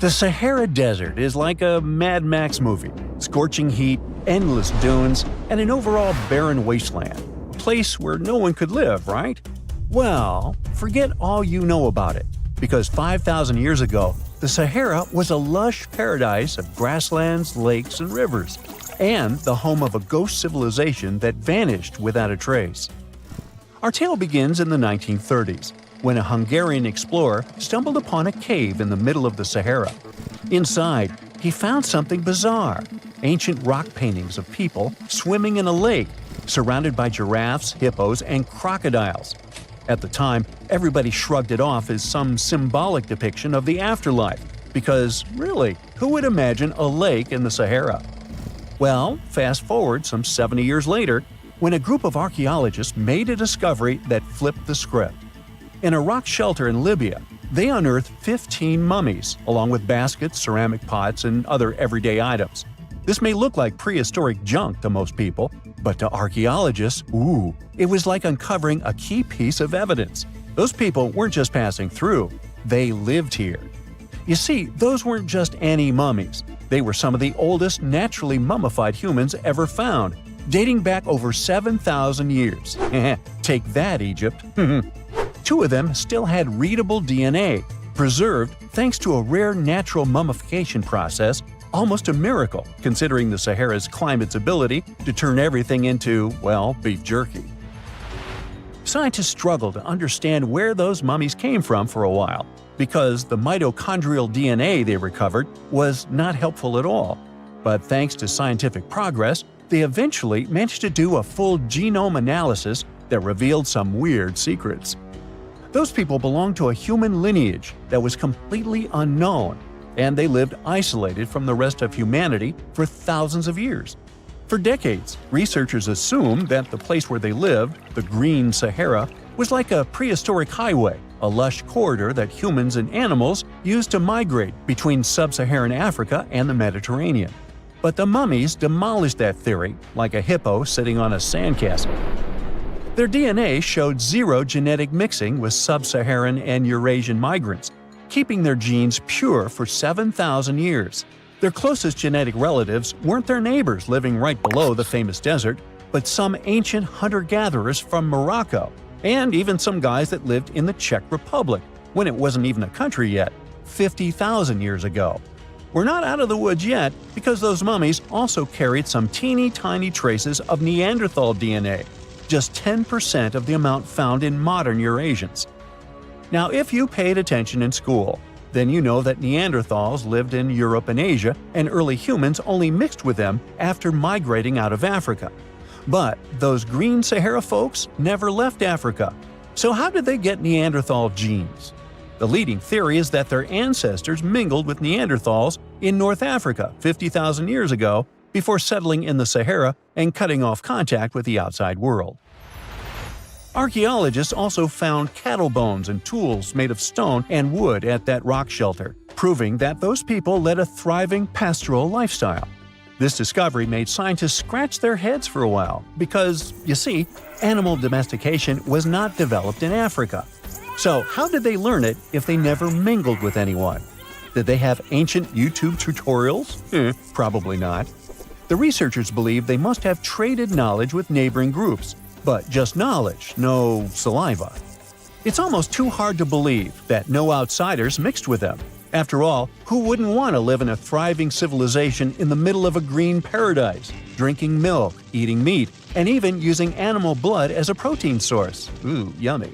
The Sahara Desert is like a Mad Max movie. Scorching heat, endless dunes, and an overall barren wasteland. A place where no one could live, right? Well, forget all you know about it, because 5,000 years ago, the Sahara was a lush paradise of grasslands, lakes, and rivers, and the home of a ghost civilization that vanished without a trace. Our tale begins in the 1930s, when a Hungarian explorer stumbled upon a cave in the middle of the Sahara. Inside, he found something bizarre: ancient rock paintings of people swimming in a lake, surrounded by giraffes, hippos, and crocodiles. At the time, everybody shrugged it off as some symbolic depiction of the afterlife, because, really, who would imagine a lake in the Sahara? Well, fast forward some 70 years later, when a group of archaeologists made a discovery that flipped the script. In a rock shelter in Libya, they unearthed 15 mummies, along with baskets, ceramic pots, and other everyday items. This may look like prehistoric junk to most people, but to archaeologists, it was like uncovering a key piece of evidence. Those people weren't just passing through, they lived here. You see, those weren't just any mummies. They were some of the oldest naturally mummified humans ever found, dating back over 7,000 years. Take that, Egypt. Two of them still had readable DNA, preserved thanks to a rare natural mummification process, almost a miracle considering the Sahara's climate's ability to turn everything into, well, beef jerky. Scientists struggled to understand where those mummies came from for a while, because the mitochondrial DNA they recovered was not helpful at all. But thanks to scientific progress, they eventually managed to do a full genome analysis that revealed some weird secrets. Those people belonged to a human lineage that was completely unknown, and they lived isolated from the rest of humanity for thousands of years. For decades, researchers assumed that the place where they lived, the Green Sahara, was like a prehistoric highway, a lush corridor that humans and animals used to migrate between sub-Saharan Africa and the Mediterranean. But the mummies demolished that theory, like a hippo sitting on a sandcastle. Their DNA showed zero genetic mixing with sub-Saharan and Eurasian migrants, keeping their genes pure for 7,000 years. Their closest genetic relatives weren't their neighbors living right below the famous desert, but some ancient hunter-gatherers from Morocco, and even some guys that lived in the Czech Republic, when it wasn't even a country yet, 50,000 years ago. We're not out of the woods yet, because those mummies also carried some teeny-tiny traces of Neanderthal DNA, just 10% of the amount found in modern Eurasians. Now, if you paid attention in school, then you know that Neanderthals lived in Europe and Asia, and early humans only mixed with them after migrating out of Africa. But those Green Sahara folks never left Africa. So how did they get Neanderthal genes? The leading theory is that their ancestors mingled with Neanderthals in North Africa 50,000 years ago, before settling in the Sahara and cutting off contact with the outside world. Archaeologists also found cattle bones and tools made of stone and wood at that rock shelter, proving that those people led a thriving pastoral lifestyle. This discovery made scientists scratch their heads for a while because, you see, animal domestication was not developed in Africa. So how did they learn it if they never mingled with anyone? Did they have ancient YouTube tutorials? Probably not. The researchers believe they must have traded knowledge with neighboring groups, but just knowledge, no saliva. It's almost too hard to believe that no outsiders mixed with them. After all, who wouldn't want to live in a thriving civilization in the middle of a green paradise, drinking milk, eating meat, and even using animal blood as a protein source? Ooh, yummy.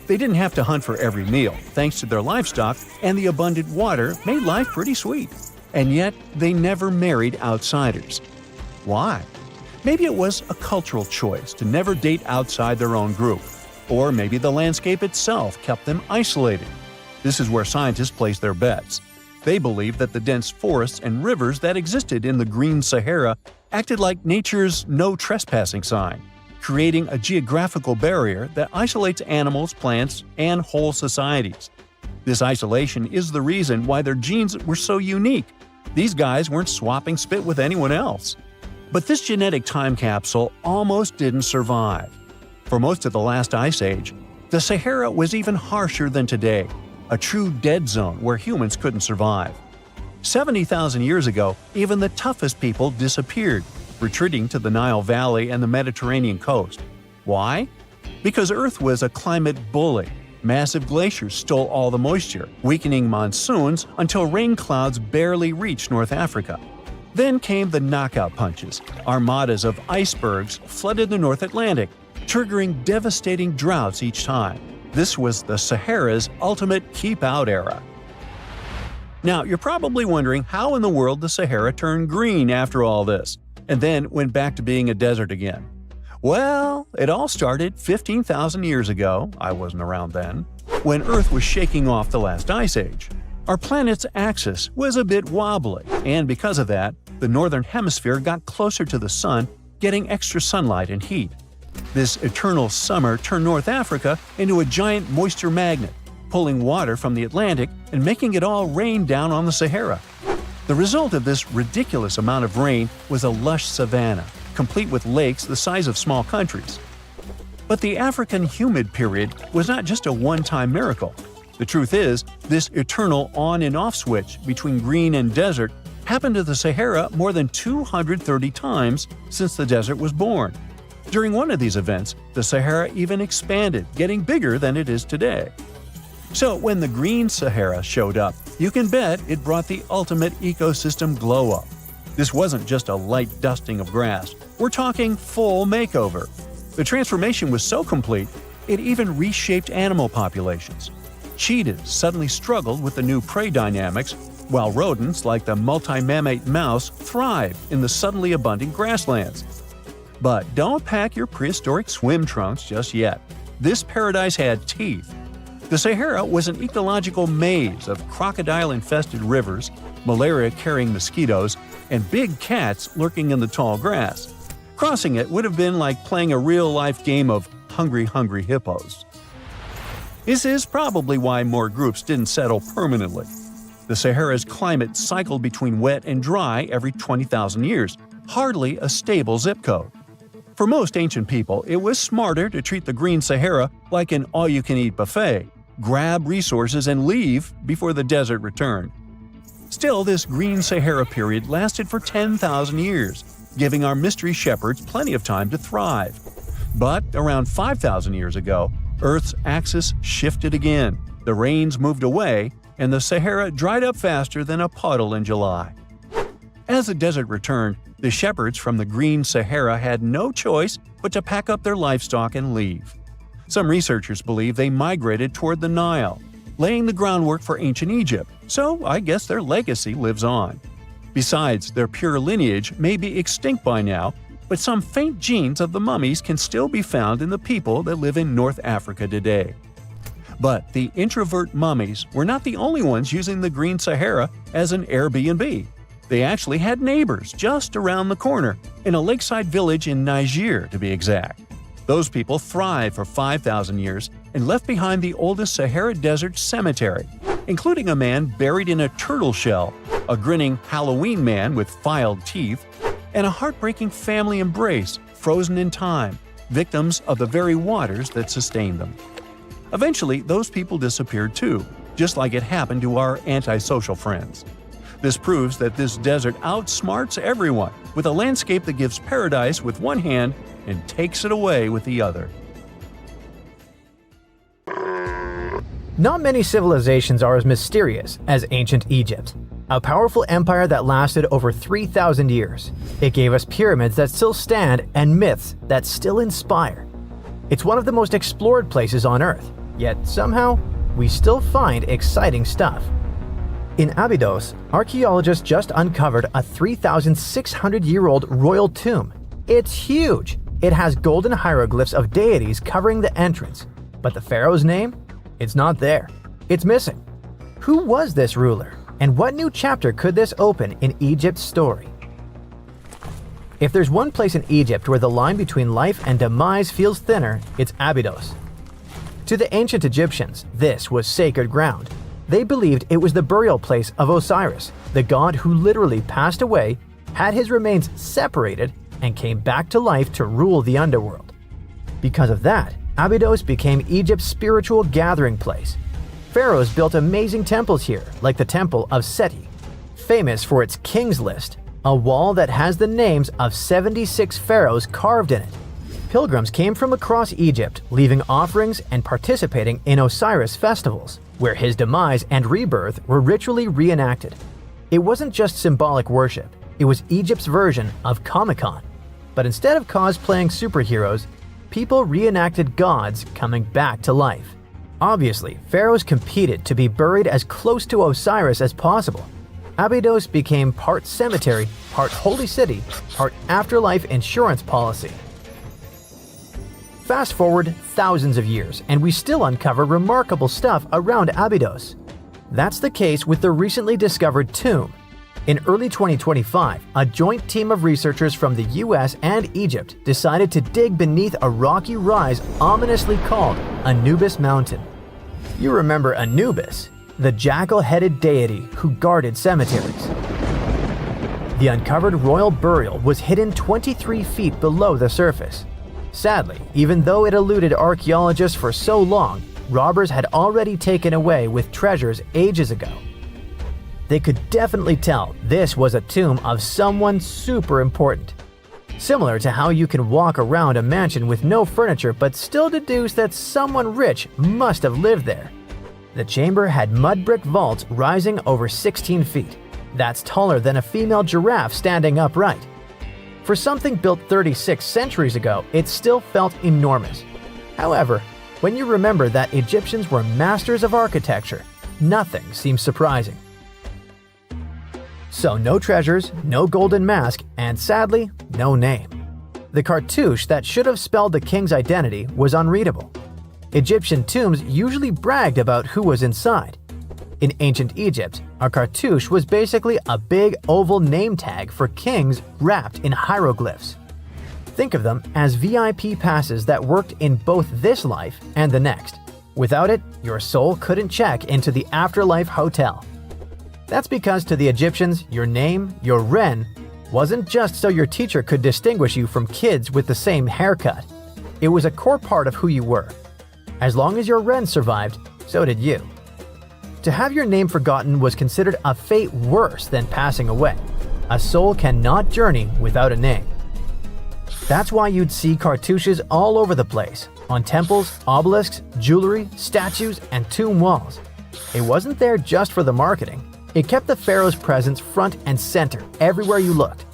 They didn't have to hunt for every meal, thanks to their livestock, and the abundant water made life pretty sweet. And yet, they never married outsiders. Why? Maybe it was a cultural choice to never date outside their own group. Or maybe the landscape itself kept them isolated. This is where scientists place their bets. They believe that the dense forests and rivers that existed in the Green Sahara acted like nature's no trespassing sign, creating a geographical barrier that isolates animals, plants, and whole societies. This isolation is the reason why their genes were so unique. These guys weren't swapping spit with anyone else. But this genetic time capsule almost didn't survive. For most of the last ice age, the Sahara was even harsher than today, a true dead zone where humans couldn't survive. 70,000 years ago, even the toughest people disappeared, retreating to the Nile Valley and the Mediterranean coast. Why? Because Earth was a climate bully. Massive glaciers stole all the moisture, weakening monsoons until rain clouds barely reached North Africa. Then came the knockout punches. Armadas of icebergs flooded the North Atlantic, triggering devastating droughts each time. This was the Sahara's ultimate keep-out era. Now, you're probably wondering how in the world the Sahara turned green after all this, and then went back to being a desert again. Well, it all started 15,000 years ago, I wasn't around then, when Earth was shaking off the last ice age. Our planet's axis was a bit wobbly, and because of that, the northern hemisphere got closer to the sun, getting extra sunlight and heat. This eternal summer turned North Africa into a giant moisture magnet, pulling water from the Atlantic and making it all rain down on the Sahara. The result of this ridiculous amount of rain was a lush savanna, complete with lakes the size of small countries. But the African humid period was not just a one-time miracle. The truth is, this eternal on and off switch between green and desert happened to the Sahara more than 230 times since the desert was born. During one of these events, the Sahara even expanded, getting bigger than it is today. So when the green Sahara showed up, you can bet it brought the ultimate ecosystem glow-up. This wasn't just a light dusting of grass. We're talking full makeover. The transformation was so complete, it even reshaped animal populations. Cheetahs suddenly struggled with the new prey dynamics, while rodents like the multi-mammate mouse thrived in the suddenly abundant grasslands. But don't pack your prehistoric swim trunks just yet. This paradise had teeth. The Sahara was an ecological maze of crocodile-infested rivers, malaria-carrying mosquitoes, and big cats lurking in the tall grass. Crossing it would have been like playing a real-life game of Hungry Hungry Hippos. This is probably why more groups didn't settle permanently. The Sahara's climate cycled between wet and dry every 20,000 years, hardly a stable zip code. For most ancient people, it was smarter to treat the green Sahara like an all-you-can-eat buffet, grab resources and leave before the desert returned. Still, this green Sahara period lasted for 10,000 years, giving our mystery shepherds plenty of time to thrive. But around 5,000 years ago, Earth's axis shifted again, the rains moved away, and the Sahara dried up faster than a puddle in July. As the desert returned, the shepherds from the green Sahara had no choice but to pack up their livestock and leave. Some researchers believe they migrated toward the Nile, laying the groundwork for ancient Egypt, so I guess their legacy lives on. Besides, their pure lineage may be extinct by now, but some faint genes of the mummies can still be found in the people that live in North Africa today. But the introvert mummies were not the only ones using the green Sahara as an Airbnb. They actually had neighbors just around the corner, in a lakeside village in Niger to be exact. Those people thrived for 5,000 years and left behind the oldest Sahara Desert cemetery, including a man buried in a turtle shell, a grinning Halloween man with filed teeth, and a heartbreaking family embrace frozen in time, victims of the very waters that sustained them. Eventually, those people disappeared too, just like it happened to our antisocial friends. This proves that this desert outsmarts everyone, with a landscape that gives paradise with one hand and takes it away with the other. Not many civilizations are as mysterious as ancient Egypt, a powerful empire that lasted over 3,000 years. It gave us pyramids that still stand and myths that still inspire. It's one of the most explored places on Earth, yet somehow we still find exciting stuff. In Abydos, archaeologists just uncovered a 3,600-year-old royal tomb. It's huge! It has golden hieroglyphs of deities covering the entrance, but the pharaoh's name? It's not there. It's missing. Who was this ruler, and what new chapter could this open in Egypt's story? If there's one place in Egypt where the line between life and demise feels thinner, it's Abydos. To the ancient Egyptians, this was sacred ground. They believed it was the burial place of Osiris, the god who literally passed away, had his remains separated, and came back to life to rule the underworld. Because of that, Abydos became Egypt's spiritual gathering place. Pharaohs built amazing temples here, like the Temple of Seti. famous for its King's List, a wall that has the names of 76 pharaohs carved in it. Pilgrims came from across Egypt, leaving offerings and participating in Osiris festivals, where his demise and rebirth were ritually reenacted. It wasn't just symbolic worship, it was Egypt's version of Comic-Con. But instead of cosplaying superheroes, people reenacted gods coming back to life. Obviously, pharaohs competed to be buried as close to Osiris as possible. Abydos became part cemetery, part holy city, part afterlife insurance policy. Fast forward thousands of years, and we still uncover remarkable stuff around Abydos. That's the case with the recently discovered tomb. In early 2025, a joint team of researchers from the US and Egypt decided to dig beneath a rocky rise ominously called Anubis Mountain. You remember Anubis, the jackal-headed deity who guarded cemeteries. The uncovered royal burial was hidden 23 feet below the surface. Sadly, even though it eluded archaeologists for so long, robbers had already taken away with treasures ages ago. They could definitely tell this was a tomb of someone super important. Similar to how you can walk around a mansion with no furniture but still deduce that someone rich must have lived there. The chamber had mud brick vaults rising over 16 feet. That's taller than a female giraffe standing upright. For something built 36 centuries ago, it still felt enormous. However, when you remember that Egyptians were masters of architecture, nothing seems surprising. So no treasures, no golden mask, and sadly, no name. The cartouche that should have spelled the king's identity was unreadable. Egyptian tombs usually bragged about who was inside. In ancient Egypt, a cartouche was basically a big oval name tag for kings wrapped in hieroglyphs. Think of them as VIP passes that worked in both this life and the next. Without it, your soul couldn't check into the afterlife hotel. That's because to the Egyptians, your name, your ren, wasn't just so your teacher could distinguish you from kids with the same haircut. It was a core part of who you were. As long as your ren survived, so did you. To have your name forgotten was considered a fate worse than passing away. A soul cannot journey without a name. That's why you'd see cartouches all over the place, on temples, obelisks, jewelry, statues, and tomb walls. It wasn't there just for the marketing. It kept the pharaoh's presence front and center everywhere you looked.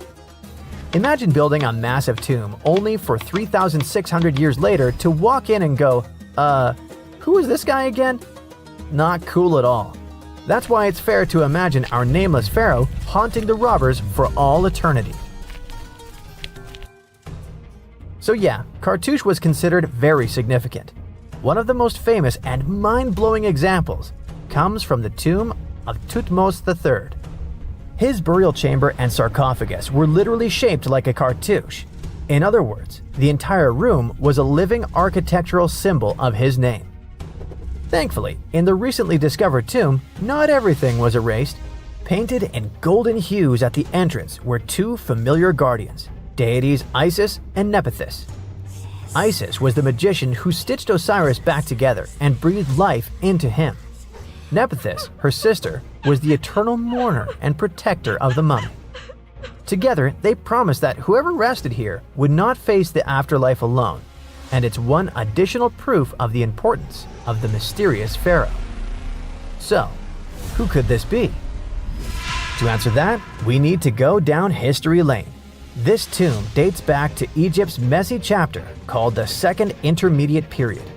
Imagine building a massive tomb only for 3,600 years later to walk in and go, who is this guy again? Not cool at all. That's why it's fair to imagine our nameless pharaoh haunting the robbers for all eternity. So yeah, cartouche was considered very significant. One of the most famous and mind-blowing examples comes from the tomb of Thutmose III. His burial chamber and sarcophagus were literally shaped like a cartouche. In other words, the entire room was a living architectural symbol of his name. Thankfully, in the recently discovered tomb, not everything was erased. Painted in golden hues at the entrance were two familiar guardians, deities Isis and Nephthys. Isis was the magician who stitched Osiris back together and breathed life into him. Nephthys, her sister, was the eternal mourner and protector of the mummy. Together, they promised that whoever rested here would not face the afterlife alone, and it's one additional proof of the importance of the mysterious pharaoh. So, who could this be? To answer that, we need to go down history lane. This tomb dates back to Egypt's messy chapter called the Second Intermediate Period.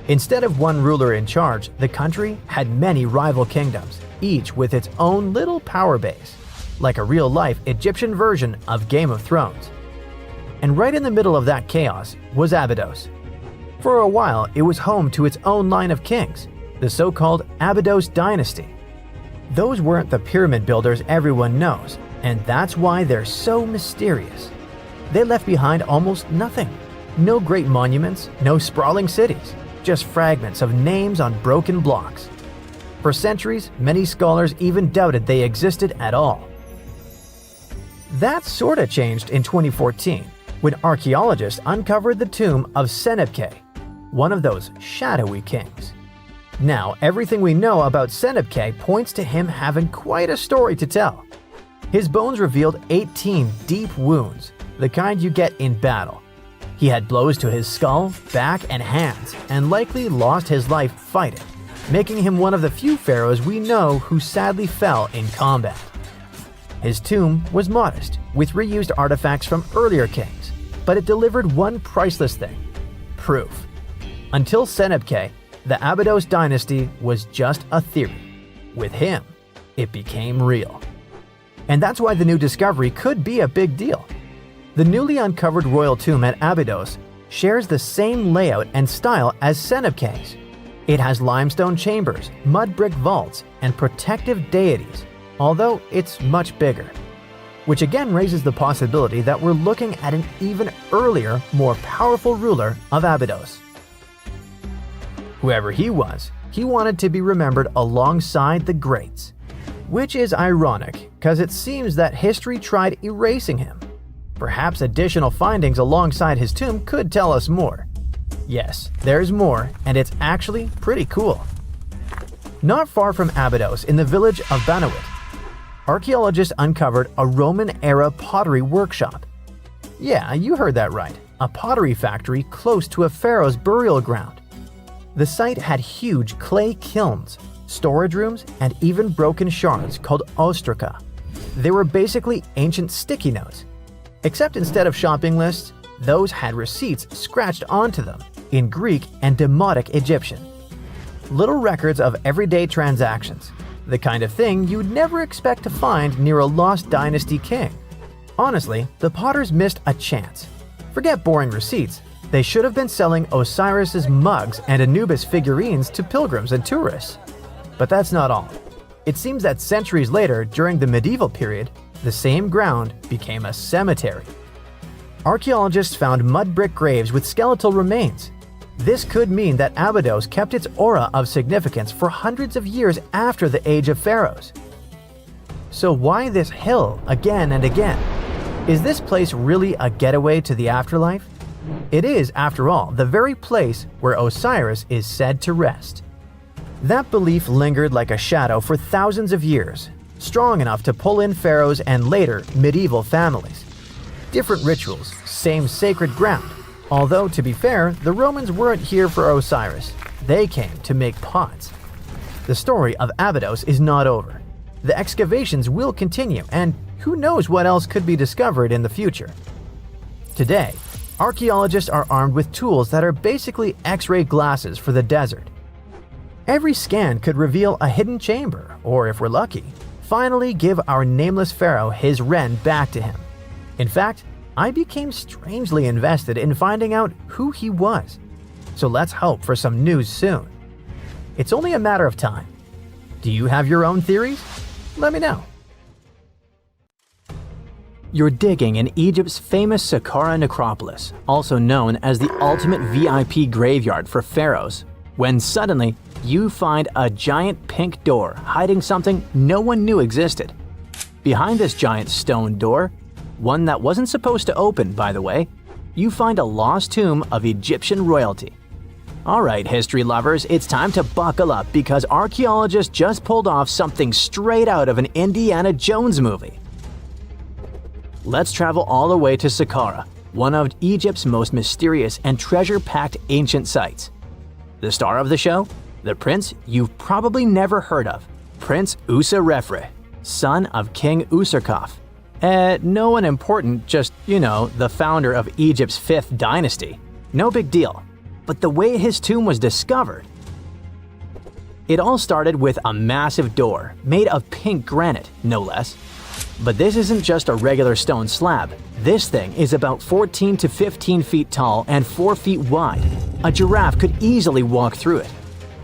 Instead of one ruler in charge, the country had many rival kingdoms, each with its own little power base, like a real-life Egyptian version of Game of Thrones. And right in the middle of that chaos was Abydos. For a while, it was home to its own line of kings, the so-called Abydos dynasty. Those weren't the pyramid builders everyone knows, and that's why they're so mysterious. They left behind almost nothing. No great monuments, no sprawling cities, just fragments of names on broken blocks. For centuries, many scholars even doubted they existed at all. That sorta changed in 2014, when archaeologists uncovered the tomb of Senebkay, one of those shadowy kings. Now, everything we know about Senebkay points to him having quite a story to tell. His bones revealed 18 deep wounds, the kind you get in battle. He had blows to his skull, back, and hands, and likely lost his life fighting, making him one of the few pharaohs we know who sadly fell in combat. His tomb was modest, with reused artifacts from earlier kings, but it delivered one priceless thing: proof. Until Senebkay, the Abydos dynasty was just a theory. With him, it became real. And that's why the new discovery could be a big deal. The newly uncovered royal tomb at Abydos shares the same layout and style as Senebkay's. It has limestone chambers, mud brick vaults, and protective deities, although it's much bigger. Which again raises the possibility that we're looking at an even earlier, more powerful ruler of Abydos. Whoever he was, he wanted to be remembered alongside the greats. Which is ironic, because it seems that history tried erasing him. Perhaps additional findings alongside his tomb could tell us more. Yes, there's more, and it's actually pretty cool. Not far from Abydos, in the village of Banawit, archaeologists uncovered a Roman-era pottery workshop. Yeah, you heard that right, a pottery factory close to a pharaoh's burial ground. The site had huge clay kilns, storage rooms, and even broken shards called ostraca. They were basically ancient sticky notes, except instead of shopping lists, those had receipts scratched onto them in Greek and Demotic Egyptian. Little records of everyday transactions, the kind of thing you'd never expect to find near a lost dynasty king. Honestly, the potters missed a chance. Forget boring receipts, they should have been selling Osiris's mugs and Anubis figurines to pilgrims and tourists. But that's not all. It seems that centuries later, during the medieval period, the same ground became a cemetery. Archaeologists found mud brick graves with skeletal remains. This could mean that Abydos kept its aura of significance for hundreds of years after the Age of Pharaohs. So why this hill again and again? Is this place really a getaway to the afterlife? It is, after all, the very place where Osiris is said to rest. That belief lingered like a shadow for thousands of years, strong enough to pull in pharaohs and later medieval families. Different rituals, same sacred ground. Although, to be fair, the Romans weren't here for Osiris. They came to make pots. The story of Abydos is not over. The excavations will continue, and who knows what else could be discovered in the future. Today, archaeologists are armed with tools that are basically X-ray glasses for the desert. Every scan could reveal a hidden chamber, or if we're lucky, finally give our nameless pharaoh his wren back to him. In fact, I became strangely invested in finding out who he was. So let's hope for some news soon. It's only a matter of time. Do you have your own theories? Let me know. You're digging in Egypt's famous Saqqara necropolis, also known as the ultimate VIP graveyard for pharaohs, when suddenly you find a giant pink door hiding something no one knew existed. Behind this giant stone door, one that wasn't supposed to open, by the way, you find a lost tomb of Egyptian royalty. Alright, history lovers, it's time to buckle up because archaeologists just pulled off something straight out of an Indiana Jones movie. Let's travel all the way to Saqqara, one of Egypt's most mysterious and treasure-packed ancient sites. The star of the show? The prince you've probably never heard of, Prince Userefre, son of King Userkaf. No one important, just, the founder of Egypt's 5th dynasty. No big deal. But the way his tomb was discovered. It all started with a massive door, made of pink granite, no less. But this isn't just a regular stone slab. This thing is about 14 to 15 feet tall and 4 feet wide. A giraffe could easily walk through it.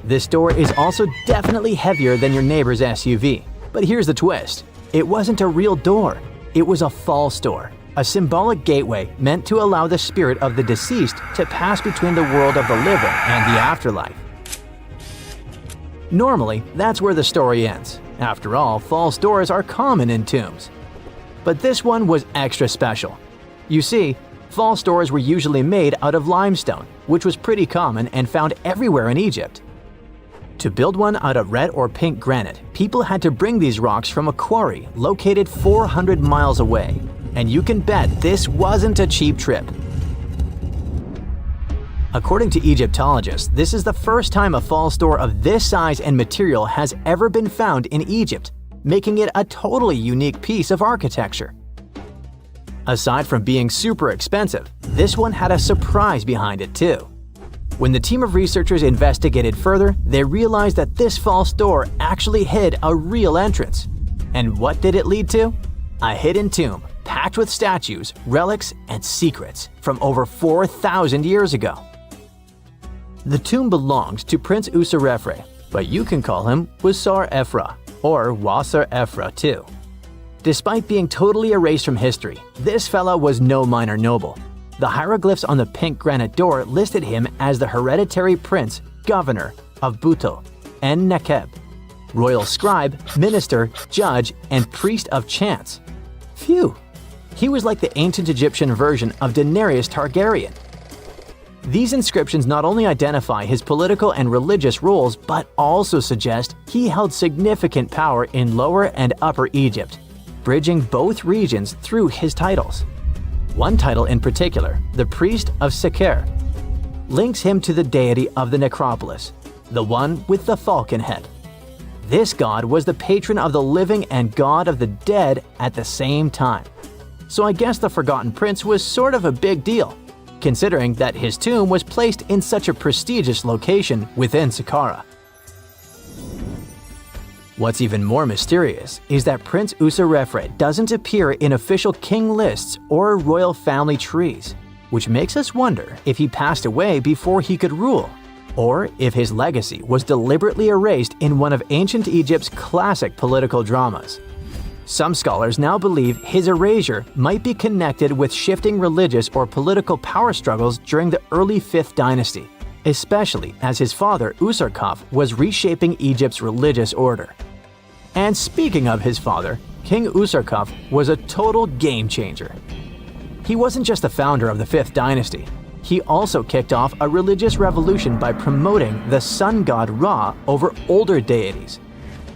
This door is also definitely heavier than your neighbor's SUV. But here's the twist. It wasn't a real door. It was a false door, a symbolic gateway meant to allow the spirit of the deceased to pass between the world of the living and the afterlife. Normally, that's where the story ends. After all, false doors are common in tombs. But this one was extra special. You see, false doors were usually made out of limestone, which was pretty common and found everywhere in Egypt. To build one out of red or pink granite, people had to bring these rocks from a quarry located 400 miles away. And you can bet this wasn't a cheap trip. According to Egyptologists, this is the first time a false door of this size and material has ever been found in Egypt, making it a totally unique piece of architecture. Aside from being super expensive, this one had a surprise behind it too. When the team of researchers investigated further, they realized that this false door actually hid a real entrance. And what did it lead to? A hidden tomb packed with statues, relics, and secrets from over 4,000 years ago. The tomb belonged to Prince Userefre, but you can call him Wasar-Efra or Wasar-Efra too. Despite being totally erased from history, this fella was no minor noble. The hieroglyphs on the pink granite door listed him as the hereditary prince, governor of Buto and Nekeb, royal scribe, minister, judge, and priest of chance. Phew! He was like the ancient Egyptian version of Daenerys Targaryen. These inscriptions not only identify his political and religious roles, but also suggest he held significant power in Lower and Upper Egypt, bridging both regions through his titles. One title in particular, the Priest of Seker, links him to the deity of the necropolis, the one with the falcon head. This god was the patron of the living and god of the dead at the same time. So I guess the Forgotten Prince was sort of a big deal, considering that his tomb was placed in such a prestigious location within Saqqara. What's even more mysterious is that Prince Userefre doesn't appear in official king lists or royal family trees, which makes us wonder if he passed away before he could rule, or if his legacy was deliberately erased in one of ancient Egypt's classic political dramas. Some scholars now believe his erasure might be connected with shifting religious or political power struggles during the early 5th dynasty, especially as his father Usarkaf was reshaping Egypt's religious order. And speaking of his father, King Usarkaf was a total game changer. He wasn't just the founder of the 5th dynasty, he also kicked off a religious revolution by promoting the sun god Ra over older deities.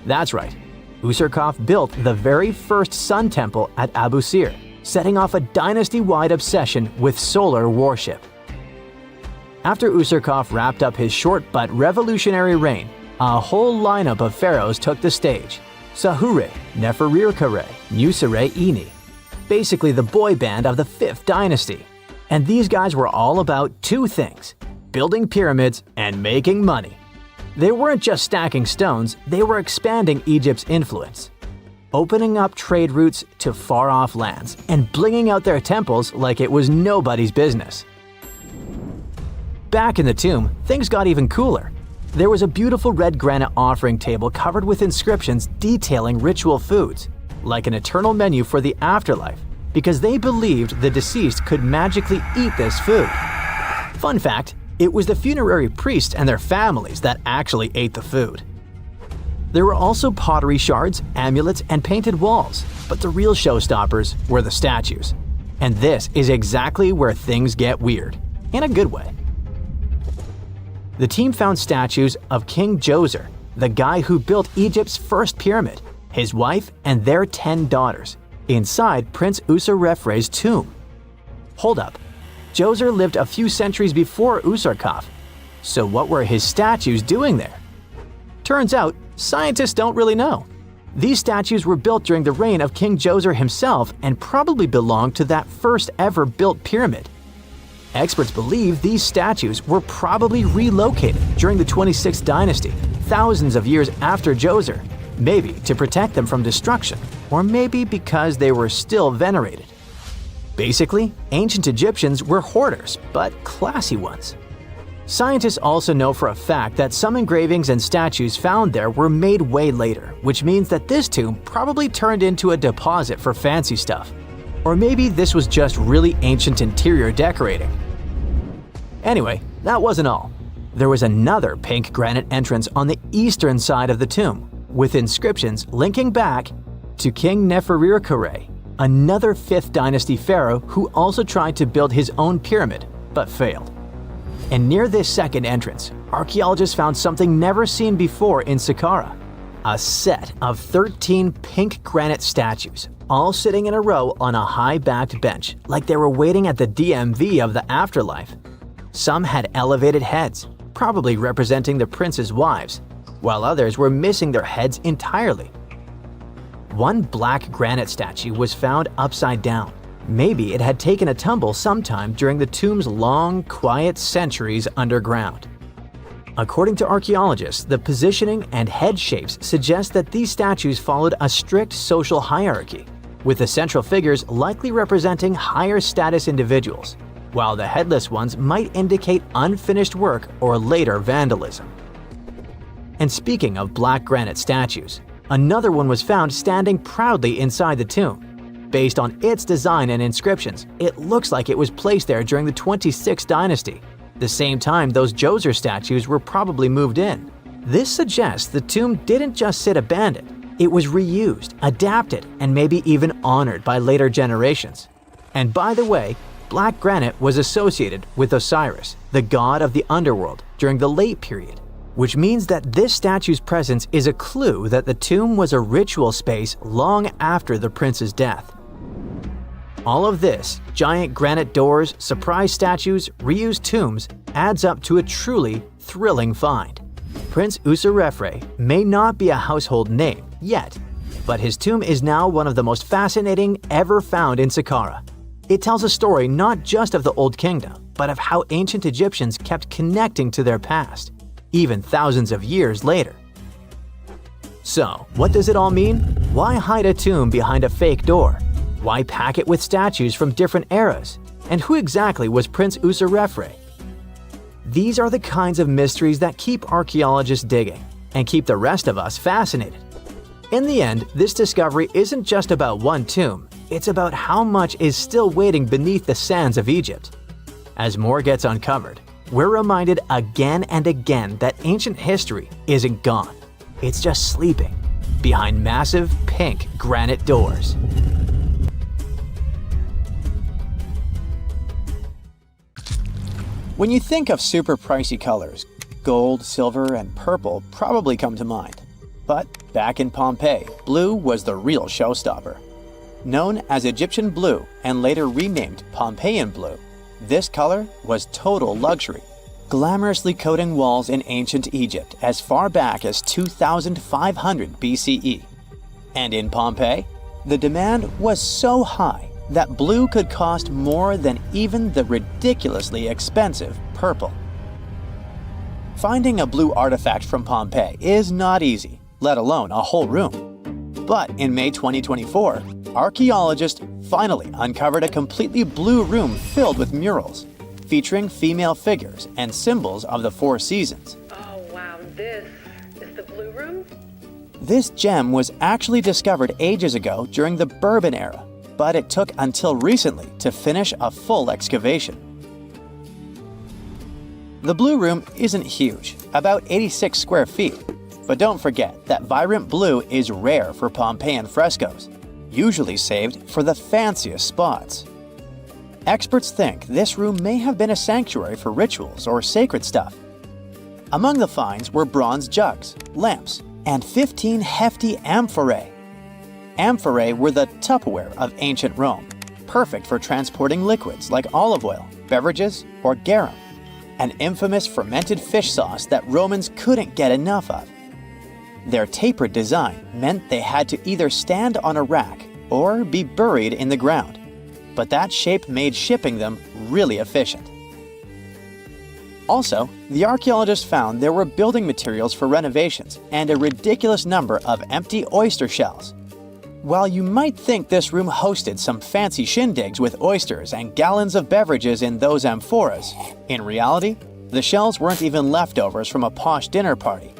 That's right, Usarkaf built the very first sun temple at Abu Sir, setting off a dynasty-wide obsession with solar worship. After Usarkaf wrapped up his short but revolutionary reign, a whole lineup of pharaohs took the stage. Sahure, Neferirkare, Nusere-Ini, basically the boy band of the 5th dynasty. And these guys were all about two things: building pyramids and making money. They weren't just stacking stones, they were expanding Egypt's influence, opening up trade routes to far-off lands, and blinging out their temples like it was nobody's business. Back in the tomb, things got even cooler. There was a beautiful red granite offering table covered with inscriptions detailing ritual foods, like an eternal menu for the afterlife, because they believed the deceased could magically eat this food. Fun fact, it was the funerary priests and their families that actually ate the food. There were also pottery shards, amulets, and painted walls, but the real showstoppers were the statues. And this is exactly where things get weird, in a good way. The team found statues of King Djoser, the guy who built Egypt's first pyramid, his wife, and their 10 daughters, inside Prince Userefre's tomb. Hold up, Djoser lived a few centuries before Usarkaf, so what were his statues doing there? Turns out, scientists don't really know. These statues were built during the reign of King Djoser himself and probably belonged to that first ever built pyramid. Experts believe these statues were probably relocated during the 26th dynasty, thousands of years after Djoser, maybe to protect them from destruction, or maybe because they were still venerated. Basically, ancient Egyptians were hoarders, but classy ones. Scientists also know for a fact that some engravings and statues found there were made way later, which means that this tomb probably turned into a deposit for fancy stuff. Or maybe this was just really ancient interior decorating. Anyway, that wasn't all. There was another pink granite entrance on the eastern side of the tomb, with inscriptions linking back to King Neferirkare, another 5th dynasty pharaoh who also tried to build his own pyramid, but failed. And near this second entrance, archaeologists found something never seen before in Saqqara. A set of 13 pink granite statues, all sitting in a row on a high-backed bench, like they were waiting at the DMV of the afterlife. Some had elevated heads, probably representing the prince's wives, while others were missing their heads entirely. One black granite statue was found upside down. Maybe it had taken a tumble sometime during the tomb's long, quiet centuries underground. According to archaeologists, the positioning and head shapes suggest that these statues followed a strict social hierarchy, with the central figures likely representing higher status individuals, while the headless ones might indicate unfinished work or later vandalism. And speaking of black granite statues, another one was found standing proudly inside the tomb. Based on its design and inscriptions, it looks like it was placed there during the 26th dynasty, the same time those Djoser statues were probably moved in. This suggests the tomb didn't just sit abandoned, it was reused, adapted, and maybe even honored by later generations. And by the way, black granite was associated with Osiris, the god of the underworld, during the late period, which means that this statue's presence is a clue that the tomb was a ritual space long after the prince's death. All of this, giant granite doors, surprise statues, reused tombs, adds up to a truly thrilling find. Prince Userefre may not be a household name yet, but his tomb is now one of the most fascinating ever found in Saqqara. It tells a story not just of the Old Kingdom, but of how ancient Egyptians kept connecting to their past, even thousands of years later. So, what does it all mean? Why hide a tomb behind a fake door? Why pack it with statues from different eras? And who exactly was Prince Userefre? These are the kinds of mysteries that keep archaeologists digging and keep the rest of us fascinated. In the end, this discovery isn't just about one tomb, it's about how much is still waiting beneath the sands of Egypt. As more gets uncovered, we're reminded again and again that ancient history isn't gone. It's just sleeping behind massive pink granite doors. When you think of super pricey colors, gold, silver, and purple probably come to mind. But back in Pompeii, blue was the real showstopper. Known as Egyptian blue and later renamed Pompeian blue, this color was total luxury, glamorously coating walls in ancient Egypt as far back as 2500 BCE. And in Pompeii, the demand was so high that blue could cost more than even the ridiculously expensive purple. Finding a blue artifact from Pompeii is not easy, let alone a whole room. But in May 2024, archaeologists finally uncovered a completely blue room filled with murals, featuring female figures and symbols of the four seasons. Oh wow, this is the blue room? This gem was actually discovered ages ago during the Bourbon era, but it took until recently to finish a full excavation. The blue room isn't huge, about 86 square feet, but don't forget that vibrant blue is rare for Pompeian frescoes, usually saved for the fanciest spots. Experts think this room may have been a sanctuary for rituals or sacred stuff. Among the finds were bronze jugs, lamps, and 15 hefty amphorae. Amphorae were the Tupperware of ancient Rome, perfect for transporting liquids like olive oil, beverages, or garum, an infamous fermented fish sauce that Romans couldn't get enough of. Their tapered design meant they had to either stand on a rack or be buried in the ground, but that shape made shipping them really efficient. Also, the archaeologists found there were building materials for renovations and a ridiculous number of empty oyster shells. While you might think this room hosted some fancy shindigs with oysters and gallons of beverages in those amphoras, in reality, the shells weren't even leftovers from a posh dinner party.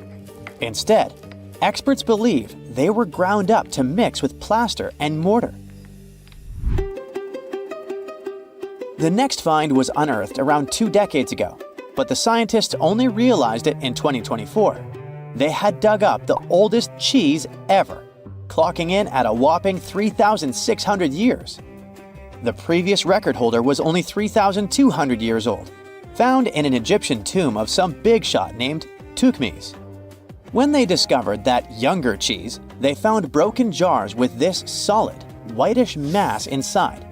Instead, experts believe they were ground up to mix with plaster and mortar. The next find was unearthed around 2 decades ago, but the scientists only realized it in 2024. They had dug up the oldest cheese ever, clocking in at a whopping 3,600 years. The previous record holder was only 3,200 years old. found in an Egyptian tomb of some big shot named Tookmes. When they discovered that younger cheese, they found broken jars with this solid, whitish mass inside.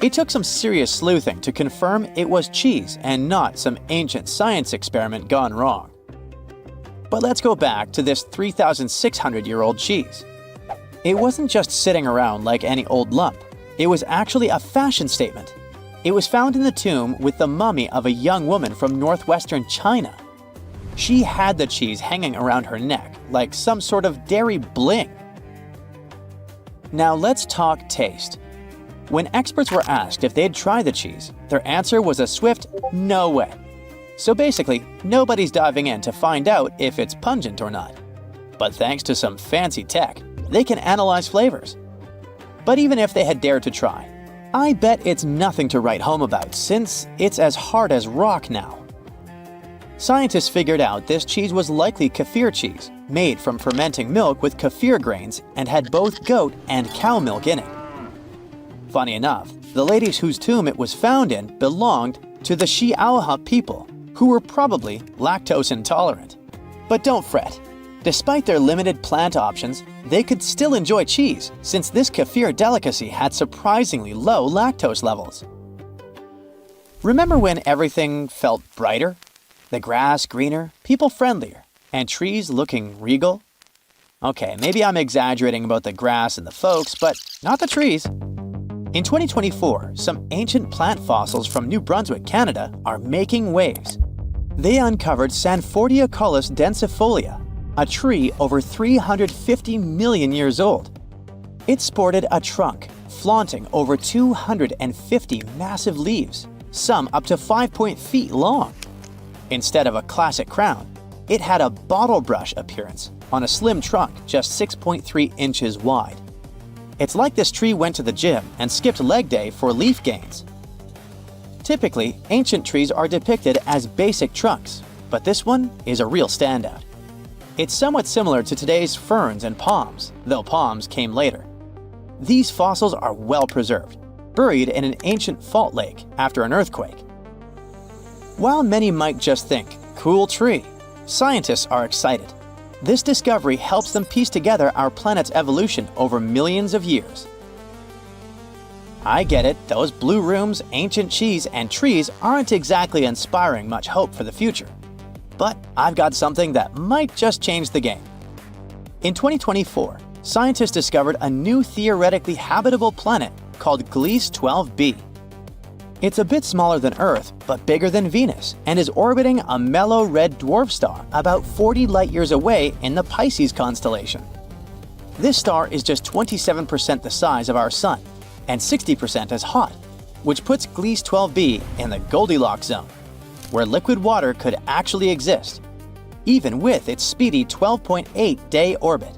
It took some serious sleuthing to confirm it was cheese and not some ancient science experiment gone wrong. But let's go back to this 3,600-year-old cheese. It wasn't just sitting around like any old lump. It was actually a fashion statement. It was found in the tomb with the mummy of a young woman from northwestern China. She had the cheese hanging around her neck like some sort of dairy bling. Now let's talk taste. When experts were asked if they'd try the cheese, their answer was a swift no way. So basically, nobody's diving in to find out if it's pungent or not. But thanks to some fancy tech, they can analyze flavors. But even if they had dared to try, I bet it's nothing to write home about since it's as hard as rock now. Scientists figured out this cheese was likely kefir cheese, made from fermenting milk with kefir grains and had both goat and cow milk in it. Funny enough, the ladies whose tomb it was found in belonged to the Xiaohe people, who were probably lactose intolerant. But don't fret. Despite their limited plant options, they could still enjoy cheese since this kefir delicacy had surprisingly low lactose levels. Remember when everything felt brighter? The grass greener, people friendlier, and trees looking regal? Okay, maybe I'm exaggerating about the grass and the folks, but not the trees. In 2024, some ancient plant fossils from New Brunswick, Canada, are making waves. They uncovered Sanfordiaculus densifolia, a tree over 350 million years old. It sported a trunk, flaunting over 250 massive leaves, some up to 5 feet long. Instead of a classic crown, it had a bottle brush appearance on a slim trunk just 6.3 inches wide. It's like this tree went to the gym and skipped leg day for leaf gains. Typically, ancient trees are depicted as basic trunks, but this one is a real standout. It's somewhat similar to today's ferns and palms, though palms came later. These fossils are well preserved, buried in an ancient fault lake after an earthquake. While many might just think, cool tree, scientists are excited. This discovery helps them piece together our planet's evolution over millions of years. I get it, those blue rooms, ancient cheese, and trees aren't exactly inspiring much hope for the future. But I've got something that might just change the game. In 2024, scientists discovered a new theoretically habitable planet called Gliese 12b. It's a bit smaller than Earth, but bigger than Venus, and is orbiting a mellow red dwarf star about 40 light-years away in the Pisces constellation. This star is just 27% the size of our Sun, and 60% as hot, which puts Gliese 12b in the Goldilocks zone, where liquid water could actually exist, even with its speedy 12.8-day orbit.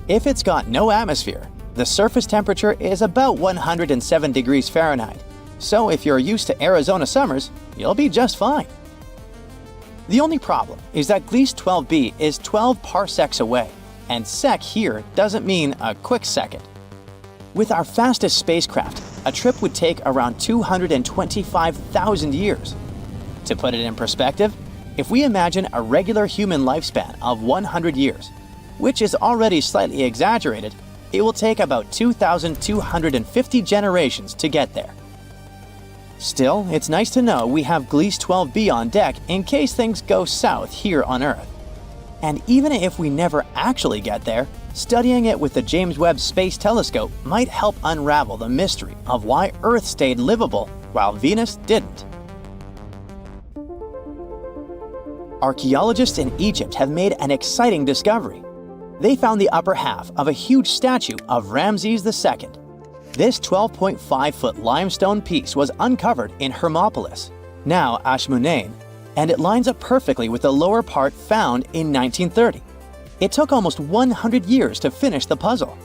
If it's got no atmosphere, the surface temperature is about 107 degrees Fahrenheit, so if you're used to Arizona summers, you'll be just fine. The only problem is that Gliese 12b is 12 parsecs away, and sec here doesn't mean a quick second. With our fastest spacecraft, a trip would take around 225,000 years. To put it in perspective, if we imagine a regular human lifespan of 100 years, which is already slightly exaggerated, it will take about 2,250 generations to get there. Still, it's nice to know we have Gliese 12b on deck in case things go south here on Earth. And even if we never actually get there, studying it with the James Webb Space Telescope might help unravel the mystery of why Earth stayed livable while Venus didn't. Archaeologists in Egypt have made an exciting discovery. They found the upper half of a huge statue of Ramses II. This 12.5-foot limestone piece was uncovered in Hermopolis, now Ashmunain, and it lines up perfectly with the lower part found in 1930. It took almost 100 years to finish the puzzle.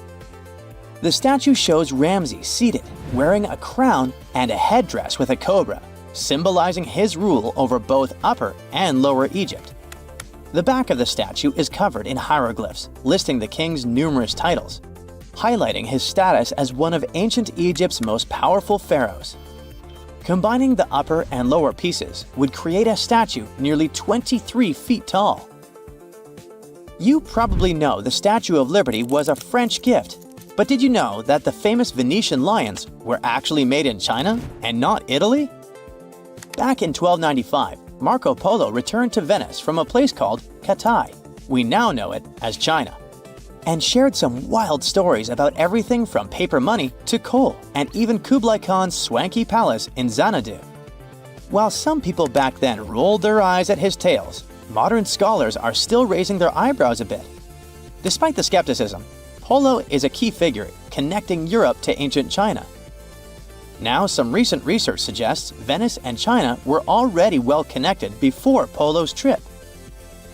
The statue shows Ramses seated, wearing a crown and a headdress with a cobra, symbolizing his rule over both Upper and Lower Egypt. The back of the statue is covered in hieroglyphs, listing the king's numerous titles, highlighting his status as one of ancient Egypt's most powerful pharaohs. Combining the upper and lower pieces would create a statue nearly 23 feet tall. You probably know the Statue of Liberty was a French gift, but did you know that the famous Venetian lions were actually made in China and not Italy? Back in 1295, Marco Polo returned to Venice from a place called Katai, we now know it as China, and shared some wild stories about everything from paper money to coal and even Kublai Khan's swanky palace in Xanadu. While some people back then rolled their eyes at his tales, modern scholars are still raising their eyebrows a bit. Despite the skepticism, Polo is a key figure connecting Europe to ancient China. Now, some recent research suggests Venice and China were already well connected before Polo's trip.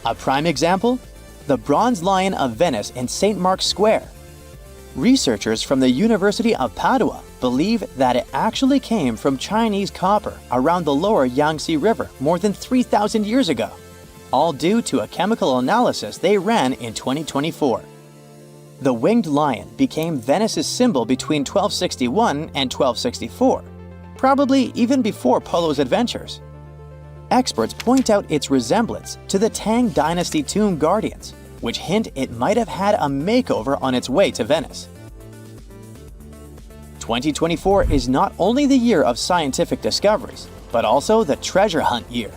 A prime example? The Bronze Lion of Venice in St. Mark's Square. Researchers from the University of Padua believe that it actually came from Chinese copper around the lower Yangtze River more than 3,000 years ago, all due to a chemical analysis they ran in 2024. The winged lion became Venice's symbol between 1261 and 1264, probably even before Polo's adventures. Experts point out its resemblance to the Tang Dynasty tomb guardians, which hint it might have had a makeover on its way to Venice. 2024 is not only the year of scientific discoveries, but also the treasure hunt year.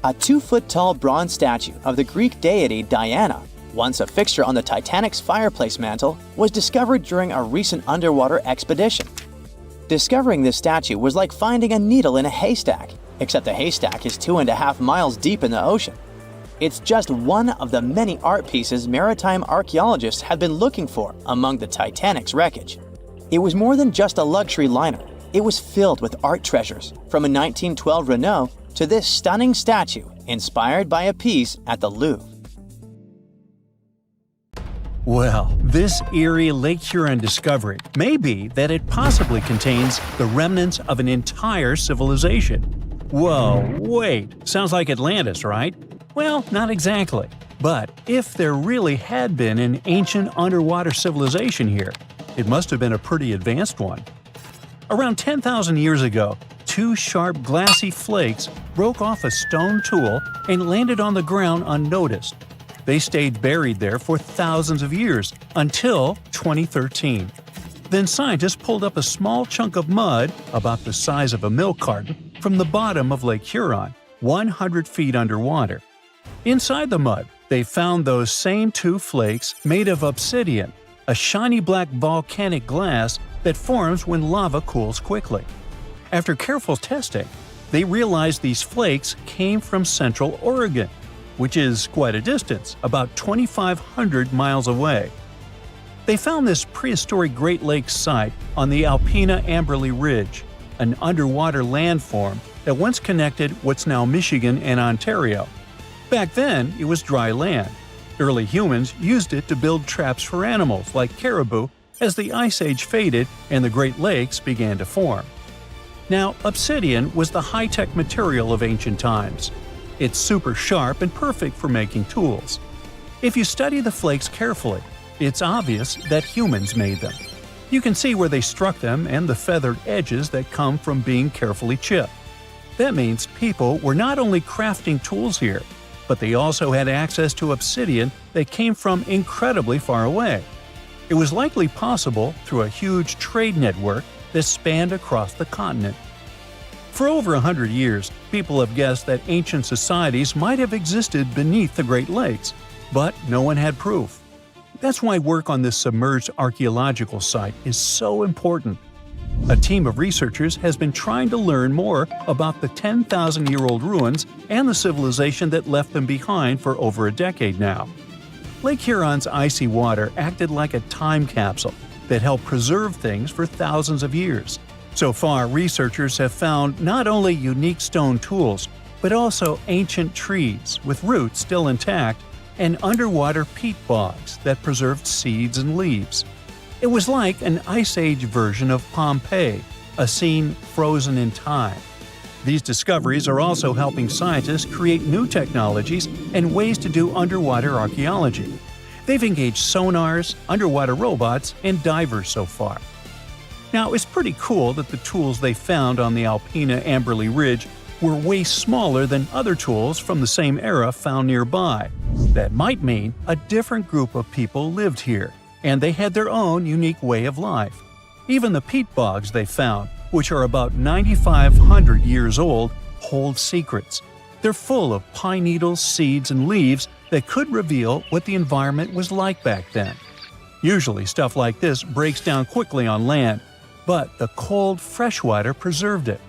A 2-foot-tall bronze statue of the Greek deity Diana, once a fixture on the Titanic's fireplace mantle, was discovered during a recent underwater expedition. Discovering this statue was like finding a needle in a haystack, except the haystack is 2.5 miles deep in the ocean. It's just one of the many art pieces maritime archaeologists have been looking for among the Titanic's wreckage. It was more than just a luxury liner. It was filled with art treasures, from a 1912 Renault to this stunning statue inspired by a piece at the Louvre. Well, this eerie Lake Huron discovery may be that it possibly contains the remnants of an entire civilization. Whoa, wait, sounds like Atlantis, right? Well, not exactly. But if there really had been an ancient underwater civilization here, it must have been a pretty advanced one. Around 10,000 years ago, 2 sharp glassy flakes broke off a stone tool and landed on the ground unnoticed. They stayed buried there for thousands of years, until 2013. Then scientists pulled up a small chunk of mud, about the size of a milk carton, from the bottom of Lake Huron, 100 feet underwater. Inside the mud, they found those same 2 flakes made of obsidian, a shiny black volcanic glass that forms when lava cools quickly. After careful testing, they realized these flakes came from Central Oregon, which is quite a distance, about 2,500 miles away. They found this prehistoric Great Lakes site on the Alpena Amberley Ridge, an underwater landform that once connected what's now Michigan and Ontario. Back then, it was dry land. Early humans used it to build traps for animals like caribou as the Ice Age faded and the Great Lakes began to form. Now, obsidian was the high-tech material of ancient times. It's super sharp and perfect for making tools. If you study the flakes carefully, it's obvious that humans made them. You can see where they struck them and the feathered edges that come from being carefully chipped. That means people were not only crafting tools here, but they also had access to obsidian that came from incredibly far away. It was likely possible through a huge trade network that spanned across the continent. For over 100 years, people have guessed that ancient societies might have existed beneath the Great Lakes, but no one had proof. That's why work on this submerged archaeological site is so important. A team of researchers has been trying to learn more about the 10,000-year-old ruins and the civilization that left them behind for over a decade now. Lake Huron's icy water acted like a time capsule that helped preserve things for thousands of years. So far, researchers have found not only unique stone tools, but also ancient trees with roots still intact and underwater peat bogs that preserved seeds and leaves. It was like an Ice Age version of Pompeii, a scene frozen in time. These discoveries are also helping scientists create new technologies and ways to do underwater archaeology. They've engaged sonars, underwater robots, and divers so far. Now, it's pretty cool that the tools they found on the Alpina Amberley Ridge were way smaller than other tools from the same era found nearby. That might mean a different group of people lived here, and they had their own unique way of life. Even the peat bogs they found, which are about 9,500 years old, hold secrets. They're full of pine needles, seeds, and leaves that could reveal what the environment was like back then. Usually stuff like this breaks down quickly on land, but the cold freshwater preserved it.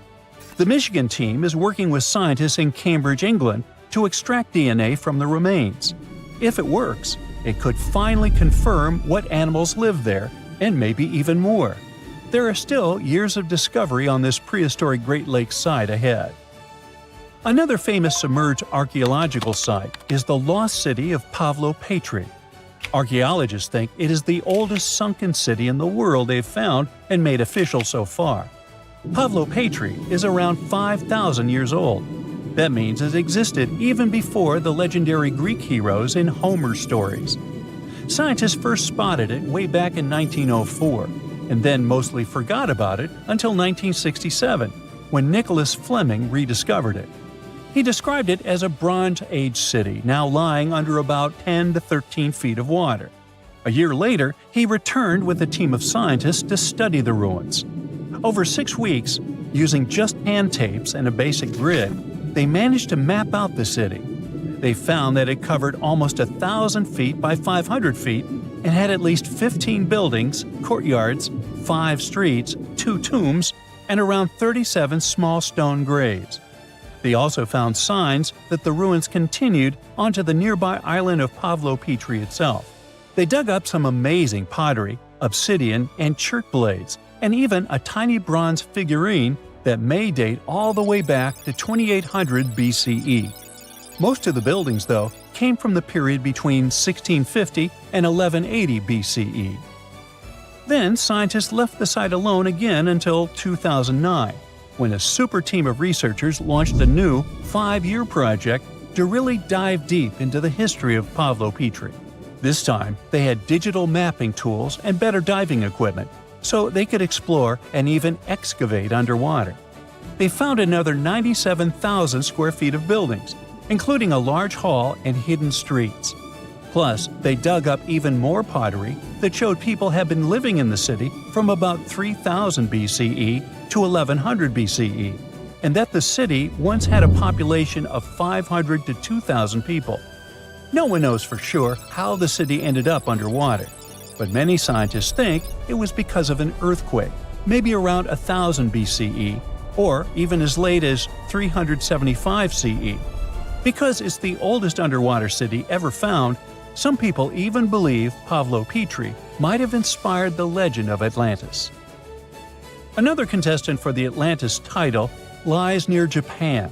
The Michigan team is working with scientists in Cambridge, England, to extract DNA from the remains. If it works, it could finally confirm what animals lived there, and maybe even more. There are still years of discovery on this prehistoric Great Lakes site ahead. Another famous submerged archaeological site is the lost city of Pavlo-Petri. Archaeologists think it is the oldest sunken city in the world they've found and made official so far. Pavlo-Petri is around 5,000 years old. That means it existed even before the legendary Greek heroes in Homer's stories. Scientists first spotted it way back in 1904, and then mostly forgot about it until 1967, when Nicholas Fleming rediscovered it. He described it as a Bronze Age city now lying under about 10 to 13 feet of water. A year later, he returned with a team of scientists to study the ruins. Over 6 weeks, using just hand tapes and a basic grid, they managed to map out the city. They found that it covered almost 1,000 feet by 500 feet and had at least 15 buildings, courtyards, 5 streets, 2 tombs, and around 37 small stone graves. They also found signs that the ruins continued onto the nearby island of Pavlo-Petri itself. They dug up some amazing pottery, obsidian, and chert blades, and even a tiny bronze figurine that may date all the way back to 2800 BCE. Most of the buildings, though, came from the period between 1650 and 1180 BCE. Then scientists left the site alone again until 2009, when a super team of researchers launched a new 5-year project to really dive deep into the history of Pavlo-Petri. This time, they had digital mapping tools and better diving equipment, so they could explore and even excavate underwater. They found another 97,000 square feet of buildings, including a large hall and hidden streets. Plus, they dug up even more pottery that showed people had been living in the city from about 3000 BCE to 1100 BCE, and that the city once had a population of 500 to 2,000 people. No one knows for sure how the city ended up underwater, but many scientists think it was because of an earthquake, maybe around 1000 BCE, or even as late as 375 CE. Because it's the oldest underwater city ever found, some people even believe Pavlo-Petri might have inspired the legend of Atlantis. Another contestant for the Atlantis title lies near Japan.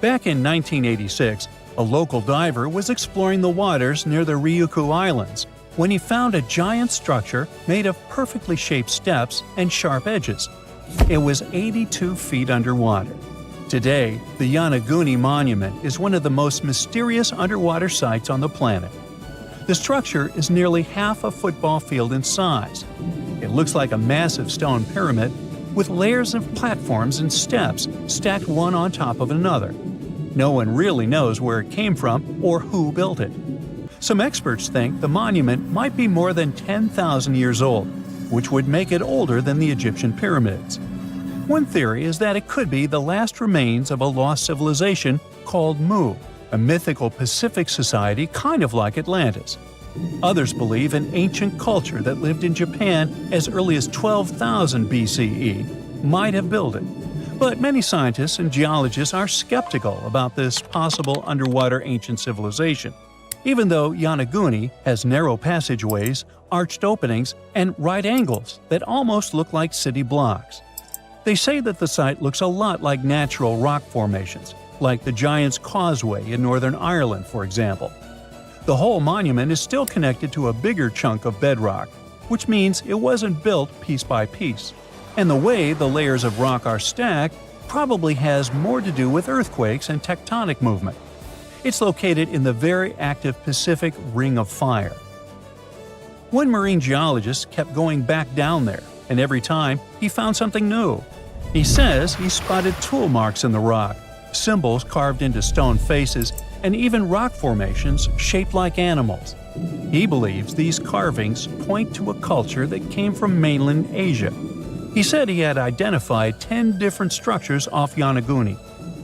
Back in 1986, a local diver was exploring the waters near the Ryukyu Islands when he found a giant structure made of perfectly shaped steps and sharp edges. It was 82 feet underwater. Today, the Yonaguni Monument is one of the most mysterious underwater sites on the planet. The structure is nearly half a football field in size. It looks like a massive stone pyramid with layers of platforms and steps stacked one on top of another. No one really knows where it came from or who built it. Some experts think the monument might be more than 10,000 years old, which would make it older than the Egyptian pyramids. One theory is that it could be the last remains of a lost civilization called Mu, a mythical Pacific society kind of like Atlantis. Others believe an ancient culture that lived in Japan as early as 12,000 BCE might have built it. But many scientists and geologists are skeptical about this possible underwater ancient civilization, even though Yonaguni has narrow passageways, arched openings, and right angles that almost look like city blocks. They say that the site looks a lot like natural rock formations, like the Giant's Causeway in Northern Ireland, for example. The whole monument is still connected to a bigger chunk of bedrock, which means it wasn't built piece by piece. And the way the layers of rock are stacked probably has more to do with earthquakes and tectonic movement. It's located in the very active Pacific Ring of Fire. One marine geologist kept going back down there and every time he found something new. He says he spotted tool marks in the rock, symbols carved into stone faces, and even rock formations shaped like animals. He believes these carvings point to a culture that came from mainland Asia. He said he had identified 10 different structures off Yonaguni,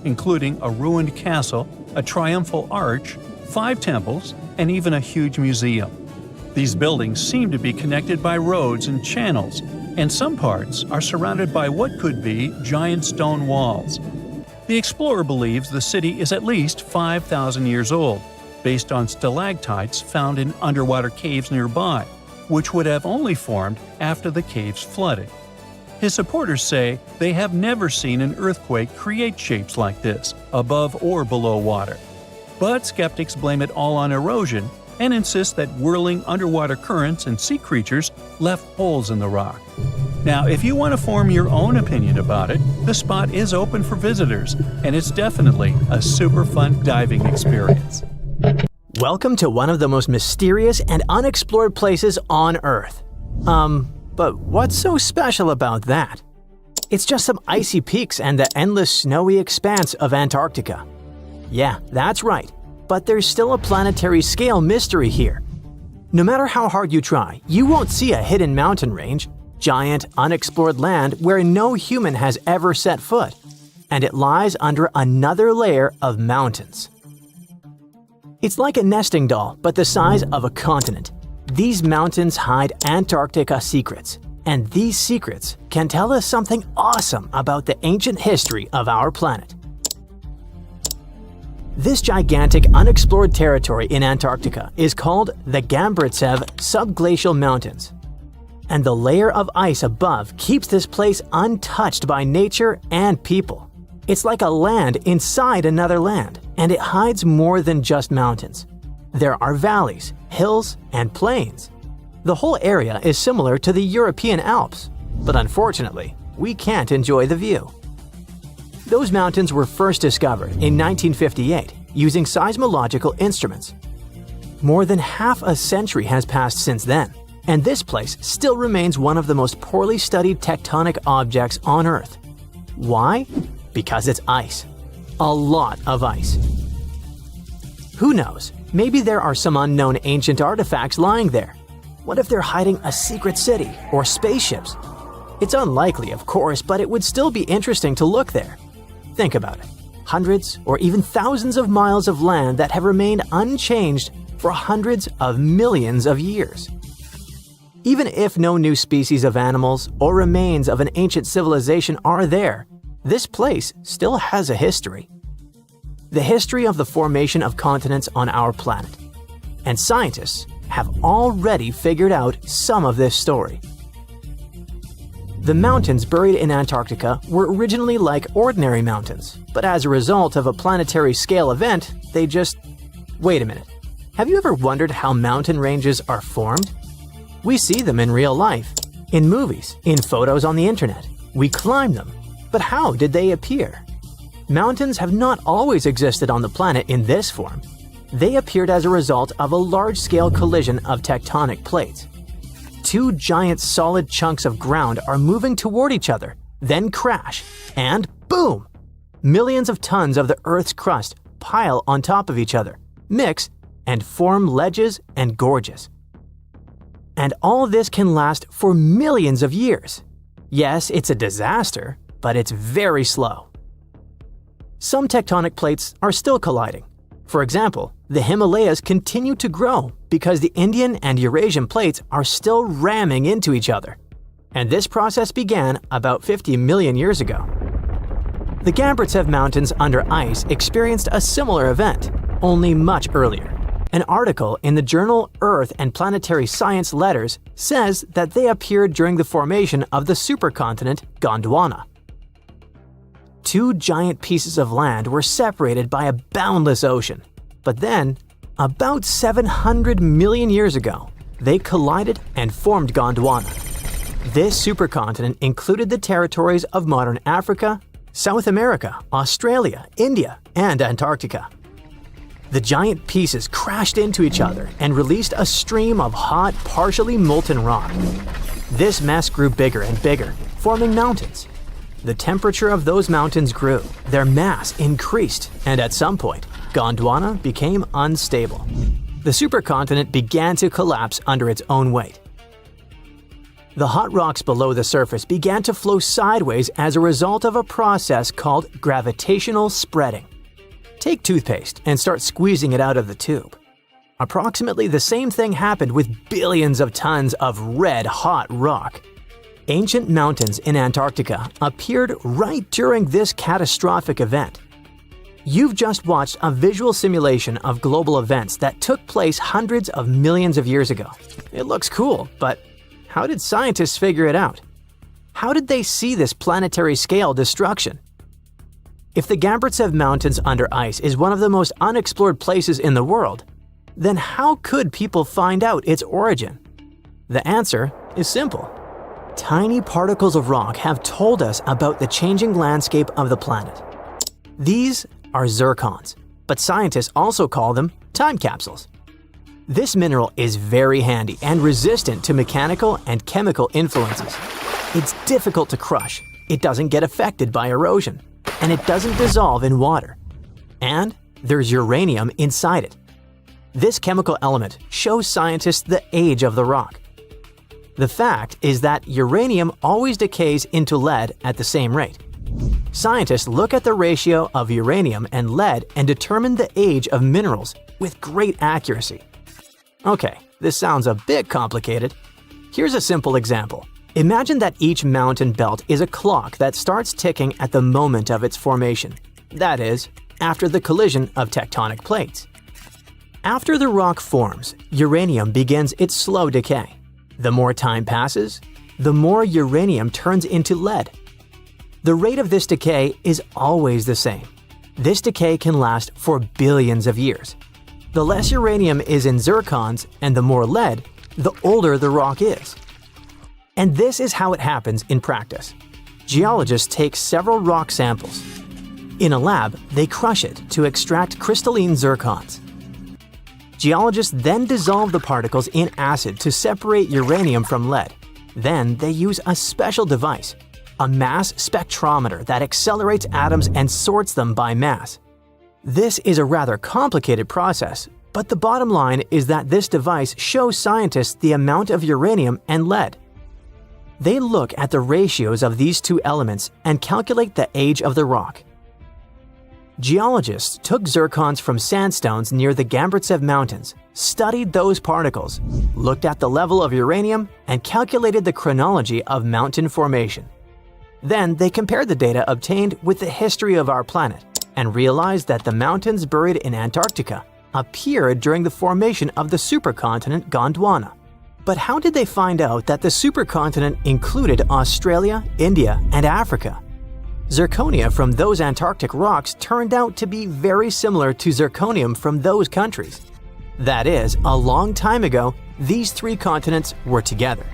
including a ruined castle, a triumphal arch, 5 temples, and even a huge museum. These buildings seem to be connected by roads and channels, and some parts are surrounded by what could be giant stone walls. The explorer believes the city is at least 5,000 years old, based on stalactites found in underwater caves nearby, which would have only formed after the caves flooded. His supporters say they have never seen an earthquake create shapes like this, above or below water. But skeptics blame it all on erosion and insist that whirling underwater currents and sea creatures left holes in the rock. Now, if you want to form your own opinion about it, the spot is open for visitors, and it's definitely a super fun diving experience. Welcome to one of the most mysterious and unexplored places on Earth. But what's so special about that? It's just some icy peaks and the endless snowy expanse of Antarctica. Yeah, that's right. But there's still a planetary scale mystery here. No matter how hard you try, you won't see a hidden mountain range, giant, unexplored land where no human has ever set foot. And it lies under another layer of mountains. It's like a nesting doll, but the size of a continent. These mountains hide Antarctica secrets, and these secrets can tell us something awesome about the ancient history of our planet. This gigantic unexplored territory in Antarctica is called the Gambritsev Subglacial Mountains. And the layer of ice above keeps this place untouched by nature and people. It's like a land inside another land, and it hides more than just mountains. There are valleys, hills, and plains. The whole area is similar to the European Alps, but unfortunately, we can't enjoy the view. Those mountains were first discovered in 1958 using seismological instruments. More than half a century has passed since then, and this place still remains one of the most poorly studied tectonic objects on Earth. Why? Because it's ice. A lot of ice. Who knows? Maybe there are some unknown ancient artifacts lying there. What if they're hiding a secret city or spaceships? It's unlikely, of course, but it would still be interesting to look there. Think about it. Hundreds or even thousands of miles of land that have remained unchanged for hundreds of millions of years. Even if no new species of animals or remains of an ancient civilization are there, this place still has a history. The history of the formation of continents on our planet. And scientists have already figured out some of this story. The mountains buried in Antarctica were originally like ordinary mountains, but as a result of a planetary scale event, they just… Wait a minute. Have you ever wondered how mountain ranges are formed? We see them in real life, in movies, in photos on the internet. We climb them. But how did they appear? Mountains have not always existed on the planet in this form. They appeared as a result of a large-scale collision of tectonic plates. Two giant solid chunks of ground are moving toward each other, then crash, and boom! Millions of tons of the Earth's crust pile on top of each other, mix, and form ledges and gorges. And all this can last for millions of years. Yes, it's a disaster, but it's very slow. Some tectonic plates are still colliding. For example, the Himalayas continue to grow because the Indian and Eurasian plates are still ramming into each other. And this process began about 50 million years ago. The Gambritsev Mountains under ice experienced a similar event, only much earlier. An article in the journal Earth and Planetary Science Letters says that they appeared during the formation of the supercontinent Gondwana. Two giant pieces of land were separated by a boundless ocean. But then, about 700 million years ago, they collided and formed Gondwana. This supercontinent included the territories of modern Africa, South America, Australia, India, and Antarctica. The giant pieces crashed into each other and released a stream of hot, partially molten rock. This mess grew bigger and bigger, forming mountains. The temperature of those mountains grew, their mass increased, and at some point, Gondwana became unstable. The supercontinent began to collapse under its own weight. The hot rocks below the surface began to flow sideways as a result of a process called gravitational spreading. Take toothpaste and start squeezing it out of the tube. Approximately the same thing happened with billions of tons of red-hot rock. Ancient mountains in Antarctica appeared right during this catastrophic event. You've just watched a visual simulation of global events that took place hundreds of millions of years ago. It looks cool, but how did scientists figure it out? How did they see this planetary-scale destruction? If the Gambritsev Mountains under ice is one of the most unexplored places in the world, then how could people find out its origin? The answer is simple. Tiny particles of rock have told us about the changing landscape of the planet. These are zircons, but scientists also call them time capsules. This mineral is very handy and resistant to mechanical and chemical influences. It's difficult to crush, it doesn't get affected by erosion, and it doesn't dissolve in water. And there's uranium inside it. This chemical element shows scientists the age of the rock. The fact is that uranium always decays into lead at the same rate. Scientists look at the ratio of uranium and lead and determine the age of minerals with great accuracy. Okay, this sounds a bit complicated. Here's a simple example. Imagine that each mountain belt is a clock that starts ticking at the moment of its formation. That is, after the collision of tectonic plates. After the rock forms, uranium begins its slow decay. The more time passes, the more uranium turns into lead. The rate of this decay is always the same. This decay can last for billions of years. The less uranium is in zircons and the more lead, the older the rock is. And this is how it happens in practice. Geologists take several rock samples. In a lab, they crush it to extract crystalline zircons. Geologists then dissolve the particles in acid to separate uranium from lead. Then they use a special device, a mass spectrometer that accelerates atoms and sorts them by mass. This is a rather complicated process, but the bottom line is that this device shows scientists the amount of uranium and lead. They look at the ratios of these two elements and calculate the age of the rock. Geologists took zircons from sandstones near the Gambritsev Mountains, studied those particles, looked at the level of uranium, and calculated the chronology of mountain formation. Then they compared the data obtained with the history of our planet and realized that the mountains buried in Antarctica appeared during the formation of the supercontinent Gondwana. But how did they find out that the supercontinent included Australia, India, and Africa? Zirconia from those Antarctic rocks turned out to be very similar to zirconium from those countries. That is, a long time ago, these three continents were together.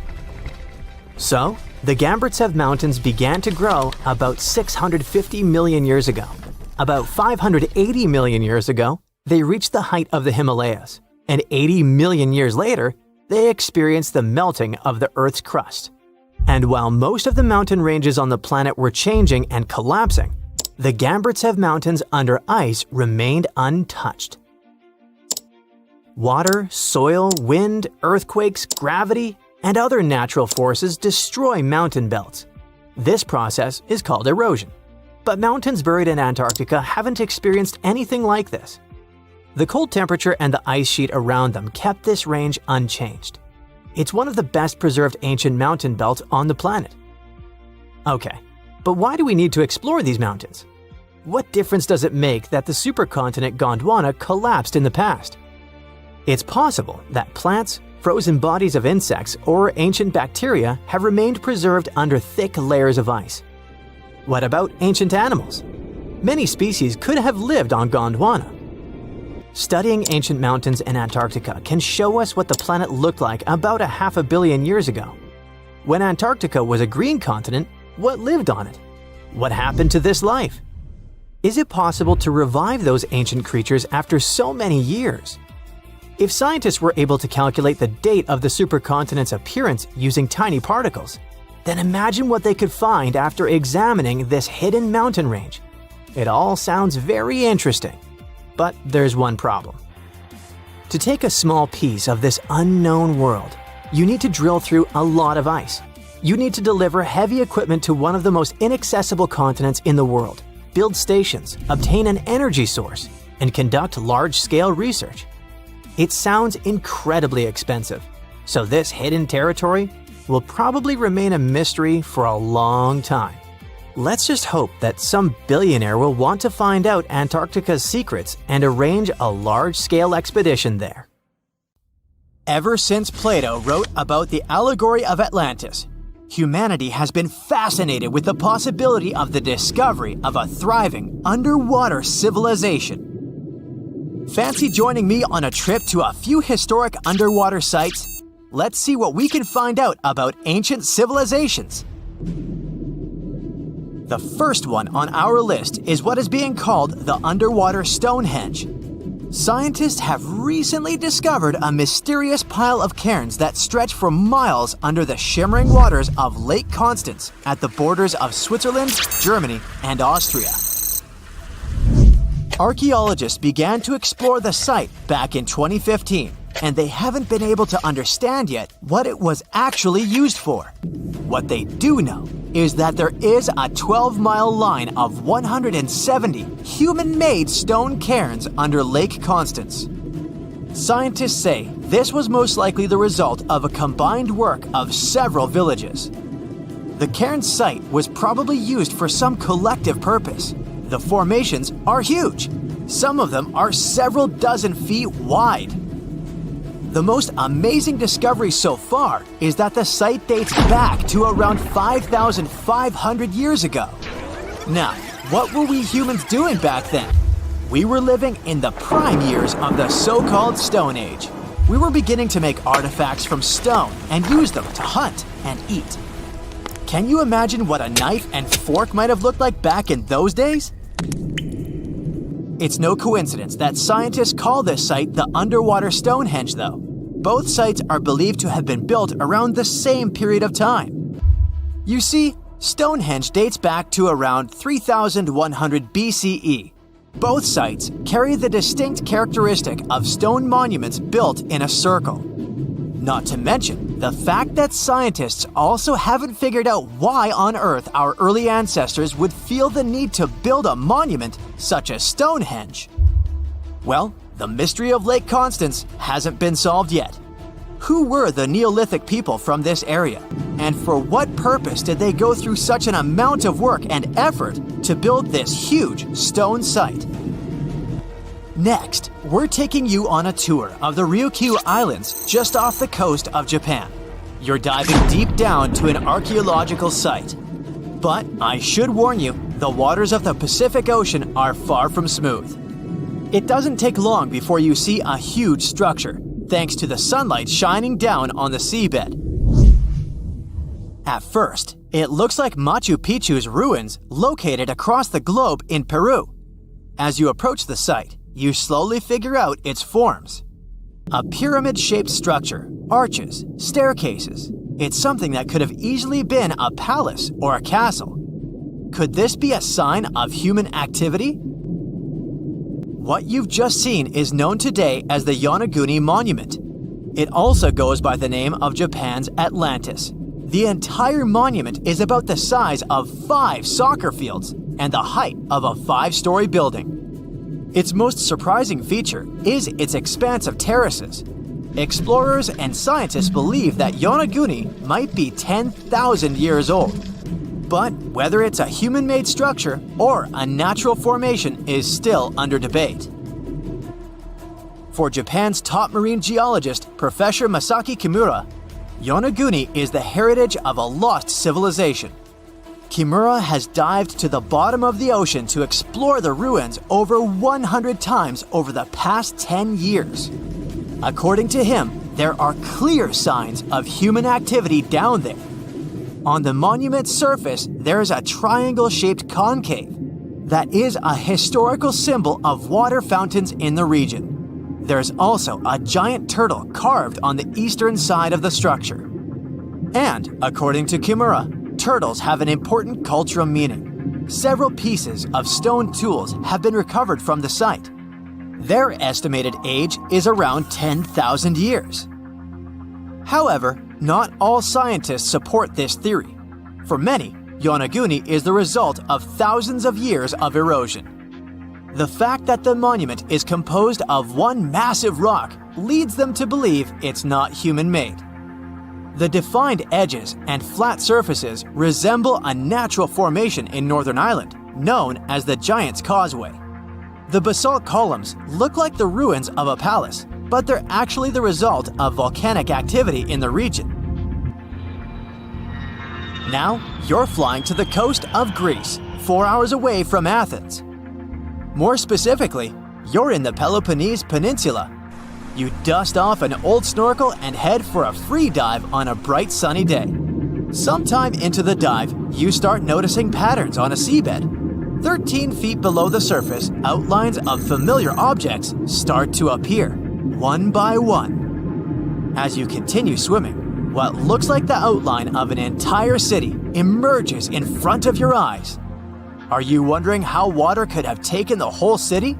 So, the Gambritsev Mountains began to grow about 650 million years ago. About 580 million years ago, they reached the height of the Himalayas, and 80 million years later, they experienced the melting of the Earth's crust. And while most of the mountain ranges on the planet were changing and collapsing, the Gambritsev Mountains under ice remained untouched. Water, soil, wind, earthquakes, gravity, and other natural forces destroy mountain belts. This process is called erosion. But mountains buried in Antarctica haven't experienced anything like this. The cold temperature and the ice sheet around them kept this range unchanged. It's one of the best preserved ancient mountain belts on the planet. Okay, but why do we need to explore these mountains? What difference does it make that the supercontinent Gondwana collapsed in the past? It's possible that plants, frozen bodies of insects, or ancient bacteria have remained preserved under thick layers of ice. What about ancient animals? Many species could have lived on Gondwana. Studying ancient mountains in Antarctica can show us what the planet looked like about 500 million years ago. When Antarctica was a green continent, what lived on it? What happened to this life? Is it possible to revive those ancient creatures after so many years? If scientists were able to calculate the date of the supercontinent's appearance using tiny particles, then imagine what they could find after examining this hidden mountain range. It all sounds very interesting, but there's one problem. To take a small piece of this unknown world, you need to drill through a lot of ice. You need to deliver heavy equipment to one of the most inaccessible continents in the world, build stations, obtain an energy source, and conduct large-scale research. It sounds incredibly expensive, so this hidden territory will probably remain a mystery for a long time. Let's just hope that some billionaire will want to find out Antarctica's secrets and arrange a large-scale expedition there. Ever since Plato wrote about the allegory of Atlantis, humanity has been fascinated with the possibility of the discovery of a thriving underwater civilization. Fancy joining me on a trip to a few historic underwater sites? Let's see what we can find out about ancient civilizations. The first one on our list is what is being called the underwater Stonehenge. Scientists have recently discovered a mysterious pile of cairns that stretch for miles under the shimmering waters of Lake Constance at the borders of Switzerland, Germany, and Austria. Archaeologists began to explore the site back in 2015, and they haven't been able to understand yet what it was actually used for. What they do know is that there is a 12-mile line of 170 human-made stone cairns under Lake Constance. Scientists say this was most likely the result of a combined work of several villages. The cairn site was probably used for some collective purpose. The formations are huge. Some of them are several dozen feet wide. The most amazing discovery so far is that the site dates back to around 5,500 years ago. Now, what were we humans doing back then? We were living in the prime years of the so-called Stone Age. We were beginning to make artifacts from stone and use them to hunt and eat. Can you imagine what a knife and fork might have looked like back in those days? It's no coincidence that scientists call this site the underwater Stonehenge, though. Both sites are believed to have been built around the same period of time. You see, Stonehenge dates back to around 3100 BCE. Both sites carry the distinct characteristic of stone monuments built in a circle. Not to mention the fact that scientists also haven't figured out why on Earth our early ancestors would feel the need to build a monument such as Stonehenge. Well, the mystery of Lake Constance hasn't been solved yet. Who were the Neolithic people from this area? And for what purpose did they go through such an amount of work and effort to build this huge stone site? Next, we're taking you on a tour of the Ryukyu Islands just off the coast of Japan. You're diving deep down to an archaeological site. But I should warn you, the waters of the Pacific Ocean are far from smooth. It doesn't take long before you see a huge structure, thanks to the sunlight shining down on the seabed. At first, it looks like Machu Picchu's ruins located across the globe in Peru. As you approach the site, you slowly figure out its forms. A pyramid-shaped structure, arches, staircases. It's something that could have easily been a palace or a castle. Could this be a sign of human activity? What you've just seen is known today as the Yonaguni Monument. It also goes by the name of Japan's Atlantis. The entire monument is about the size of 5 soccer fields and the height of a 5-story building. Its most surprising feature is its expanse of terraces. Explorers and scientists believe that Yonaguni might be 10,000 years old. But whether it's a human-made structure or a natural formation is still under debate. For Japan's top marine geologist, Professor Masaki Kimura, Yonaguni is the heritage of a lost civilization. Kimura has dived to the bottom of the ocean to explore the ruins over 100 times over the past 10 years. According to him, there are clear signs of human activity down there. On the monument's surface, there is a triangle-shaped concave that is a historical symbol of water fountains in the region. There's also a giant turtle carved on the eastern side of the structure. And, according to Kimura, turtles have an important cultural meaning. Several pieces of stone tools have been recovered from the site. Their estimated age is around 10,000 years. However, not all scientists support this theory. For many, Yonaguni is the result of thousands of years of erosion. The fact that the monument is composed of one massive rock leads them to believe it's not human-made. The defined edges and flat surfaces resemble a natural formation in Northern Ireland, known as the Giant's Causeway. The basalt columns look like the ruins of a palace, but they're actually the result of volcanic activity in the region. Now, you're flying to the coast of Greece, 4 hours away from Athens. More specifically, you're in the Peloponnese Peninsula. You dust off an old snorkel and head for a free dive on a bright sunny day. Sometime into the dive, you start noticing patterns on a seabed. 13 feet below the surface, outlines of familiar objects start to appear, one by one. As you continue swimming, what looks like the outline of an entire city emerges in front of your eyes. Are you wondering how water could have taken the whole city?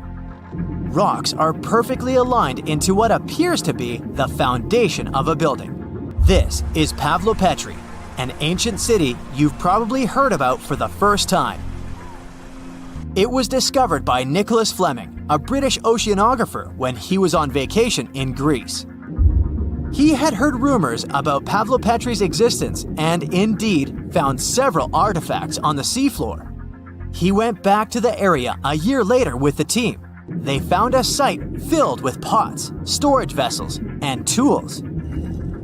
Rocks are perfectly aligned into what appears to be the foundation of a building. This is Pavlopetri, an ancient city you've probably heard about for the first time. It was discovered by Nicholas Fleming, a British oceanographer, when he was on vacation in Greece. He had heard rumors about Pavlopetri's existence and indeed found several artifacts on the seafloor. He went back to the area a year later with the team. They found a site filled with pots, storage vessels, and tools.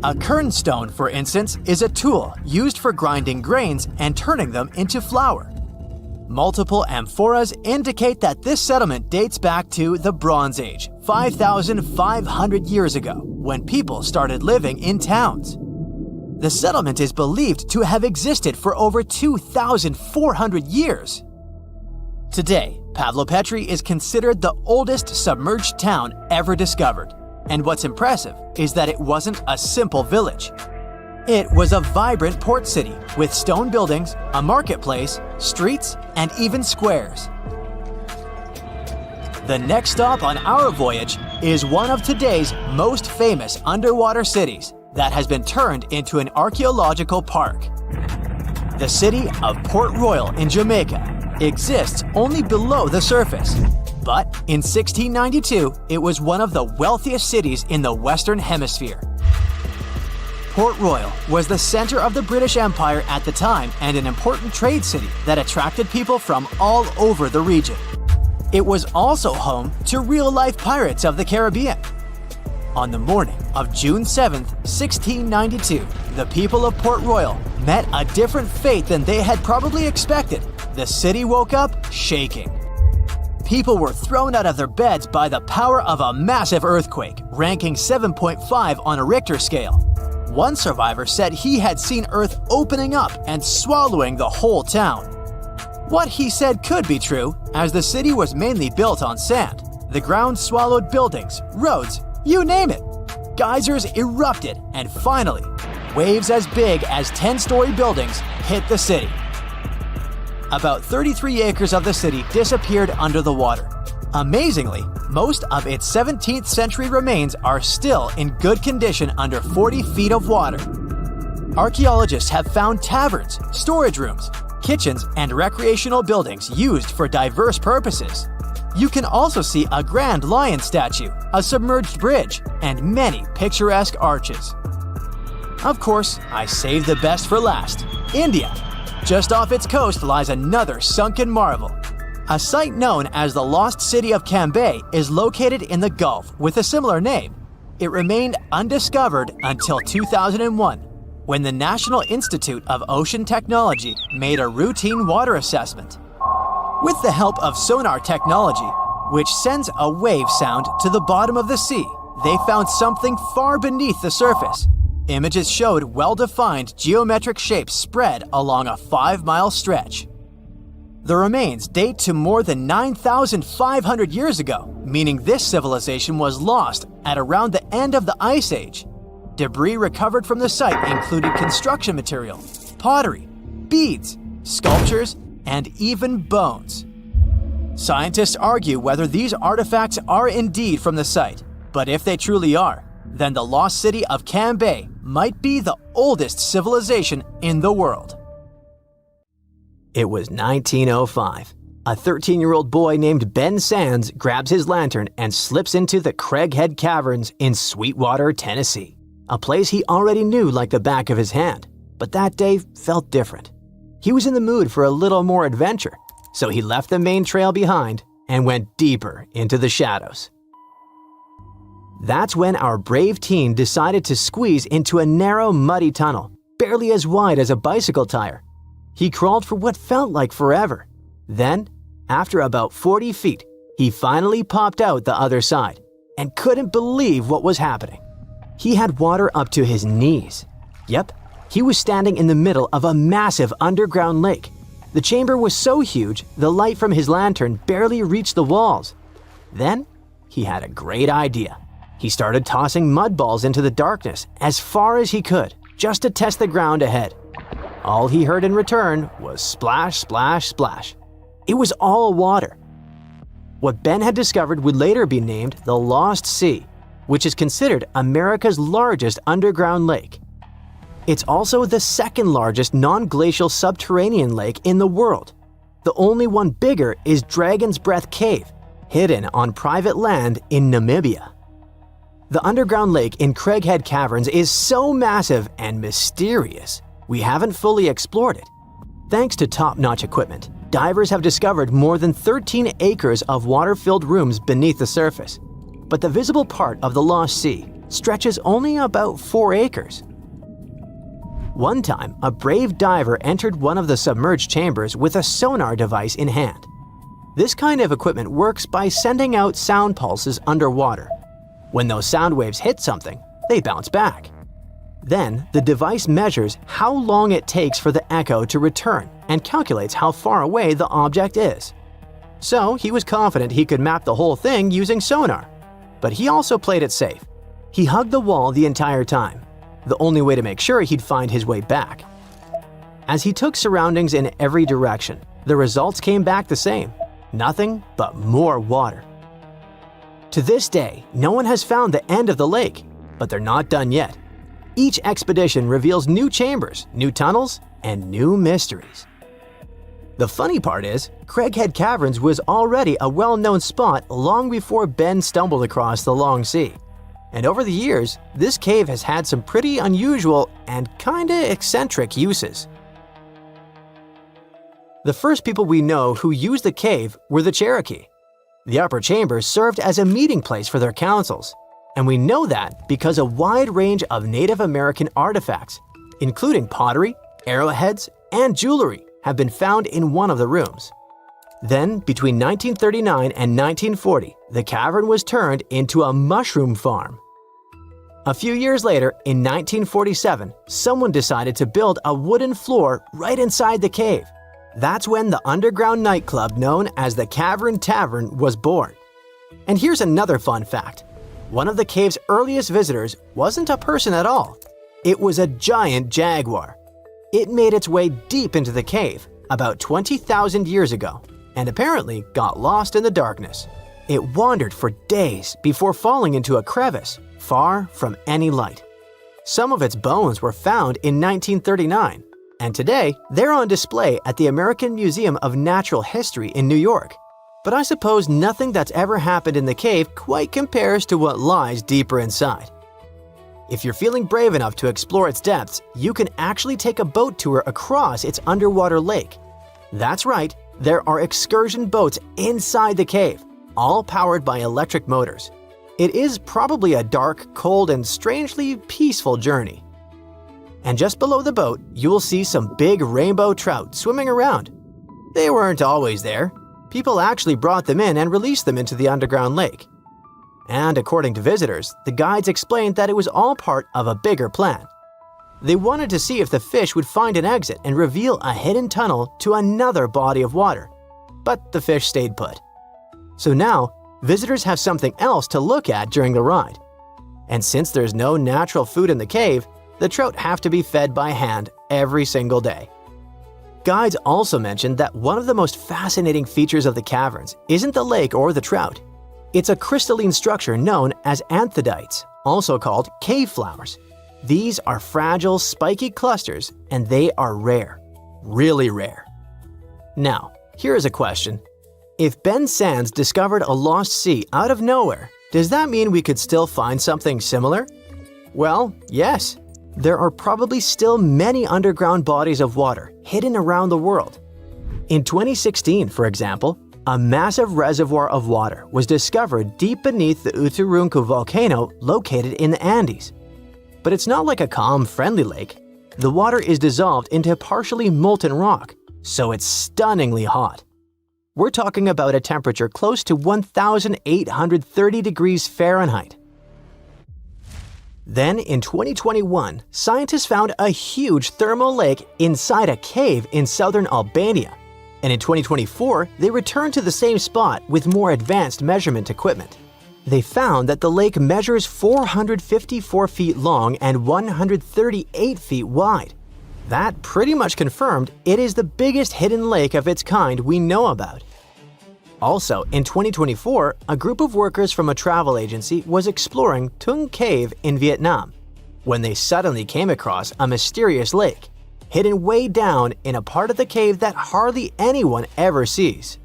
A kernstone, for instance, is a tool used for grinding grains and turning them into flour. Multiple amphoras indicate that this settlement dates back to the Bronze Age, 5,500 years ago, when people started living in towns. The settlement is believed to have existed for over 2,400 years. Today, Pavlopetri is considered the oldest submerged town ever discovered, and what's impressive is that it wasn't a simple village. It was a vibrant port city with stone buildings, a marketplace, streets, and even squares. The next stop on our voyage is one of today's most famous underwater cities that has been turned into an archaeological park. The city of Port Royal in Jamaica exists only below the surface, but in 1692 it was one of the wealthiest cities in the Western Hemisphere. Port Royal was the center of the British Empire at the time and an important trade city that attracted people from all over the region. It was also home to real-life pirates of the Caribbean. On the morning of June 7, 1692, the people of Port Royal met a different fate than they had probably expected. The city woke up shaking. People were thrown out of their beds by the power of a massive earthquake, ranking 7.5 on a Richter scale. One survivor said he had seen Earth opening up and swallowing the whole town. What he said could be true, as the city was mainly built on sand. The ground swallowed buildings, roads, you name it. Geysers erupted, and finally, waves as big as 10-story buildings hit the city. About 33 acres of the city disappeared under the water. Amazingly, most of its 17th century remains are still in good condition under 40 feet of water. Archaeologists have found taverns, storage rooms, kitchens, and recreational buildings used for diverse purposes. You can also see a grand lion statue, a submerged bridge, and many picturesque arches. Of course, I saved the best for last: India. Just off its coast lies another sunken marvel. A site known as the Lost City of Cambay is located in the Gulf with a similar name. It remained undiscovered until 2001, when the National Institute of Ocean Technology made a routine water assessment. With the help of sonar technology, which sends a wave sound to the bottom of the sea, they found something far beneath the surface. Images showed well-defined geometric shapes spread along a 5-mile stretch. The remains date to more than 9,500 years ago, meaning this civilization was lost at around the end of the Ice Age. Debris recovered from the site included construction material, pottery, beads, sculptures, and even bones. Scientists argue whether these artifacts are indeed from the site, but if they truly are, then the lost city of Cambay might be the oldest civilization in the world. It was 1905. A 13-year-old boy named Ben Sands grabs his lantern and slips into the Craighead Caverns in Sweetwater, Tennessee, a place he already knew like the back of his hand. But that day felt different. He was in the mood for a little more adventure, so he left the main trail behind and went deeper into the shadows. That's when our brave teen decided to squeeze into a narrow, muddy tunnel, barely as wide as a bicycle tire. He crawled for what felt like forever. Then, after about 40 feet, he finally popped out the other side and couldn't believe what was happening. He had water up to his knees. Yep, he was standing in the middle of a massive underground lake. The chamber was so huge, the light from his lantern barely reached the walls. Then, he had a great idea. He started tossing mud balls into the darkness as far as he could, just to test the ground ahead. All he heard in return was splash, splash, splash. It was all water. What Ben had discovered would later be named the Lost Sea, which is considered America's largest underground lake. It's also the second largest non-glacial subterranean lake in the world. The only one bigger is Dragon's Breath Cave, hidden on private land in Namibia. The underground lake in Craighead Caverns is so massive and mysterious, we haven't fully explored it. Thanks to top-notch equipment, divers have discovered more than 13 acres of water-filled rooms beneath the surface. But the visible part of the Lost Sea stretches only about 4 acres. One time, a brave diver entered one of the submerged chambers with a sonar device in hand. This kind of equipment works by sending out sound pulses underwater. When those sound waves hit something, they bounce back. Then, the device measures how long it takes for the echo to return and calculates how far away the object is. So, he was confident he could map the whole thing using sonar. But he also played it safe. He hugged the wall the entire time, the only way to make sure he'd find his way back. As he took surroundings in every direction, the results came back the same. Nothing but more water. To this day, no one has found the end of the lake, but they're not done yet. Each expedition reveals new chambers, new tunnels, and new mysteries. The funny part is, Craighead Caverns was already a well-known spot long before Ben stumbled across the long sea. And over the years, this cave has had some pretty unusual and kinda eccentric uses. The first people we know who used the cave were the Cherokee. The upper chamber served as a meeting place for their councils, and we know that because a wide range of Native American artifacts, including pottery, arrowheads, and jewelry, have been found in one of the rooms. Then, between 1939 and 1940, the cavern was turned into a mushroom farm. A few years later, in 1947, someone decided to build a wooden floor right inside the cave. That's when the underground nightclub known as the Cavern Tavern was born. And here's another fun fact. One of the cave's earliest visitors wasn't a person at all. It was a giant jaguar. It made its way deep into the cave about 20,000 years ago and apparently got lost in the darkness. It wandered for days before falling into a crevice far from any light. Some of its bones were found in 1939, and today they're on display at the American Museum of Natural History in New York. But I suppose nothing that's ever happened in the cave quite compares to what lies deeper inside. If you're feeling brave enough to explore its depths, you can actually take a boat tour across its underwater lake. That's right, there are excursion boats inside the cave, all powered by electric motors. It is probably a dark, cold, and strangely peaceful journey. And just below the boat, you will see some big rainbow trout swimming around. They weren't always there. People actually brought them in and released them into the underground lake. And according to visitors, the guides explained that it was all part of a bigger plan. They wanted to see if the fish would find an exit and reveal a hidden tunnel to another body of water, but the fish stayed put. So now, visitors have something else to look at during the ride. And since there's no natural food in the cave, the trout have to be fed by hand every single day. Guides also mentioned that one of the most fascinating features of the caverns isn't the lake or the trout. It's a crystalline structure known as anthodites, also called cave flowers. These are fragile, spiky clusters, and they are rare. Really rare. Now, here is a question. If Ben Sands discovered a lost sea out of nowhere, does that mean we could still find something similar? Well, yes. There are probably still many underground bodies of water hidden around the world. In 2016, for example, a massive reservoir of water was discovered deep beneath the Uturuncu volcano located in the Andes. But it's not like a calm, friendly lake. The water is dissolved into partially molten rock, so it's stunningly hot. We're talking about a temperature close to 1,830 degrees Fahrenheit. Then, in 2021, scientists found a huge thermal lake inside a cave in southern Albania. And in 2024, they returned to the same spot with more advanced measurement equipment. They found that the lake measures 454 feet long and 138 feet wide. That pretty much confirmed it is the biggest hidden lake of its kind we know about. Also, in 2024, a group of workers from a travel agency was exploring Tung Cave in Vietnam when they suddenly came across a mysterious lake, hidden way down in a part of the cave that hardly anyone ever sees.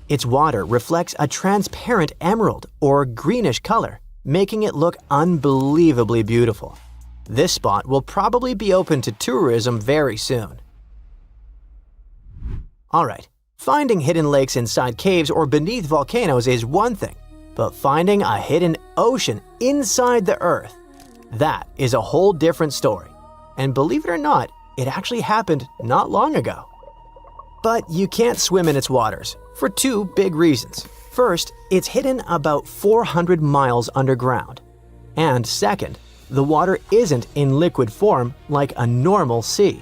Its water reflects a transparent emerald or greenish color, making it look unbelievably beautiful. This spot will probably be open to tourism very soon. Alright, finding hidden lakes inside caves or beneath volcanoes is one thing, but finding a hidden ocean inside the earth, that is a whole different story. And believe it or not, it actually happened not long ago. But you can't swim in its waters, for two big reasons. First, it's hidden about 400 miles underground. And second, the water isn't in liquid form like a normal sea.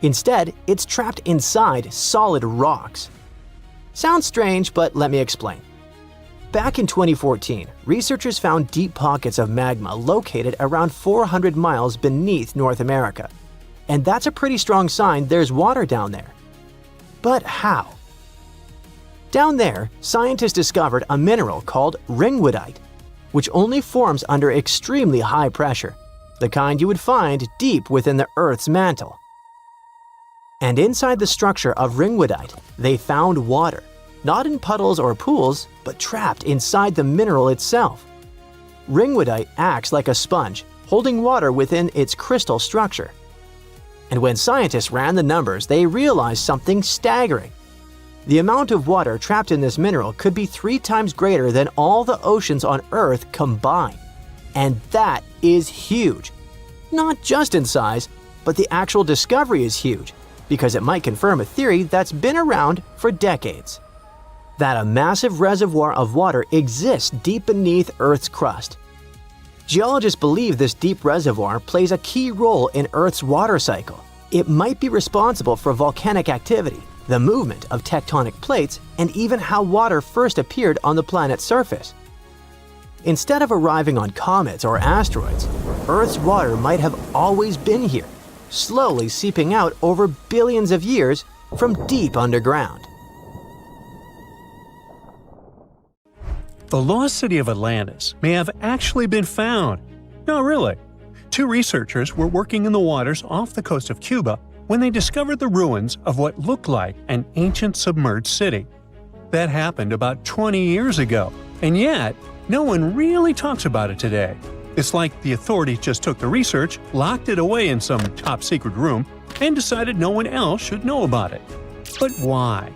Instead, it's trapped inside solid rocks. Sounds strange, but let me explain. Back in 2014, researchers found deep pockets of magma located around 400 miles beneath North America. And that's a pretty strong sign there's water down there. But how? Down there, scientists discovered a mineral called ringwoodite, which only forms under extremely high pressure, the kind you would find deep within the Earth's mantle. And inside the structure of ringwoodite, they found water, not in puddles or pools, but trapped inside the mineral itself. Ringwoodite acts like a sponge, holding water within its crystal structure. And when scientists ran the numbers, they realized something staggering. The amount of water trapped in this mineral could be 3 times greater than all the oceans on Earth combined. And that is huge. Not just in size, but the actual discovery is huge, because it might confirm a theory that's been around for decades. That a massive reservoir of water exists deep beneath Earth's crust. Geologists believe this deep reservoir plays a key role in Earth's water cycle. It might be responsible for volcanic activity, the movement of tectonic plates, and even how water first appeared on the planet's surface. Instead of arriving on comets or asteroids, Earth's water might have always been here, slowly seeping out over billions of years from deep underground. The lost city of Atlantis may have actually been found. No, really. 2 researchers were working in the waters off the coast of Cuba when they discovered the ruins of what looked like an ancient submerged city. That happened about 20 years ago, and yet no one really talks about it today. It's like the authorities just took the research, locked it away in some top-secret room, and decided no one else should know about it. But why?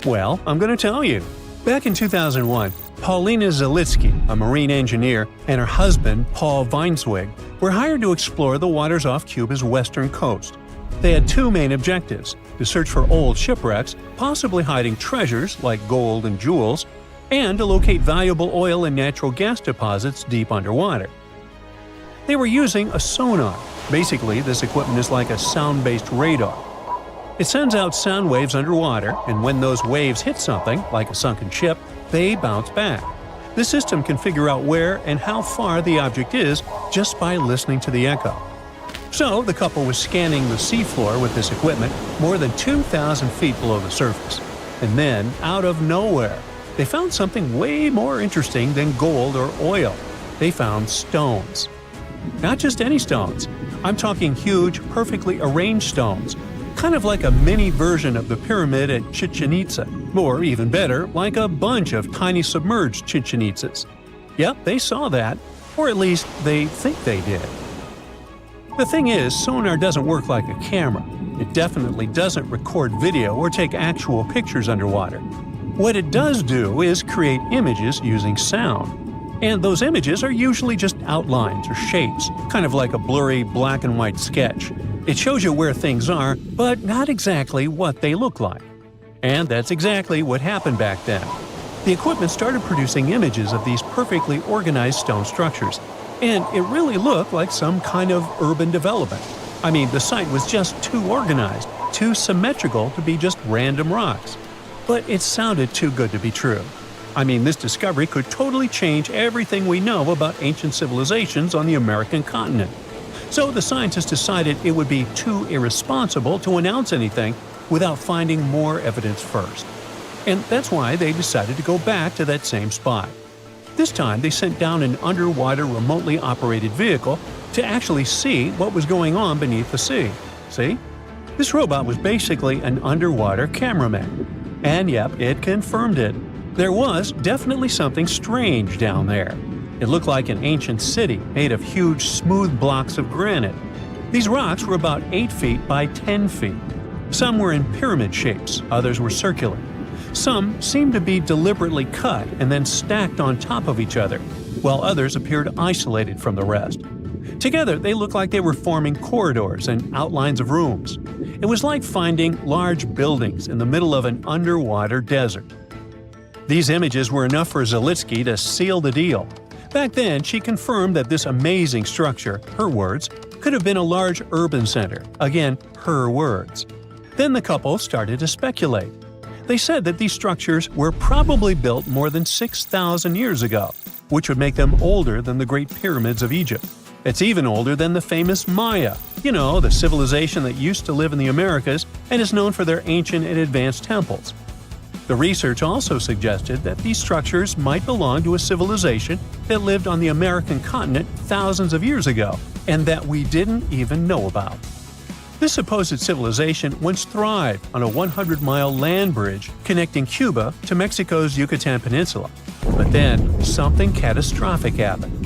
Well, I'm going to tell you. Back in 2001, Paulina Zalitsky, a marine engineer, and her husband, Paul Weinswig, were hired to explore the waters off Cuba's western coast. They had 2 main objectives: to search for old shipwrecks, possibly hiding treasures like gold and jewels, and to locate valuable oil and natural gas deposits deep underwater. They were using a sonar. Basically, this equipment is like a sound-based radar. It sends out sound waves underwater, and when those waves hit something, like a sunken ship, they bounce back. The system can figure out where and how far the object is just by listening to the echo. So, the couple was scanning the seafloor with this equipment more than 2,000 feet below the surface. And then, out of nowhere, they found something way more interesting than gold or oil. They found stones. Not just any stones. I'm talking huge, perfectly arranged stones. Kind of like a mini version of the pyramid at Chichen Itza. Or even better, like a bunch of tiny submerged Chichen Itzas. Yep, they saw that. Or at least, they think they did. The thing is, sonar doesn't work like a camera. It definitely doesn't record video or take actual pictures underwater. What it does do is create images using sound. And those images are usually just outlines or shapes, kind of like a blurry black and white sketch. It shows you where things are, but not exactly what they look like. And that's exactly what happened back then. The equipment started producing images of these perfectly organized stone structures, and it really looked like some kind of urban development. I mean, the site was just too organized, too symmetrical to be just random rocks. But it sounded too good to be true. I mean, this discovery could totally change everything we know about ancient civilizations on the American continent. So the scientists decided it would be too irresponsible to announce anything without finding more evidence first. And that's why they decided to go back to that same spot. This time they sent down an underwater remotely operated vehicle to actually see what was going on beneath the sea. See? This robot was basically an underwater cameraman. And yep, it confirmed it. There was definitely something strange down there. It looked like an ancient city made of huge, smooth blocks of granite. These rocks were about 8 feet by 10 feet. Some were in pyramid shapes, others were circular. Some seemed to be deliberately cut and then stacked on top of each other, while others appeared isolated from the rest. Together, they looked like they were forming corridors and outlines of rooms. It was like finding large buildings in the middle of an underwater desert. These images were enough for Zalitsky to seal the deal. Back then, she confirmed that this amazing structure, her words, could have been a large urban center. Again, her words. Then the couple started to speculate. They said that these structures were probably built more than 6,000 years ago, which would make them older than the Great Pyramids of Egypt. It's even older than the famous Maya, the civilization that used to live in the Americas and is known for their ancient and advanced temples. The research also suggested that these structures might belong to a civilization that lived on the American continent thousands of years ago, and that we didn't even know about. This supposed civilization once thrived on a 100-mile land bridge connecting Cuba to Mexico's Yucatan Peninsula. But then, something catastrophic happened.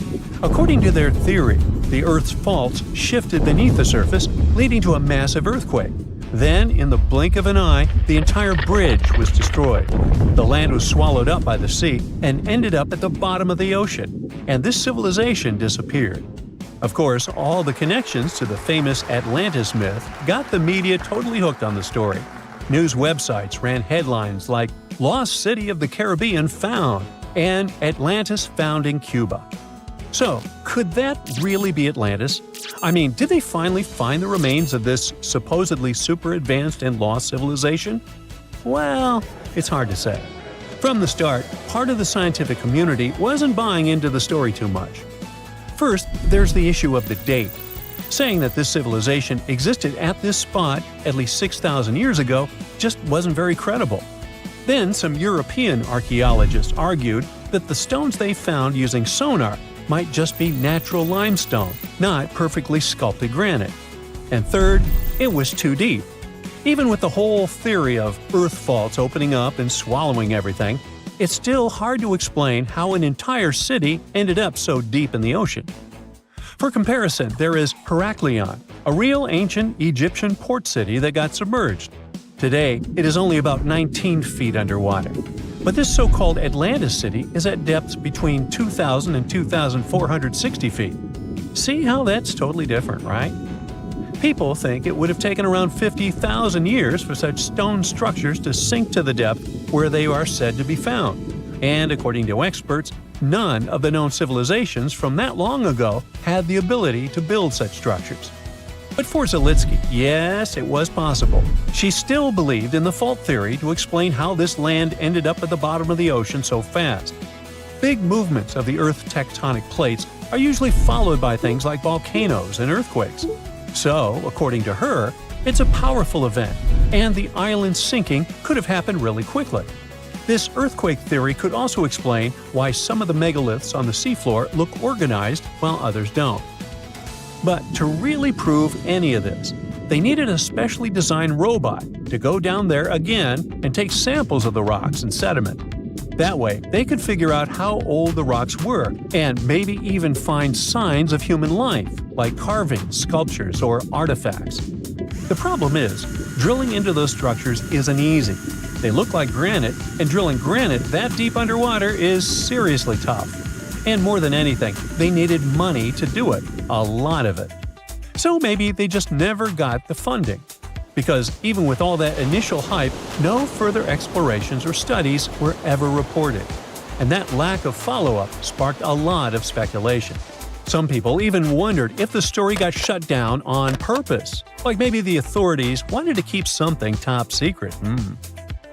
According to their theory, the Earth's faults shifted beneath the surface, leading to a massive earthquake. Then, in the blink of an eye, the entire bridge was destroyed. The land was swallowed up by the sea and ended up at the bottom of the ocean, and this civilization disappeared. Of course, all the connections to the famous Atlantis myth got the media totally hooked on the story. News websites ran headlines like "Lost City of the Caribbean Found" and "Atlantis Found in Cuba." So, could that really be Atlantis? I mean, did they finally find the remains of this supposedly super advanced and lost civilization? Well, it's hard to say. From the start, part of the scientific community wasn't buying into the story too much. First, there's the issue of the date. Saying that this civilization existed at this spot at least 6,000 years ago just wasn't very credible. Then, some European archaeologists argued that the stones they found using sonar might just be natural limestone, not perfectly sculpted granite. And third, it was too deep. Even with the whole theory of earth faults opening up and swallowing everything, it's still hard to explain how an entire city ended up so deep in the ocean. For comparison, there is Heraklion, a real ancient Egyptian port city that got submerged. Today, it is only about 19 feet underwater. But this so-called Atlantis city is at depths between 2,000 and 2,460 feet. See how that's totally different, right? People think it would have taken around 50,000 years for such stone structures to sink to the depth where they are said to be found. And according to experts, none of the known civilizations from that long ago had the ability to build such structures. But for Zalitsky, yes, it was possible. She still believed in the fault theory to explain how this land ended up at the bottom of the ocean so fast. Big movements of the Earth's tectonic plates are usually followed by things like volcanoes and earthquakes. So, according to her, it's a powerful event, and the island sinking could have happened really quickly. This earthquake theory could also explain why some of the megaliths on the seafloor look organized while others don't. But to really prove any of this, they needed a specially designed robot to go down there again and take samples of the rocks and sediment. That way, they could figure out how old the rocks were and maybe even find signs of human life, like carvings, sculptures, or artifacts. The problem is, drilling into those structures isn't easy. They look like granite, and drilling granite that deep underwater is seriously tough. And more than anything, they needed money to do it, a lot of it. So maybe they just never got the funding. Because even with all that initial hype, no further explorations or studies were ever reported. And that lack of follow-up sparked a lot of speculation. Some people even wondered if the story got shut down on purpose, like maybe the authorities wanted to keep something top secret.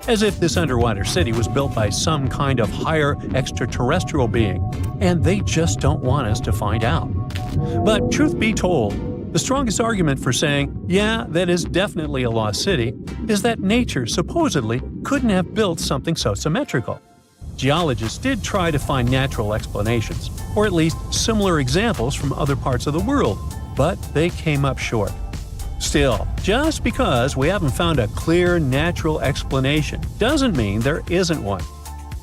As if this underwater city was built by some kind of higher extraterrestrial being, and they just don't want us to find out. But truth be told, the strongest argument for saying, yeah, that is definitely a lost city, is that nature supposedly couldn't have built something so symmetrical. Geologists did try to find natural explanations, or at least similar examples from other parts of the world, but they came up short. Still, just because we haven't found a clear natural explanation doesn't mean there isn't one.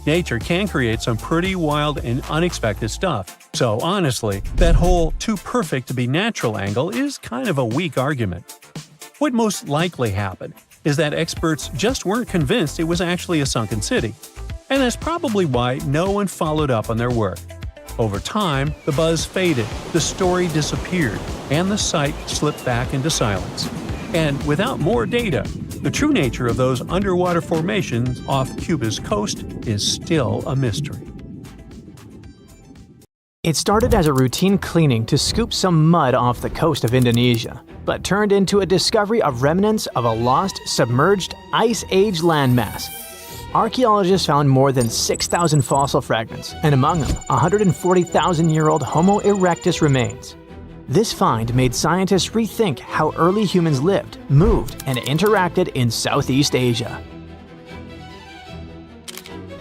Nature can create some pretty wild and unexpected stuff, so honestly, that whole too perfect to be natural angle is kind of a weak argument. What most likely happened is that experts just weren't convinced it was actually a sunken city, and that's probably why no one followed up on their work. Over time, the buzz faded, the story disappeared, and the site slipped back into silence. And without more data, the true nature of those underwater formations off Cuba's coast is still a mystery. It started as a routine cleaning to scoop some mud off the coast of Indonesia, but turned into a discovery of remnants of a lost, submerged, Ice Age landmass. Archaeologists found more than 6,000 fossil fragments, and among them, 140,000-year-old Homo erectus remains. This find made scientists rethink how early humans lived, moved, and interacted in Southeast Asia.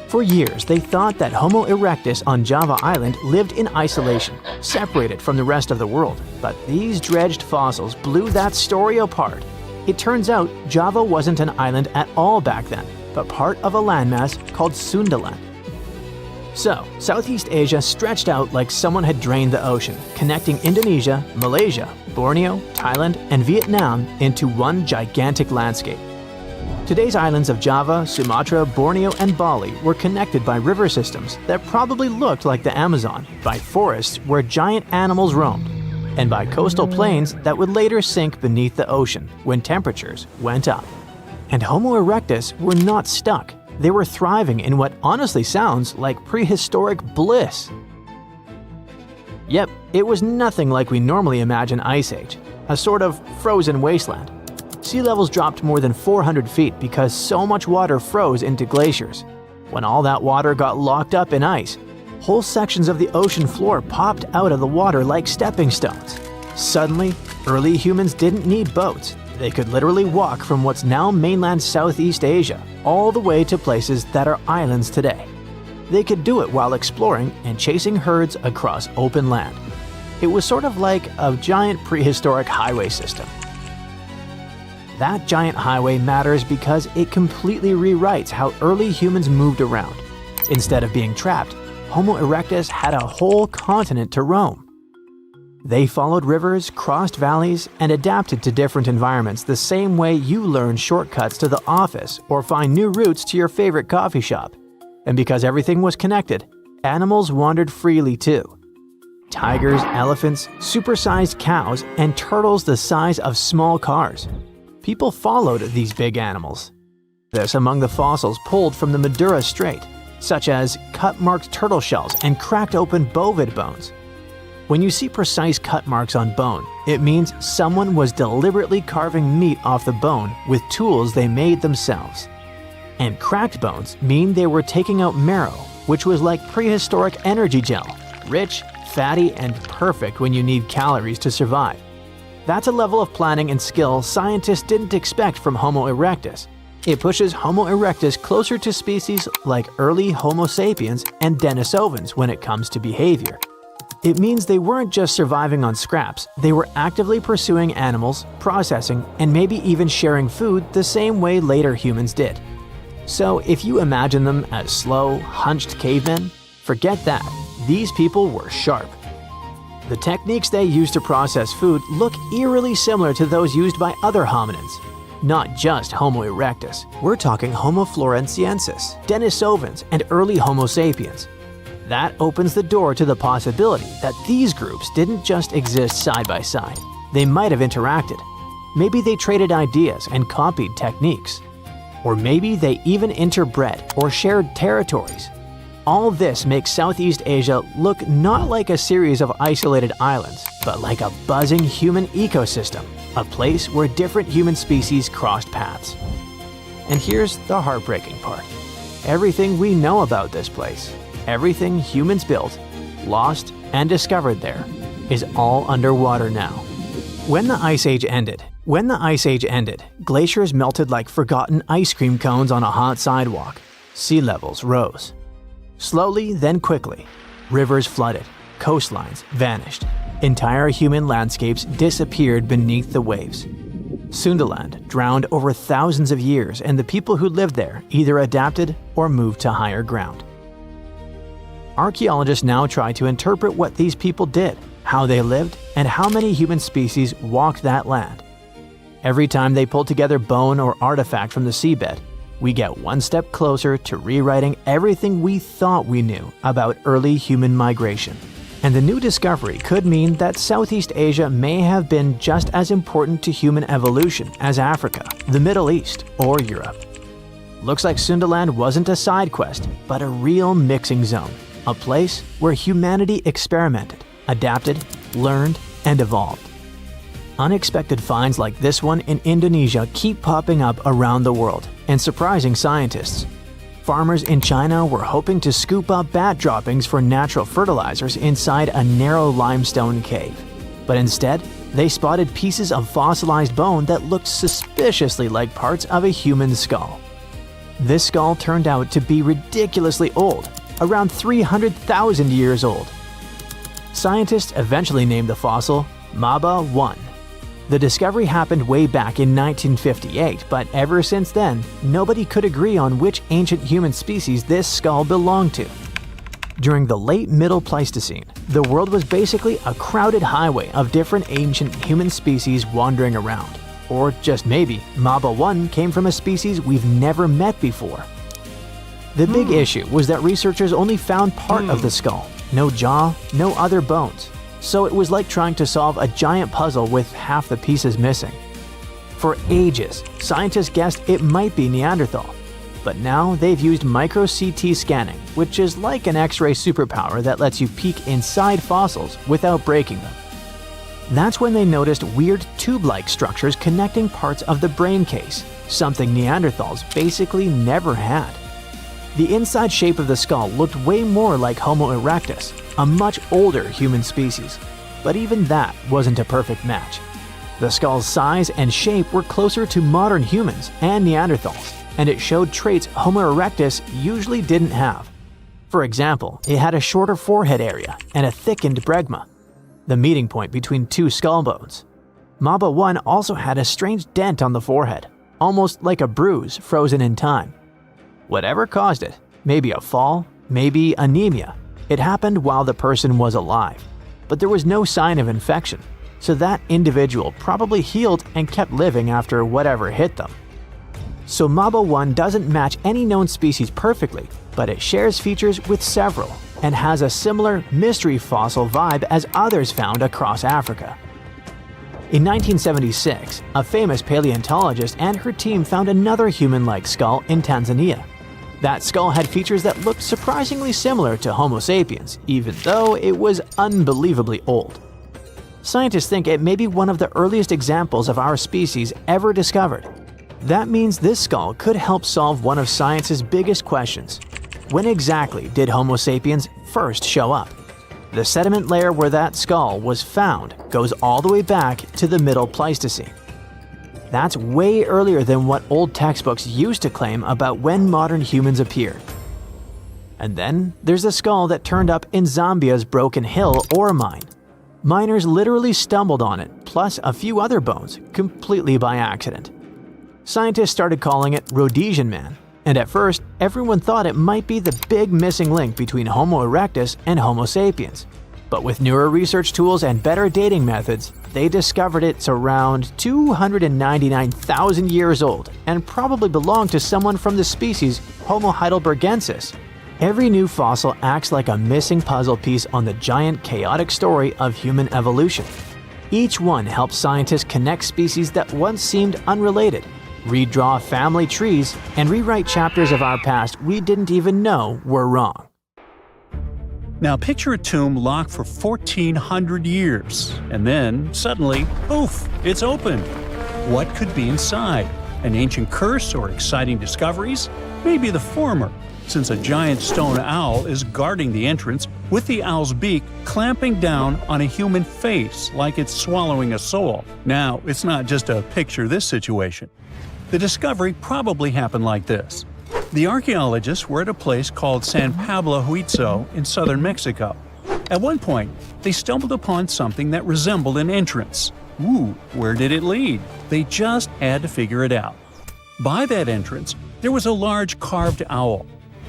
For years, they thought that Homo erectus on Java Island lived in isolation, separated from the rest of the world. But these dredged fossils blew that story apart. It turns out Java wasn't an island at all back then, but part of a landmass called Sundaland. So, Southeast Asia stretched out like someone had drained the ocean, connecting Indonesia, Malaysia, Borneo, Thailand, and Vietnam into one gigantic landscape. Today's islands of Java, Sumatra, Borneo, and Bali were connected by river systems that probably looked like the Amazon, by forests where giant animals roamed, and by coastal plains that would later sink beneath the ocean when temperatures went up. And Homo erectus were not stuck. They were thriving in what honestly sounds like prehistoric bliss. Yep, it was nothing like we normally imagine Ice Age, a sort of frozen wasteland. Sea levels dropped more than 400 feet because so much water froze into glaciers. When all that water got locked up in ice, whole sections of the ocean floor popped out of the water like stepping stones. Suddenly, early humans didn't need boats. They could literally walk from what's now mainland Southeast Asia all the way to places that are islands today. They could do it while exploring and chasing herds across open land. It was sort of like a giant prehistoric highway system. That giant highway matters because it completely rewrites how early humans moved around. Instead of being trapped, Homo erectus had a whole continent to roam. They followed rivers, crossed valleys, and adapted to different environments the same way you learn shortcuts to the office or find new routes to your favorite coffee shop. And because everything was connected, animals wandered freely too. Tigers, elephants, supersized cows, and turtles the size of small cars. People followed these big animals. This among the fossils pulled from the Madura Strait, such as cut-marked turtle shells and cracked open bovid bones. When you see precise cut marks on bone, it means someone was deliberately carving meat off the bone with tools they made themselves. And cracked bones mean they were taking out marrow, which was like prehistoric energy gel, rich, fatty, and perfect when you need calories to survive. That's a level of planning and skill scientists didn't expect from Homo erectus. It pushes Homo erectus closer to species like early Homo sapiens and Denisovans when it comes to behavior. It means they weren't just surviving on scraps, they were actively pursuing animals, processing, and maybe even sharing food the same way later humans did. So if you imagine them as slow, hunched cavemen, forget that. These people were sharp. The techniques they used to process food look eerily similar to those used by other hominins. Not just Homo erectus, we're talking Homo floresiensis, Denisovans, and early Homo sapiens. That opens the door to the possibility that these groups didn't just exist side by side. They might have interacted. Maybe they traded ideas and copied techniques. Or maybe they even interbred or shared territories. All this makes Southeast Asia look not like a series of isolated islands, but like a buzzing human ecosystem, a place where different human species crossed paths. And here's the heartbreaking part. Everything we know about this place, everything humans built, lost, and discovered there, is all underwater now. When the Ice Age ended, glaciers melted like forgotten ice cream cones on a hot sidewalk. Sea levels rose. Slowly, then quickly, rivers flooded, coastlines vanished. Entire human landscapes disappeared beneath the waves. Sundaland drowned over thousands of years, and the people who lived there either adapted or moved to higher ground. Archaeologists now try to interpret what these people did, how they lived, and how many human species walked that land. Every time they pull together bone or artifact from the seabed, we get one step closer to rewriting everything we thought we knew about early human migration. And the new discovery could mean that Southeast Asia may have been just as important to human evolution as Africa, the Middle East, or Europe. Looks like Sundaland wasn't a side quest, but a real mixing zone, a place where humanity experimented, adapted, learned, and evolved. Unexpected finds like this one in Indonesia keep popping up around the world and surprising scientists. Farmers in China were hoping to scoop up bat droppings for natural fertilizers inside a narrow limestone cave. But instead, they spotted pieces of fossilized bone that looked suspiciously like parts of a human skull. This skull turned out to be ridiculously old, around 300,000 years old. Scientists eventually named the fossil Maba 1. The discovery happened way back in 1958, but ever since then, nobody could agree on which ancient human species this skull belonged to. During the late Middle Pleistocene, the world was basically a crowded highway of different ancient human species wandering around. Or just maybe, Maba 1 came from a species we've never met before. The big issue was that researchers only found part of the skull, no jaw, no other bones. So it was like trying to solve a giant puzzle with half the pieces missing. For ages, scientists guessed it might be Neanderthal. But now they've used micro-CT scanning, which is like an X-ray superpower that lets you peek inside fossils without breaking them. That's when they noticed weird tube-like structures connecting parts of the brain case, something Neanderthals basically never had. The inside shape of the skull looked way more like Homo erectus, a much older human species. But even that wasn't a perfect match. The skull's size and shape were closer to modern humans and Neanderthals, and it showed traits Homo erectus usually didn't have. For example, it had a shorter forehead area and a thickened bregma, the meeting point between two skull bones. Maba 1 also had a strange dent on the forehead, almost like a bruise frozen in time. Whatever caused it, maybe a fall, maybe anemia, it happened while the person was alive. But there was no sign of infection, so that individual probably healed and kept living after whatever hit them. So Maba 1 doesn't match any known species perfectly, but it shares features with several and has a similar mystery fossil vibe as others found across Africa. In 1976, a famous paleontologist and her team found another human-like skull in Tanzania. That skull had features that looked surprisingly similar to Homo sapiens, even though it was unbelievably old. Scientists think it may be one of the earliest examples of our species ever discovered. That means this skull could help solve one of science's biggest questions. When exactly did Homo sapiens first show up? The sediment layer where that skull was found goes all the way back to the Middle Pleistocene. That's way earlier than what old textbooks used to claim about when modern humans appeared. And then there's the skull that turned up in Zambia's Broken Hill ore mine. Miners literally stumbled on it, plus a few other bones, completely by accident. Scientists started calling it Rhodesian Man, and at first, everyone thought it might be the big missing link between Homo erectus and Homo sapiens. But with newer research tools and better dating methods, they discovered it's around 299,000 years old and probably belonged to someone from the species Homo heidelbergensis. Every new fossil acts like a missing puzzle piece on the giant chaotic story of human evolution. Each one helps scientists connect species that once seemed unrelated, redraw family trees, and rewrite chapters of our past we didn't even know were wrong. Now picture a tomb locked for 1,400 years, and then, suddenly, poof, it's open. What could be inside? An ancient curse or exciting discoveries? Maybe the former, since a giant stone owl is guarding the entrance with the owl's beak clamping down on a human face like it's swallowing a soul. Now, it's not just a picture this situation. The discovery probably happened like this. The archaeologists were at a place called San Pablo Huitzo in southern Mexico. At one point, they stumbled upon something that resembled an entrance. Ooh, where did it lead? They just had to figure it out. By that entrance, there was a large carved owl.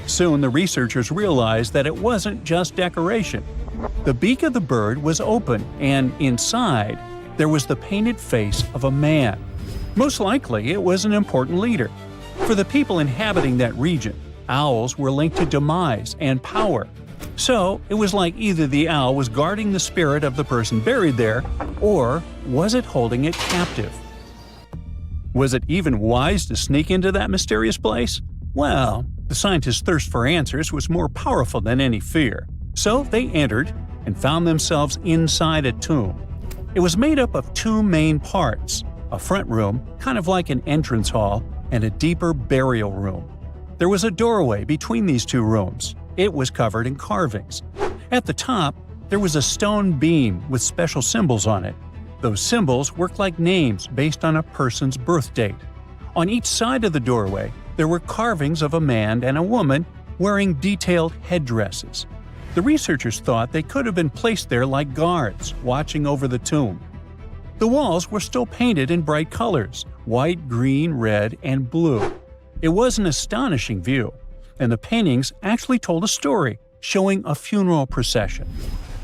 Soon the researchers realized that it wasn't just decoration. The beak of the bird was open, and inside, there was the painted face of a man. Most likely, it was an important leader. For the people inhabiting that region, owls were linked to demise and power. So, it was like either the owl was guarding the spirit of the person buried there, or was it holding it captive? Was it even wise to sneak into that mysterious place? Well, the scientists' thirst for answers was more powerful than any fear. So they entered and found themselves inside a tomb. It was made up of two main parts, a front room, kind of like an entrance hall, and a deeper burial room. There was a doorway between these two rooms. It was covered in carvings. At the top, there was a stone beam with special symbols on it. Those symbols worked like names based on a person's birth date. On each side of the doorway, there were carvings of a man and a woman wearing detailed headdresses. The researchers thought they could have been placed there like guards, watching over the tomb. The walls were still painted in bright colors – white, green, red, and blue. It was an astonishing view, and the paintings actually told a story, showing a funeral procession.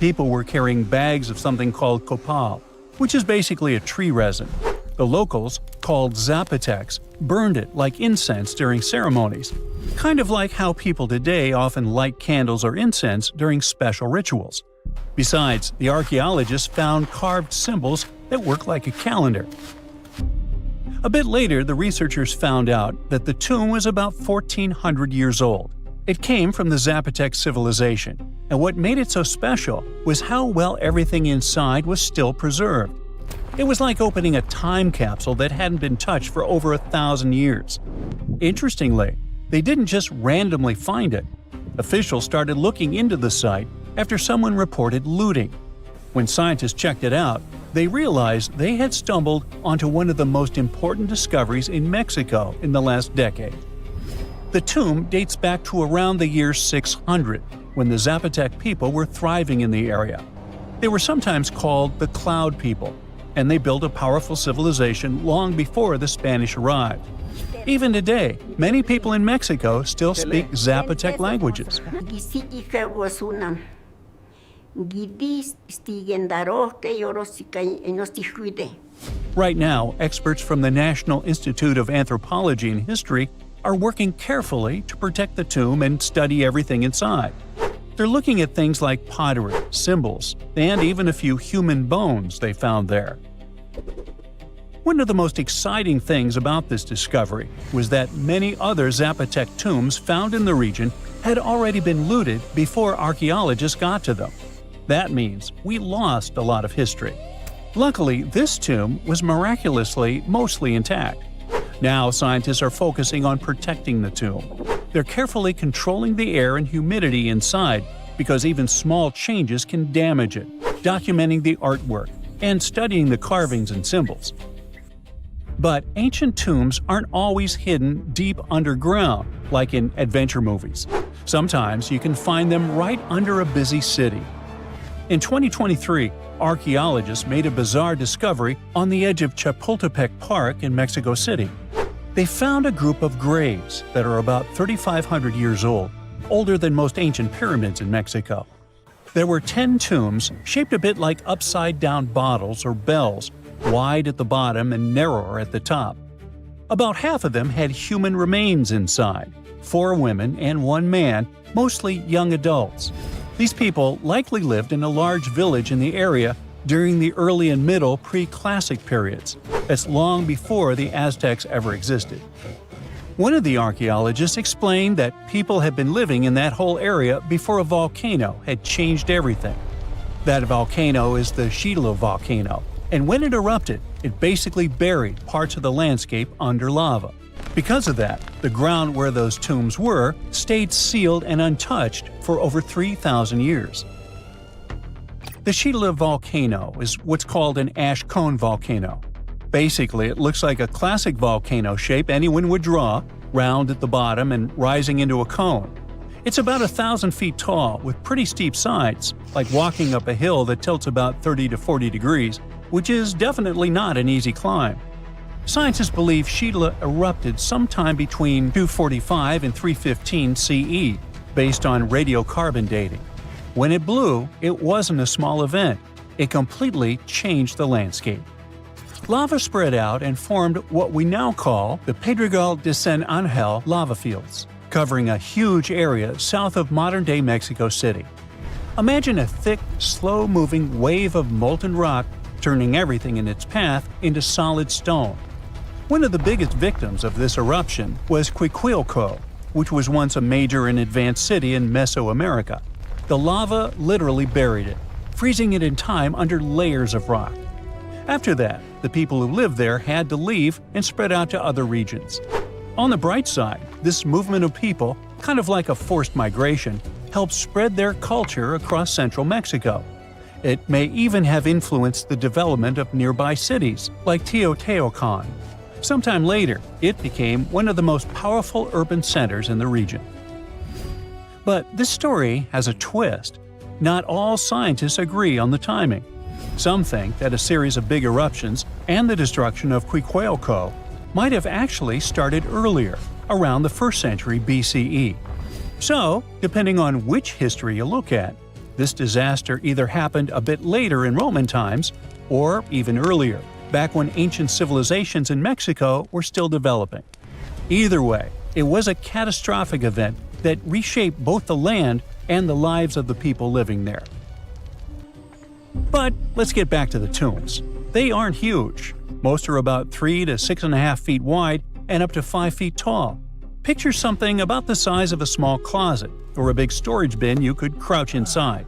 People were carrying bags of something called copal, which is basically a tree resin. The locals, called Zapotecs, burned it like incense during ceremonies, kind of like how people today often light candles or incense during special rituals. Besides, the archaeologists found carved symbols that work like a calendar. A bit later, the researchers found out that the tomb was about 1,400 years old. It came from the Zapotec civilization, and what made it so special was how well everything inside was still preserved. It was like opening a time capsule that hadn't been touched for over 1,000 years. Interestingly, they didn't just randomly find it. Officials started looking into the site after someone reported looting. When scientists checked it out, they realized they had stumbled onto one of the most important discoveries in Mexico in the last decade. The tomb dates back to around the year 600, when the Zapotec people were thriving in the area. They were sometimes called the Cloud People, and they built a powerful civilization long before the Spanish arrived. Even today, many people in Mexico still speak Zapotec languages. Right now, experts from the National Institute of Anthropology and History are working carefully to protect the tomb and study everything inside. They're looking at things like pottery, symbols, and even a few human bones they found there. One of the most exciting things about this discovery was that many other Zapotec tombs found in the region had already been looted before archaeologists got to them. That means we lost a lot of history. Luckily, this tomb was miraculously mostly intact. Now scientists are focusing on protecting the tomb. They're carefully controlling the air and humidity inside because even small changes can damage it, documenting the artwork, and studying the carvings and symbols. But ancient tombs aren't always hidden deep underground, like in adventure movies. Sometimes you can find them right under a busy city. In 2023, archaeologists made a bizarre discovery on the edge of Chapultepec Park in Mexico City. They found a group of graves that are about 3,500 years old, older than most ancient pyramids in Mexico. There were 10 tombs shaped a bit like upside-down bottles or bells, wide at the bottom and narrower at the top. About half of them had human remains inside, 4 women and 1 man, mostly young adults. These people likely lived in a large village in the area during the early and middle pre-classic periods. That's long before the Aztecs ever existed. One of the archaeologists explained that people had been living in that whole area before a volcano had changed everything. That volcano is the Chitla volcano, and when it erupted, it basically buried parts of the landscape under lava. Because of that, the ground where those tombs were stayed sealed and untouched for over 3,000 years. The Chitla volcano is what's called an ash cone volcano. Basically, it looks like a classic volcano shape anyone would draw, round at the bottom and rising into a cone. It's about 1,000 feet tall with pretty steep sides, like walking up a hill that tilts about 30 to 40 degrees, which is definitely not an easy climb. Scientists believe Chitla erupted sometime between 245 and 315 CE, based on radiocarbon dating. When it blew, it wasn't a small event. It completely changed the landscape. Lava spread out and formed what we now call the Pedregal de San Angel lava fields, covering a huge area south of modern-day Mexico City. Imagine a thick, slow-moving wave of molten rock turning everything in its path into solid stone. One of the biggest victims of this eruption was Cuicuilco, which was once a major and advanced city in Mesoamerica. The lava literally buried it, freezing it in time under layers of rock. After that, the people who lived there had to leave and spread out to other regions. On the bright side, this movement of people, kind of like a forced migration, helped spread their culture across central Mexico. It may even have influenced the development of nearby cities, like Teotihuacan. Sometime later, it became one of the most powerful urban centers in the region. But this story has a twist. Not all scientists agree on the timing. Some think that a series of big eruptions and the destruction of Cuicuilco might have actually started earlier, around the 1st century BCE. So, depending on which history you look at, this disaster either happened a bit later in Roman times or even earlier, back when ancient civilizations in Mexico were still developing. Either way, it was a catastrophic event that reshaped both the land and the lives of the people living there. But let's get back to the tombs. They aren't huge. Most are about 3 to 6.5 feet wide and up to 5 feet tall. Picture something about the size of a small closet or a big storage bin you could crouch inside.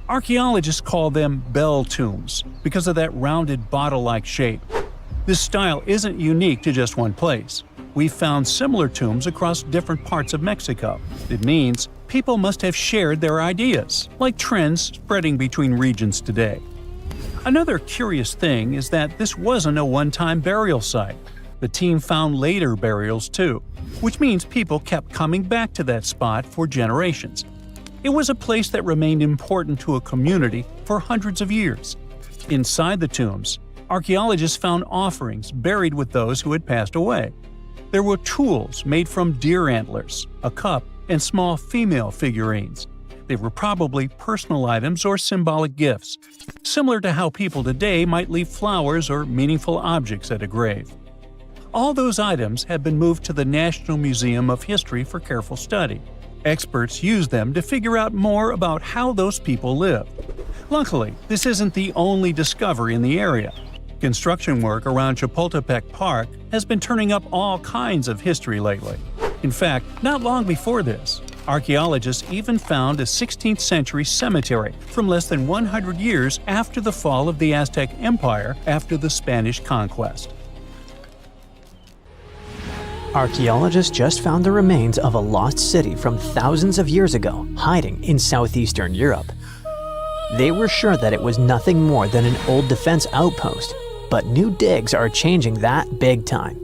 Archaeologists call them bell tombs because of that rounded bottle-like shape. This style isn't unique to just one place. We've found similar tombs across different parts of Mexico. It means people must have shared their ideas, like trends spreading between regions today. Another curious thing is that this wasn't a one-time burial site. The team found later burials too, which means people kept coming back to that spot for generations. It was a place that remained important to a community for hundreds of years. Inside the tombs, archaeologists found offerings buried with those who had passed away. There were tools made from deer antlers, a cup, and small female figurines. They were probably personal items or symbolic gifts, similar to how people today might leave flowers or meaningful objects at a grave. All those items have been moved to the National Museum of History for careful study. Experts use them to figure out more about how those people lived. Luckily, this isn't the only discovery in the area. Construction work around Chapultepec Park has been turning up all kinds of history lately. In fact, not long before this, archaeologists even found a 16th century cemetery from less than 100 years after the fall of the Aztec Empire after the Spanish conquest. Archaeologists just found the remains of a lost city from thousands of years ago, hiding in southeastern Europe. They were sure that it was nothing more than an old defense outpost, but new digs are changing that big time.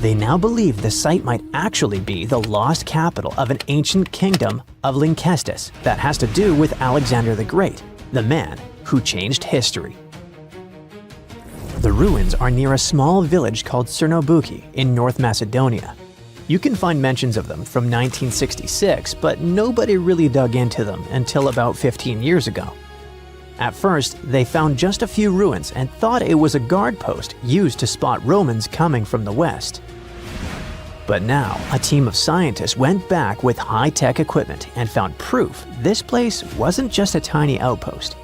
They now believe the site might actually be the lost capital of an ancient kingdom of Lynkestis that has to do with Alexander the Great, the man who changed history. The ruins are near a small village called Sarcophagus in North Macedonia. You can find mentions of them from 1966, but nobody really dug into them until about 15 years ago. At first, they found just a few ruins and thought it was a guard post used to spot Romans coming from the west. But now, a team of scientists went back with high-tech equipment and found proof this place wasn't just a tiny outpost.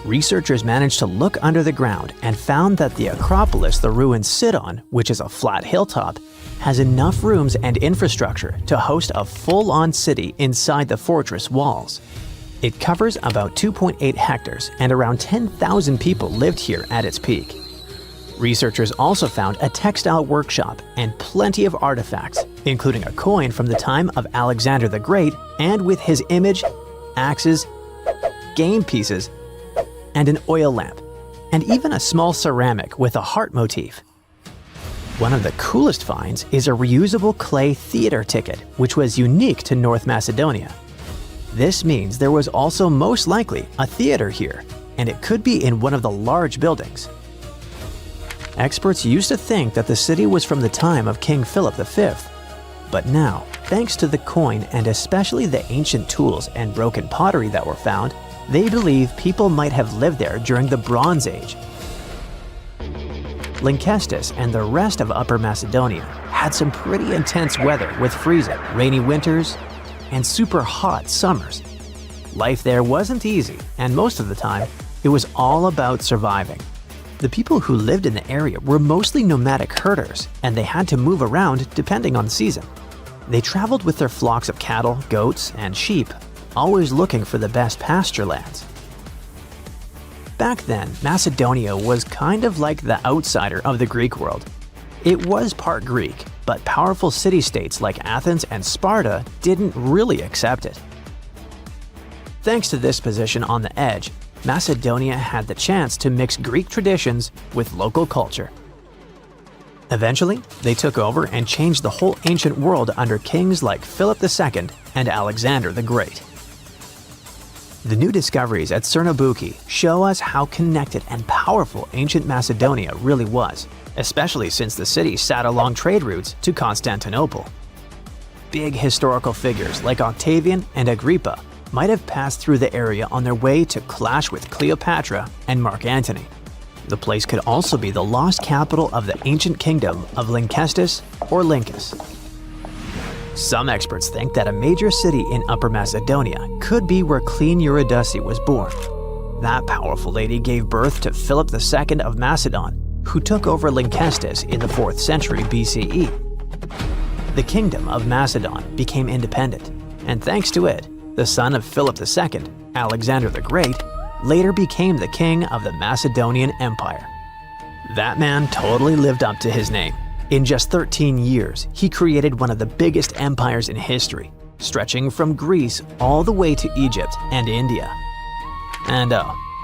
Researchers managed to look under the ground and found that the Acropolis the ruins sit on, which is a flat hilltop, has enough rooms and infrastructure to host a full-on city inside the fortress walls. It covers about 2.8 hectares and around 10,000 people lived here at its peak. Researchers also found a textile workshop and plenty of artifacts, including a coin from the time of Alexander the Great and with his image, axes, game pieces, and an oil lamp, and even a small ceramic with a heart motif. One of the coolest finds is a reusable clay theater ticket, which was unique to North Macedonia. This means there was also most likely a theater here, and it could be in one of the large buildings. Experts used to think that the city was from the time of King Philip V, but now, thanks to the coin and especially the ancient tools and broken pottery that were found, they believe people might have lived there during the Bronze Age. Lynkestis and the rest of Upper Macedonia had some pretty intense weather with freezing, rainy winters, and super hot summers. Life there wasn't easy, and most of the time, it was all about surviving. The people who lived in the area were mostly nomadic herders, and they had to move around depending on the season. They traveled with their flocks of cattle, goats, and sheep, always looking for the best pasture lands. Back then, Macedonia was kind of like the outsider of the Greek world. It was part Greek, but powerful city-states like Athens and Sparta didn't really accept it. Thanks to this position on the edge, Macedonia had the chance to mix Greek traditions with local culture. Eventually, they took over and changed the whole ancient world under kings like Philip II and Alexander the Great. The new discoveries at Sarcophagus show us how connected and powerful ancient Macedonia really was, especially since the city sat along trade routes to Constantinople. Big historical figures like Octavian and Agrippa might have passed through the area on their way to clash with Cleopatra and Mark Antony. The place could also be the lost capital of the ancient kingdom of Lynkestis or Lyncus. Some experts think that a major city in Upper Macedonia could be where Queen Eurydice was born. That powerful lady gave birth to Philip II of Macedon, who took over Lynkestis in the 4th century BCE. The kingdom of Macedon became independent, and thanks to it, the son of Philip II, Alexander the Great, later became the king of the Macedonian Empire. That man totally lived up to his name. In just 13 years, he created one of the biggest empires in history, stretching from Greece all the way to Egypt and India. And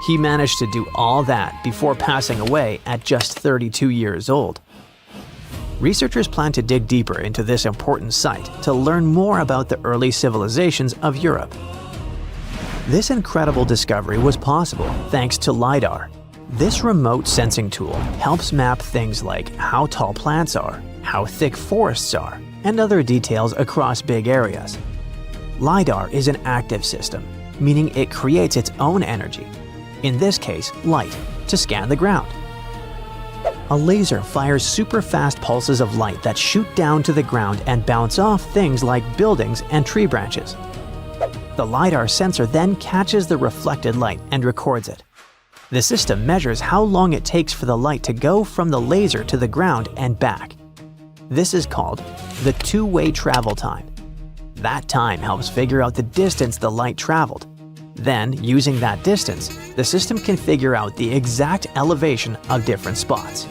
he managed to do all that before passing away at just 32 years old. Researchers plan to dig deeper into this important site to learn more about the early civilizations of Europe. This incredible discovery was possible thanks to LiDAR. This remote sensing tool helps map things like how tall plants are, how thick forests are, and other details across big areas. LiDAR is an active system, meaning it creates its own energy, in this case light, to scan the ground. A laser fires super fast pulses of light that shoot down to the ground and bounce off things like buildings and tree branches. The LiDAR sensor then catches the reflected light and records it. The system measures how long it takes for the light to go from the laser to the ground and back. This is called the two-way travel time. That time helps figure out the distance the light traveled. Then, using that distance, the system can figure out the exact elevation of different spots.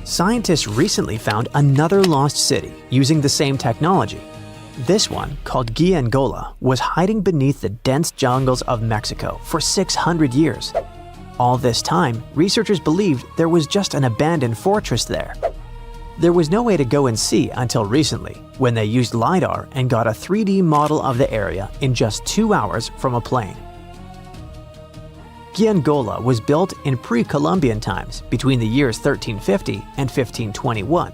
Scientists recently found another lost city using the same technology. This one, called Giangola, was hiding beneath the dense jungles of Mexico for 600 years. All this time, researchers believed there was just an abandoned fortress there. There was no way to go and see until recently, when they used LiDAR and got a 3D model of the area in just 2 hours from a plane. Giangola was built in pre-Columbian times between the years 1350 and 1521.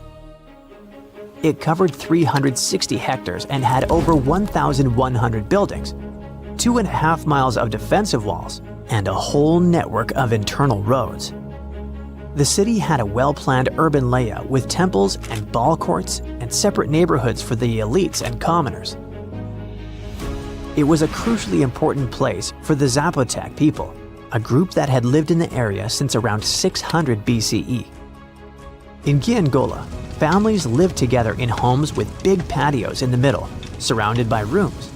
It covered 360 hectares and had over 1,100 buildings, 2.5 miles of defensive walls, and a whole network of internal roads. The city had a well-planned urban layout with temples and ball courts and separate neighborhoods for the elites and commoners. It was a crucially important place for the Zapotec people, a group that had lived in the area since around 600 BCE. In Giangola, families lived together in homes with big patios in the middle, surrounded by rooms.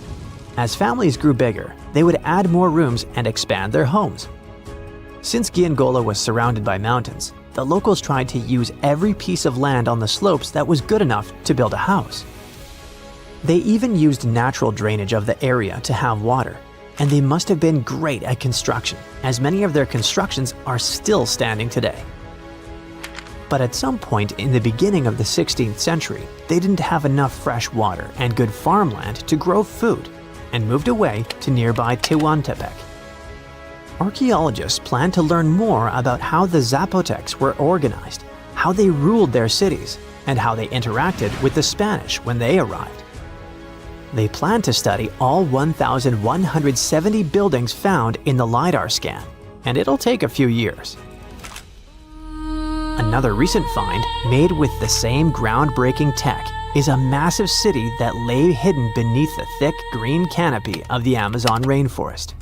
As families grew bigger, they would add more rooms and expand their homes. Since Giangola was surrounded by mountains, the locals tried to use every piece of land on the slopes that was good enough to build a house. They even used natural drainage of the area to have water, and they must have been great at construction, as many of their constructions are still standing today. But at some point in the beginning of the 16th century, they didn't have enough fresh water and good farmland to grow food, and moved away to nearby Tehuantepec. Archaeologists plan to learn more about how the Zapotecs were organized, how they ruled their cities, and how they interacted with the Spanish when they arrived. They plan to study all 1,170 buildings found in the LiDAR scan, and it'll take a few years. Another recent find, made with the same groundbreaking tech, is a massive city that lay hidden beneath the thick green canopy of the Amazon rainforest.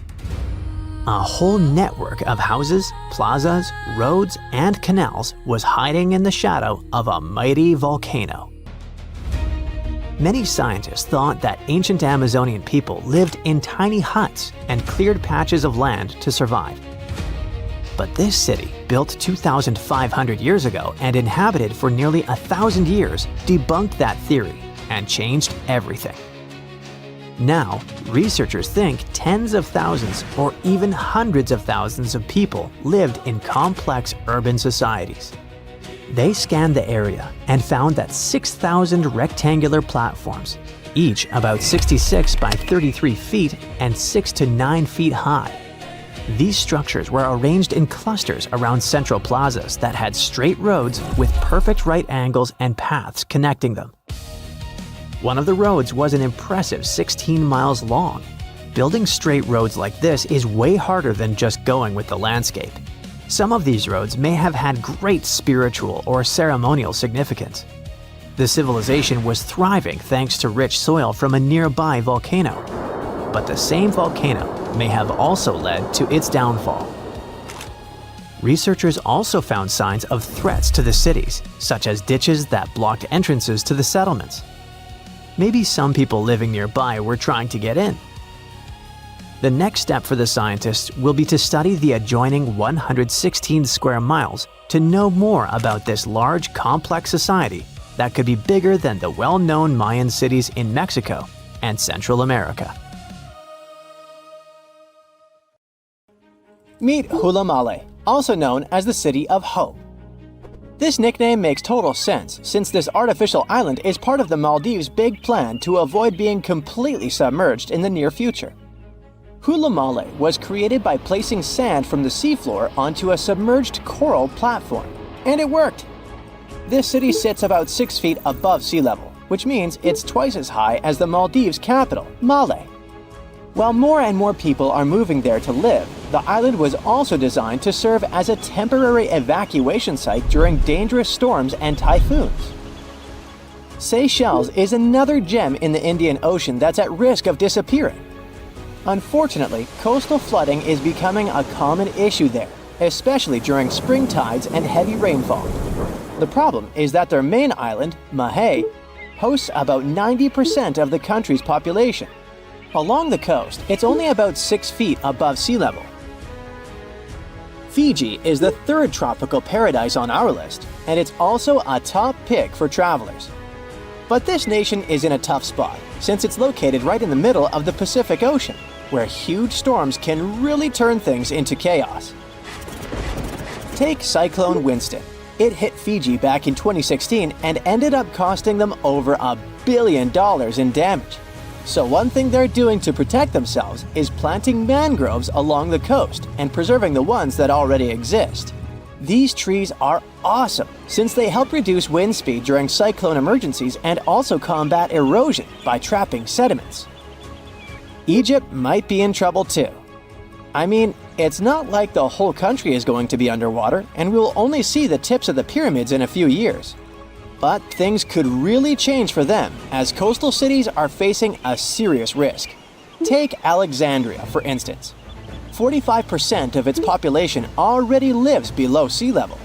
A whole network of houses, plazas, roads, and canals was hiding in the shadow of a mighty volcano. Many scientists thought that ancient Amazonian people lived in tiny huts and cleared patches of land to survive. But this city, built 2,500 years ago and inhabited for nearly 1,000 years, debunked that theory and changed everything. Now, researchers think tens of thousands or even hundreds of thousands of people lived in complex urban societies. They scanned the area and found that 6,000 rectangular platforms, each about 66 by 33 feet and 6 to 9 feet high. These structures were arranged in clusters around central plazas that had straight roads with perfect right angles and paths connecting them. One of the roads was an impressive 16 miles long. Building straight roads like this is way harder than just going with the landscape. Some of these roads may have had great spiritual or ceremonial significance. The civilization was thriving thanks to rich soil from a nearby volcano. But the same volcano may have also led to its downfall. Researchers also found signs of threats to the cities, such as ditches that blocked entrances to the settlements. Maybe some people living nearby were trying to get in. The next step for the scientists will be to study the adjoining 116 square miles to know more about this large, complex society that could be bigger than the well-known Mayan cities in Mexico and Central America. Meet Hula Male, also known as the City of Hope. This nickname makes total sense since this artificial island is part of the Maldives' big plan to avoid being completely submerged in the near future. Hula Male was created by placing sand from the seafloor onto a submerged coral platform, and it worked. This city sits about 6 feet above sea level, which means it's twice as high as the Maldives' capital, Male. While more and more people are moving there to live, the island was also designed to serve as a temporary evacuation site during dangerous storms and typhoons. Seychelles is another gem in the Indian Ocean that's at risk of disappearing. Unfortunately, coastal flooding is becoming a common issue there, especially during spring tides and heavy rainfall. The problem is that their main island, Mahé, hosts about 90% of the country's population. Along the coast, it's only about 6 feet above sea level. Fiji is the third tropical paradise on our list, and it's also a top pick for travelers. But this nation is in a tough spot, since it's located right in the middle of the Pacific Ocean, where huge storms can really turn things into chaos. Take Cyclone Winston. It hit Fiji back in 2016 and ended up costing them over $1 billion in damage. So one thing they're doing to protect themselves is planting mangroves along the coast and preserving the ones that already exist. These trees are awesome since they help reduce wind speed during cyclone emergencies and also combat erosion by trapping sediments. Egypt might be in trouble too. I mean, it's not like the whole country is going to be underwater and we'll only see the tips of the pyramids in a few years. But things could really change for them as coastal cities are facing a serious risk. Take Alexandria, for instance. 45% of its population already lives below sea level.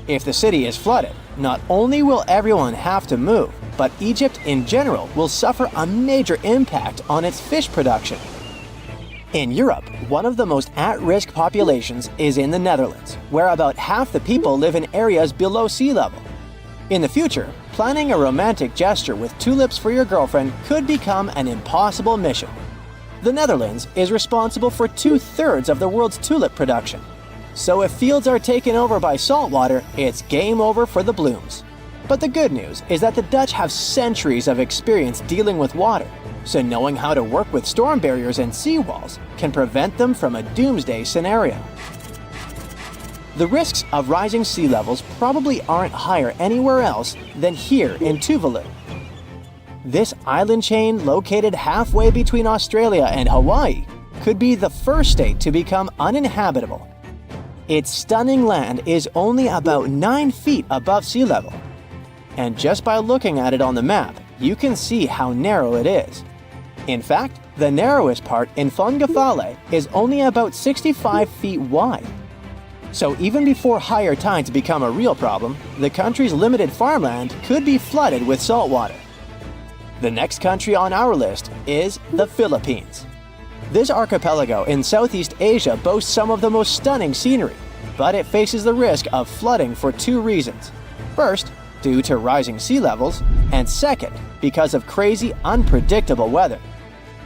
If the city is flooded, not only will everyone have to move, but Egypt in general will suffer a major impact on its fish production. In Europe, one of the most at-risk populations is in the Netherlands, where about half the people live in areas below sea level. In the future, planning a romantic gesture with tulips for your girlfriend could become an impossible mission. The Netherlands is responsible for 2/3 of the world's tulip production. So if fields are taken over by saltwater, it's game over for the blooms. But the good news is that the Dutch have centuries of experience dealing with water, so knowing how to work with storm barriers and seawalls can prevent them from a doomsday scenario. The risks of rising sea levels probably aren't higher anywhere else than here in Tuvalu. This island chain, located halfway between Australia and Hawaii, could be the first state to become uninhabitable. Its stunning land is only about 9 feet above sea level. And just by looking at it on the map, you can see how narrow it is. In fact, the narrowest part in Fongafale is only about 65 feet wide. So even before higher tides become a real problem, the country's limited farmland could be flooded with saltwater. The next country on our list is the Philippines. This archipelago in Southeast Asia boasts some of the most stunning scenery, but it faces the risk of flooding for 2 reasons. First, due to rising sea levels, and second, because of crazy, unpredictable weather.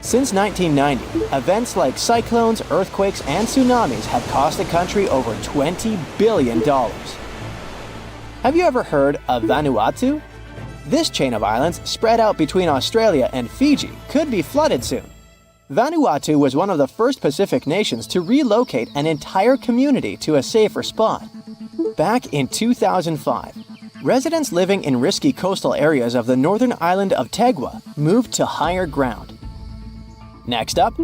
Since 1990, events like cyclones, earthquakes, and tsunamis have cost the country over $20 billion. Have you ever heard of Vanuatu? This chain of islands, spread out between Australia and Fiji, could be flooded soon. Vanuatu was one of the first Pacific nations to relocate an entire community to a safer spot. Back in 2005, residents living in risky coastal areas of the northern island of Tegua moved to higher ground. Next up,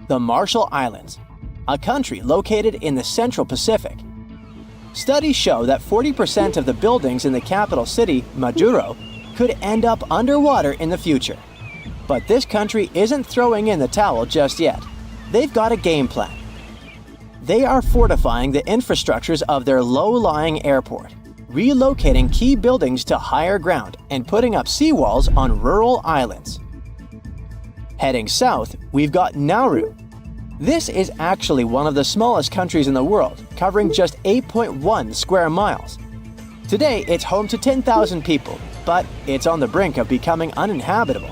the Marshall Islands, a country located in the Central Pacific. Studies show that 40% of the buildings in the capital city, Majuro, could end up underwater in the future. But this country isn't throwing in the towel just yet. They've got a game plan. They are fortifying the infrastructures of their low-lying airport, relocating key buildings to higher ground, and putting up seawalls on rural islands. Heading south, we've got Nauru. This is actually one of the smallest countries in the world, covering just 8.1 square miles. Today, it's home to 10,000 people, but it's on the brink of becoming uninhabitable.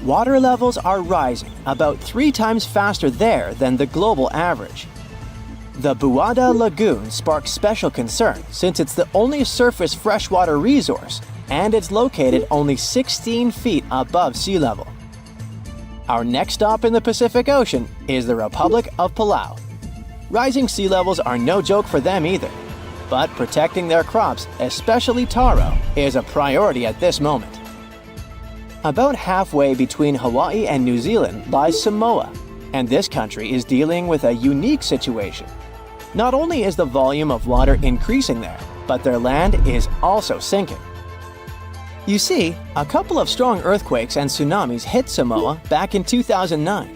Water levels are rising about 3 times faster there than the global average. The Buada Lagoon sparks special concern since it's the only surface freshwater resource, and it's located only 16 feet above sea level. Our next stop in the Pacific Ocean is the Republic of Palau. Rising sea levels are no joke for them either, but protecting their crops, especially taro, is a priority at this moment. About halfway between Hawaii and New Zealand lies Samoa, and this country is dealing with a unique situation. Not only is the volume of water increasing there, but their land is also sinking. You see, a couple of strong earthquakes and tsunamis hit Samoa back in 2009.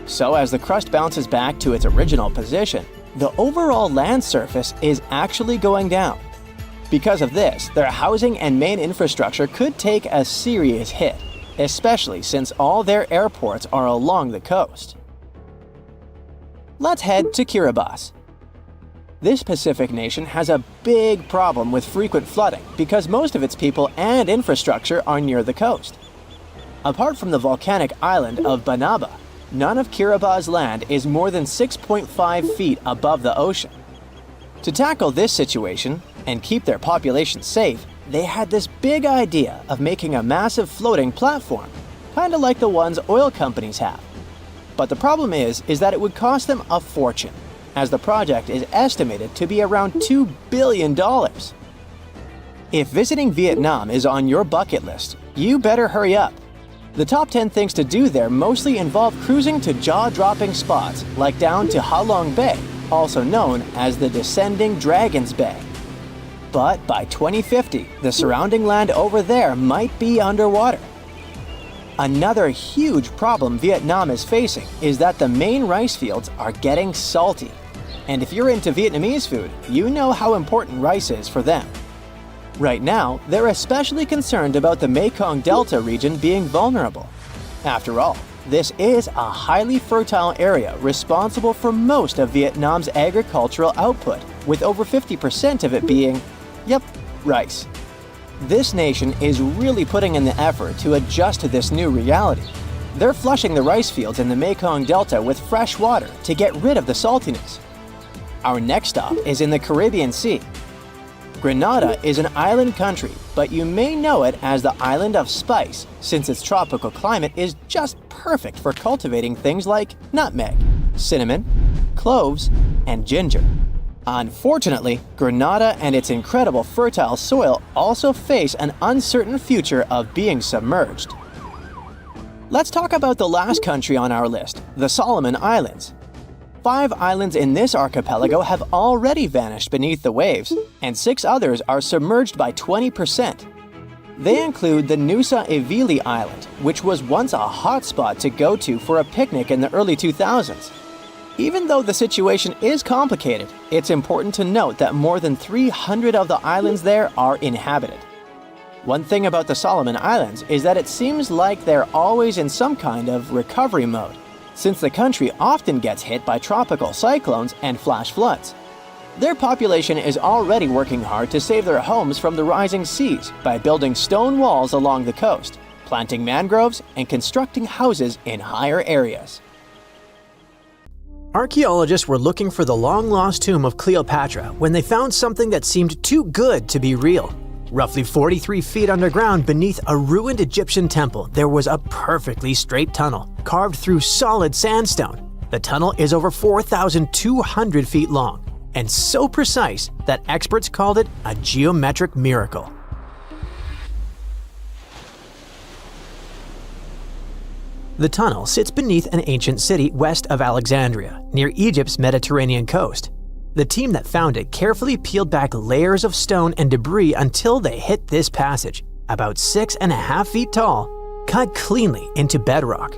So as the crust bounces back to its original position, the overall land surface is actually going down. Because of this, their housing and main infrastructure could take a serious hit, especially since all their airports are along the coast. Let's head to Kiribati. This Pacific nation has a big problem with frequent flooding because most of its people and infrastructure are near the coast. Apart from the volcanic island of Banaba, none of Kiribati's land is more than 6.5 feet above the ocean. To tackle this situation and keep their population safe, they had this big idea of making a massive floating platform, kind of like the ones oil companies have. But the problem is that it would cost them a fortune, as the project is estimated to be around $2 billion. If visiting Vietnam is on your bucket list, you better hurry up. The top 10 things to do there mostly involve cruising to jaw-dropping spots like down to Ha Long Bay, also known as the Descending Dragons Bay. But by 2050, the surrounding land over there might be underwater. Another huge problem Vietnam is facing is that the main rice fields are getting salty. And if you're into Vietnamese food, you know how important rice is for them. Right now, they're especially concerned about the Mekong Delta region being vulnerable. After all, this is a highly fertile area responsible for most of Vietnam's agricultural output, with over 50% of it being, rice. This nation is really putting in the effort to adjust to this new reality. They're flushing the rice fields in the Mekong Delta with fresh water to get rid of the saltiness. Our next stop is in the Caribbean Sea. Grenada is an island country, but you may know it as the Island of Spice since its tropical climate is just perfect for cultivating things like nutmeg, cinnamon, cloves, and ginger. Unfortunately, Grenada and its incredible fertile soil also face an uncertain future of being submerged. Let's talk about the last country on our list, the Solomon Islands. 5 islands in this archipelago have already vanished beneath the waves, and 6 others are submerged by 20%. They include the Nusa Evili Island, which was once a hotspot to go to for a picnic in the early 2000s. Even though the situation is complicated, it's important to note that more than 300 of the islands there are inhabited. One thing about the Solomon Islands is that it seems like they're always in some kind of recovery mode, since the country often gets hit by tropical cyclones and flash floods. Their population is already working hard to save their homes from the rising seas by building stone walls along the coast, planting mangroves, and constructing houses in higher areas. Archaeologists were looking for the long-lost tomb of Cleopatra when they found something that seemed too good to be real. Roughly 43 feet underground beneath a ruined Egyptian temple, there was a perfectly straight tunnel, carved through solid sandstone. The tunnel is over 4,200 feet long, and so precise that experts called it a geometric miracle. The tunnel sits beneath an ancient city west of Alexandria, near Egypt's Mediterranean coast. The team that found it carefully peeled back layers of stone and debris until they hit this passage, about 6.5 feet tall, cut cleanly into bedrock.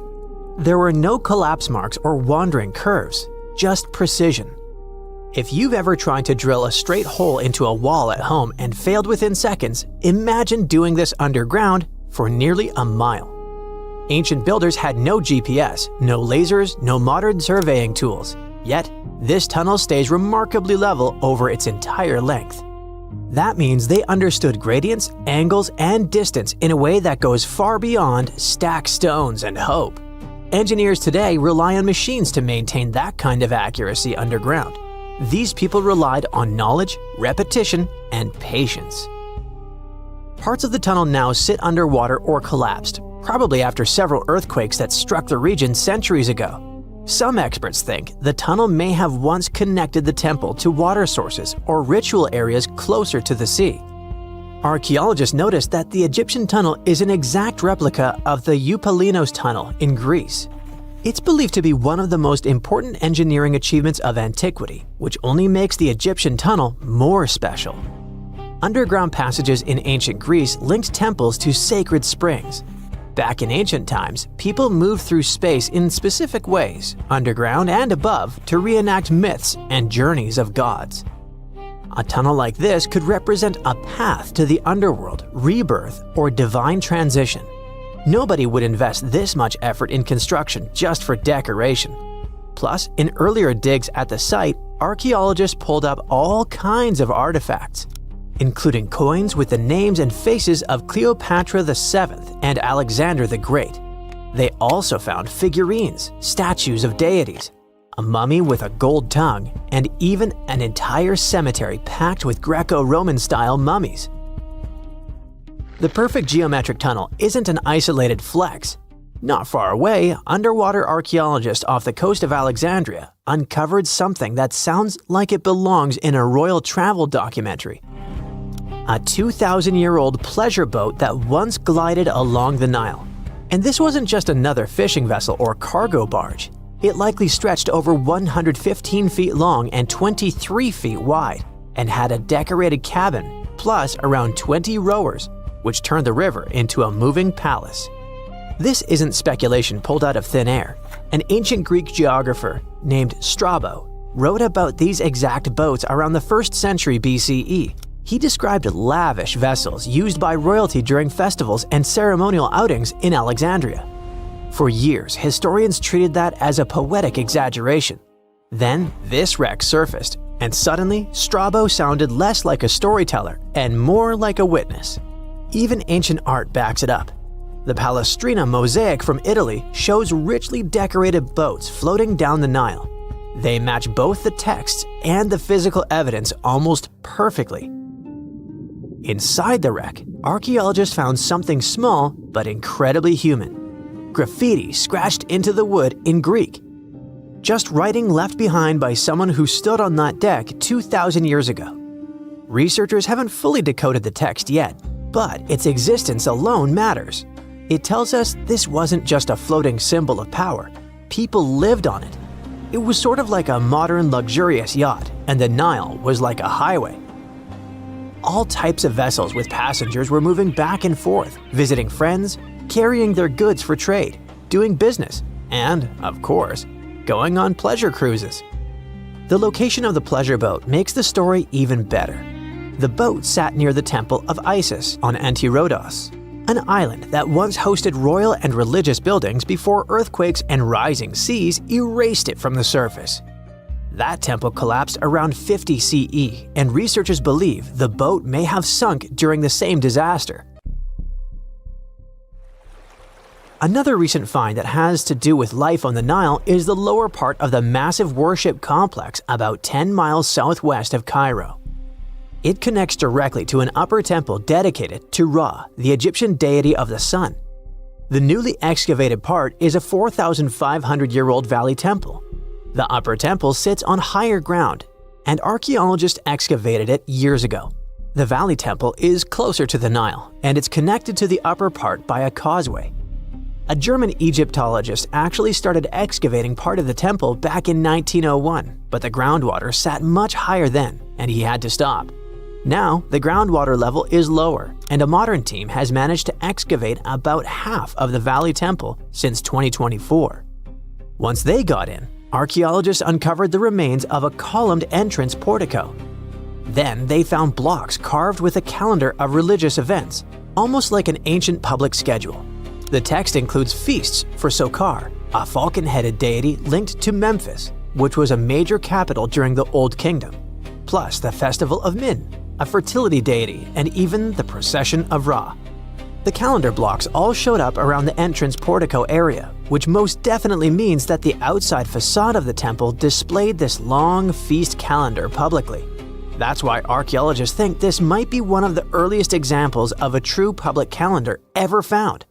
There were no collapse marks or wandering curves, just precision. If you've ever tried to drill a straight hole into a wall at home and failed within seconds, imagine doing this underground for nearly a mile. Ancient builders had no GPS, no lasers, no modern surveying tools. Yet, this tunnel stays remarkably level over its entire length. That means they understood gradients, angles, and distance in a way that goes far beyond stack stones and hope. Engineers today rely on machines to maintain that kind of accuracy underground. These people relied on knowledge, repetition, and patience. Parts of the tunnel now sit underwater or collapsed, probably after several earthquakes that struck the region centuries ago. Some experts think the tunnel may have once connected the temple to water sources or ritual areas closer to the sea. Archaeologists noticed that the Egyptian tunnel is an exact replica of the Eupalinos tunnel in Greece. It's believed to be one of the most important engineering achievements of antiquity, which only makes the Egyptian tunnel more special. Underground passages in ancient Greece linked temples to sacred springs. Back in ancient times, people moved through space in specific ways, underground and above, to reenact myths and journeys of gods. A tunnel like this could represent a path to the underworld, rebirth, or divine transition. Nobody would invest this much effort in construction just for decoration. Plus, in earlier digs at the site, archaeologists pulled up all kinds of artifacts, including coins with the names and faces of Cleopatra VII and Alexander the Great. They also found figurines, statues of deities, a mummy with a gold tongue, and even an entire cemetery packed with Greco-Roman style mummies. The perfect geometric tunnel isn't an isolated flex. Not far away, underwater archaeologists off the coast of Alexandria uncovered something that sounds like it belongs in a royal travel documentary. A 2,000-year-old pleasure boat that once glided along the Nile. And this wasn't just another fishing vessel or cargo barge. It likely stretched over 115 feet long and 23 feet wide, and had a decorated cabin, plus around 20 rowers, which turned the river into a moving palace. This isn't speculation pulled out of thin air. An ancient Greek geographer named Strabo wrote about these exact boats around the 1st century BCE. He described lavish vessels used by royalty during festivals and ceremonial outings in Alexandria. For years, historians treated that as a poetic exaggeration. Then, this wreck surfaced, and suddenly, Strabo sounded less like a storyteller and more like a witness. Even ancient art backs it up. The Palestrina mosaic from Italy shows richly decorated boats floating down the Nile. They match both the texts and the physical evidence almost perfectly. Inside the wreck, archaeologists found something small but incredibly human. Graffiti scratched into the wood in Greek. Just writing left behind by someone who stood on that deck 2,000 years ago. Researchers haven't fully decoded the text yet, but its existence alone matters. It tells us this wasn't just a floating symbol of power. People lived on it. It was sort of like a modern luxurious yacht, and the Nile was like a highway. All types of vessels with passengers were moving back and forth, visiting friends, carrying their goods for trade, doing business, and, of course, going on pleasure cruises. The location of the pleasure boat makes the story even better. The boat sat near the temple of Isis on Antirodos, an island that once hosted royal and religious buildings before earthquakes and rising seas erased it from the surface. That temple collapsed around 50 CE, and researchers believe the boat may have sunk during the same disaster. Another recent find that has to do with life on the Nile is the lower part of the massive worship complex about 10 miles southwest of Cairo. It connects directly to an upper temple dedicated to Ra, the Egyptian deity of the sun. The newly excavated part is a 4,500-year-old valley temple. The upper temple sits on higher ground, and archaeologists excavated it years ago. The valley temple is closer to the Nile, and it's connected to the upper part by a causeway. A German Egyptologist actually started excavating part of the temple back in 1901, but the groundwater sat much higher then, and he had to stop. Now, the groundwater level is lower, and a modern team has managed to excavate about half of the Valley Temple since 2024. Once they got in, archaeologists uncovered the remains of a columned entrance portico. Then they found blocks carved with a calendar of religious events, almost like an ancient public schedule. The text includes feasts for Sokar, a falcon-headed deity linked to Memphis, which was a major capital during the Old Kingdom, plus the festival of Min, a fertility deity, and even the procession of Ra. The calendar blocks all showed up around the entrance portico area, which most definitely means that the outside facade of the temple displayed this long feast calendar publicly. That's why archaeologists think this might be one of the earliest examples of a true public calendar ever found.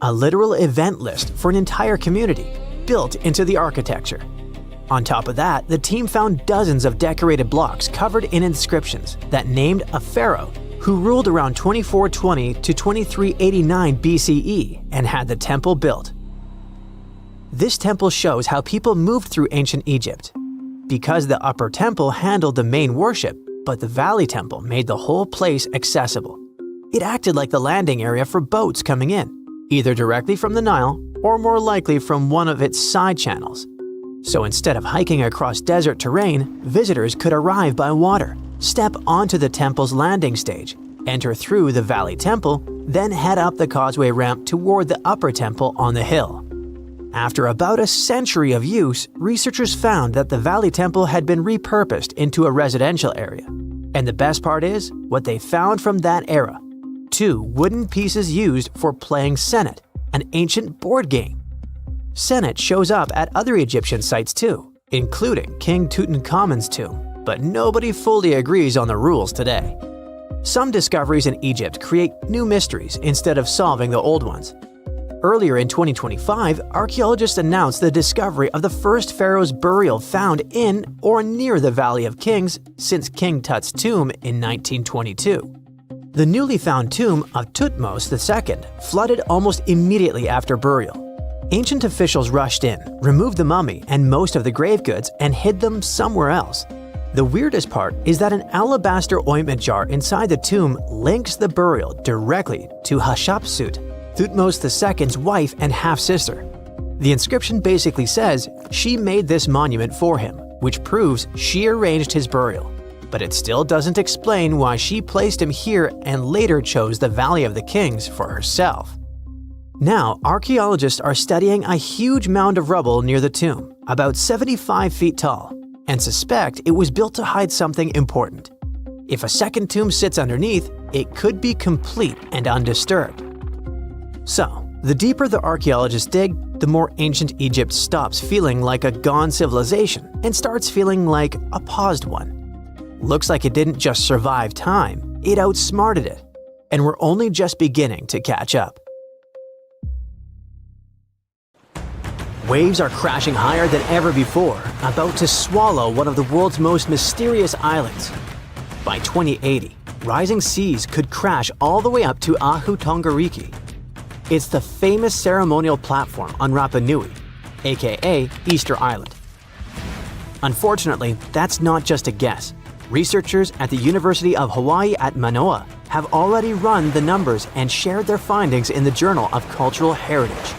A literal event list for an entire community, built into the architecture. On top of that, the team found dozens of decorated blocks covered in inscriptions that named a pharaoh who ruled around 2420 to 2389 BCE and had the temple built. This temple shows how people moved through ancient Egypt. Because the upper temple handled the main worship, but the valley temple made the whole place accessible. It acted like the landing area for boats coming in, either directly from the Nile or more likely from one of its side channels. So instead of hiking across desert terrain, visitors could arrive by water, step onto the temple's landing stage, enter through the Valley Temple, then head up the causeway ramp toward the upper temple on the hill. After about a century of use, researchers found that the Valley Temple had been repurposed into a residential area. And the best part is, what they found from that era: 2 wooden pieces used for playing Senet, an ancient board game. Senet shows up at other Egyptian sites too, including King Tutankhamun's tomb, but nobody fully agrees on the rules today. Some discoveries in Egypt create new mysteries instead of solving the old ones. Earlier in 2025, archaeologists announced the discovery of the first pharaoh's burial found in or near the Valley of Kings since King Tut's tomb in 1922. The newly found tomb of Thutmose II flooded almost immediately after burial. Ancient officials rushed in, removed the mummy and most of the grave goods, and hid them somewhere else. The weirdest part is that an alabaster ointment jar inside the tomb links the burial directly to Hatshepsut, Thutmose II's wife and half-sister. The inscription basically says she made this monument for him, which proves she arranged his burial. But it still doesn't explain why she placed him here and later chose the Valley of the Kings for herself. Now, archaeologists are studying a huge mound of rubble near the tomb, about 75 feet tall, and suspect it was built to hide something important. If a second tomb sits underneath, it could be complete and undisturbed. So, the deeper the archaeologists dig, the more ancient Egypt stops feeling like a gone civilization and starts feeling like a paused one. Looks like it didn't just survive time, it outsmarted it. And we're only just beginning to catch up. Waves are crashing higher than ever before, about to swallow one of the world's most mysterious islands. By 2080, rising seas could crash all the way up to Ahu Tongariki. It's the famous ceremonial platform on Rapa Nui, aka Easter Island. Unfortunately, that's not just a guess. Researchers at the University of Hawaii at Manoa have already run the numbers and shared their findings in the Journal of Cultural Heritage.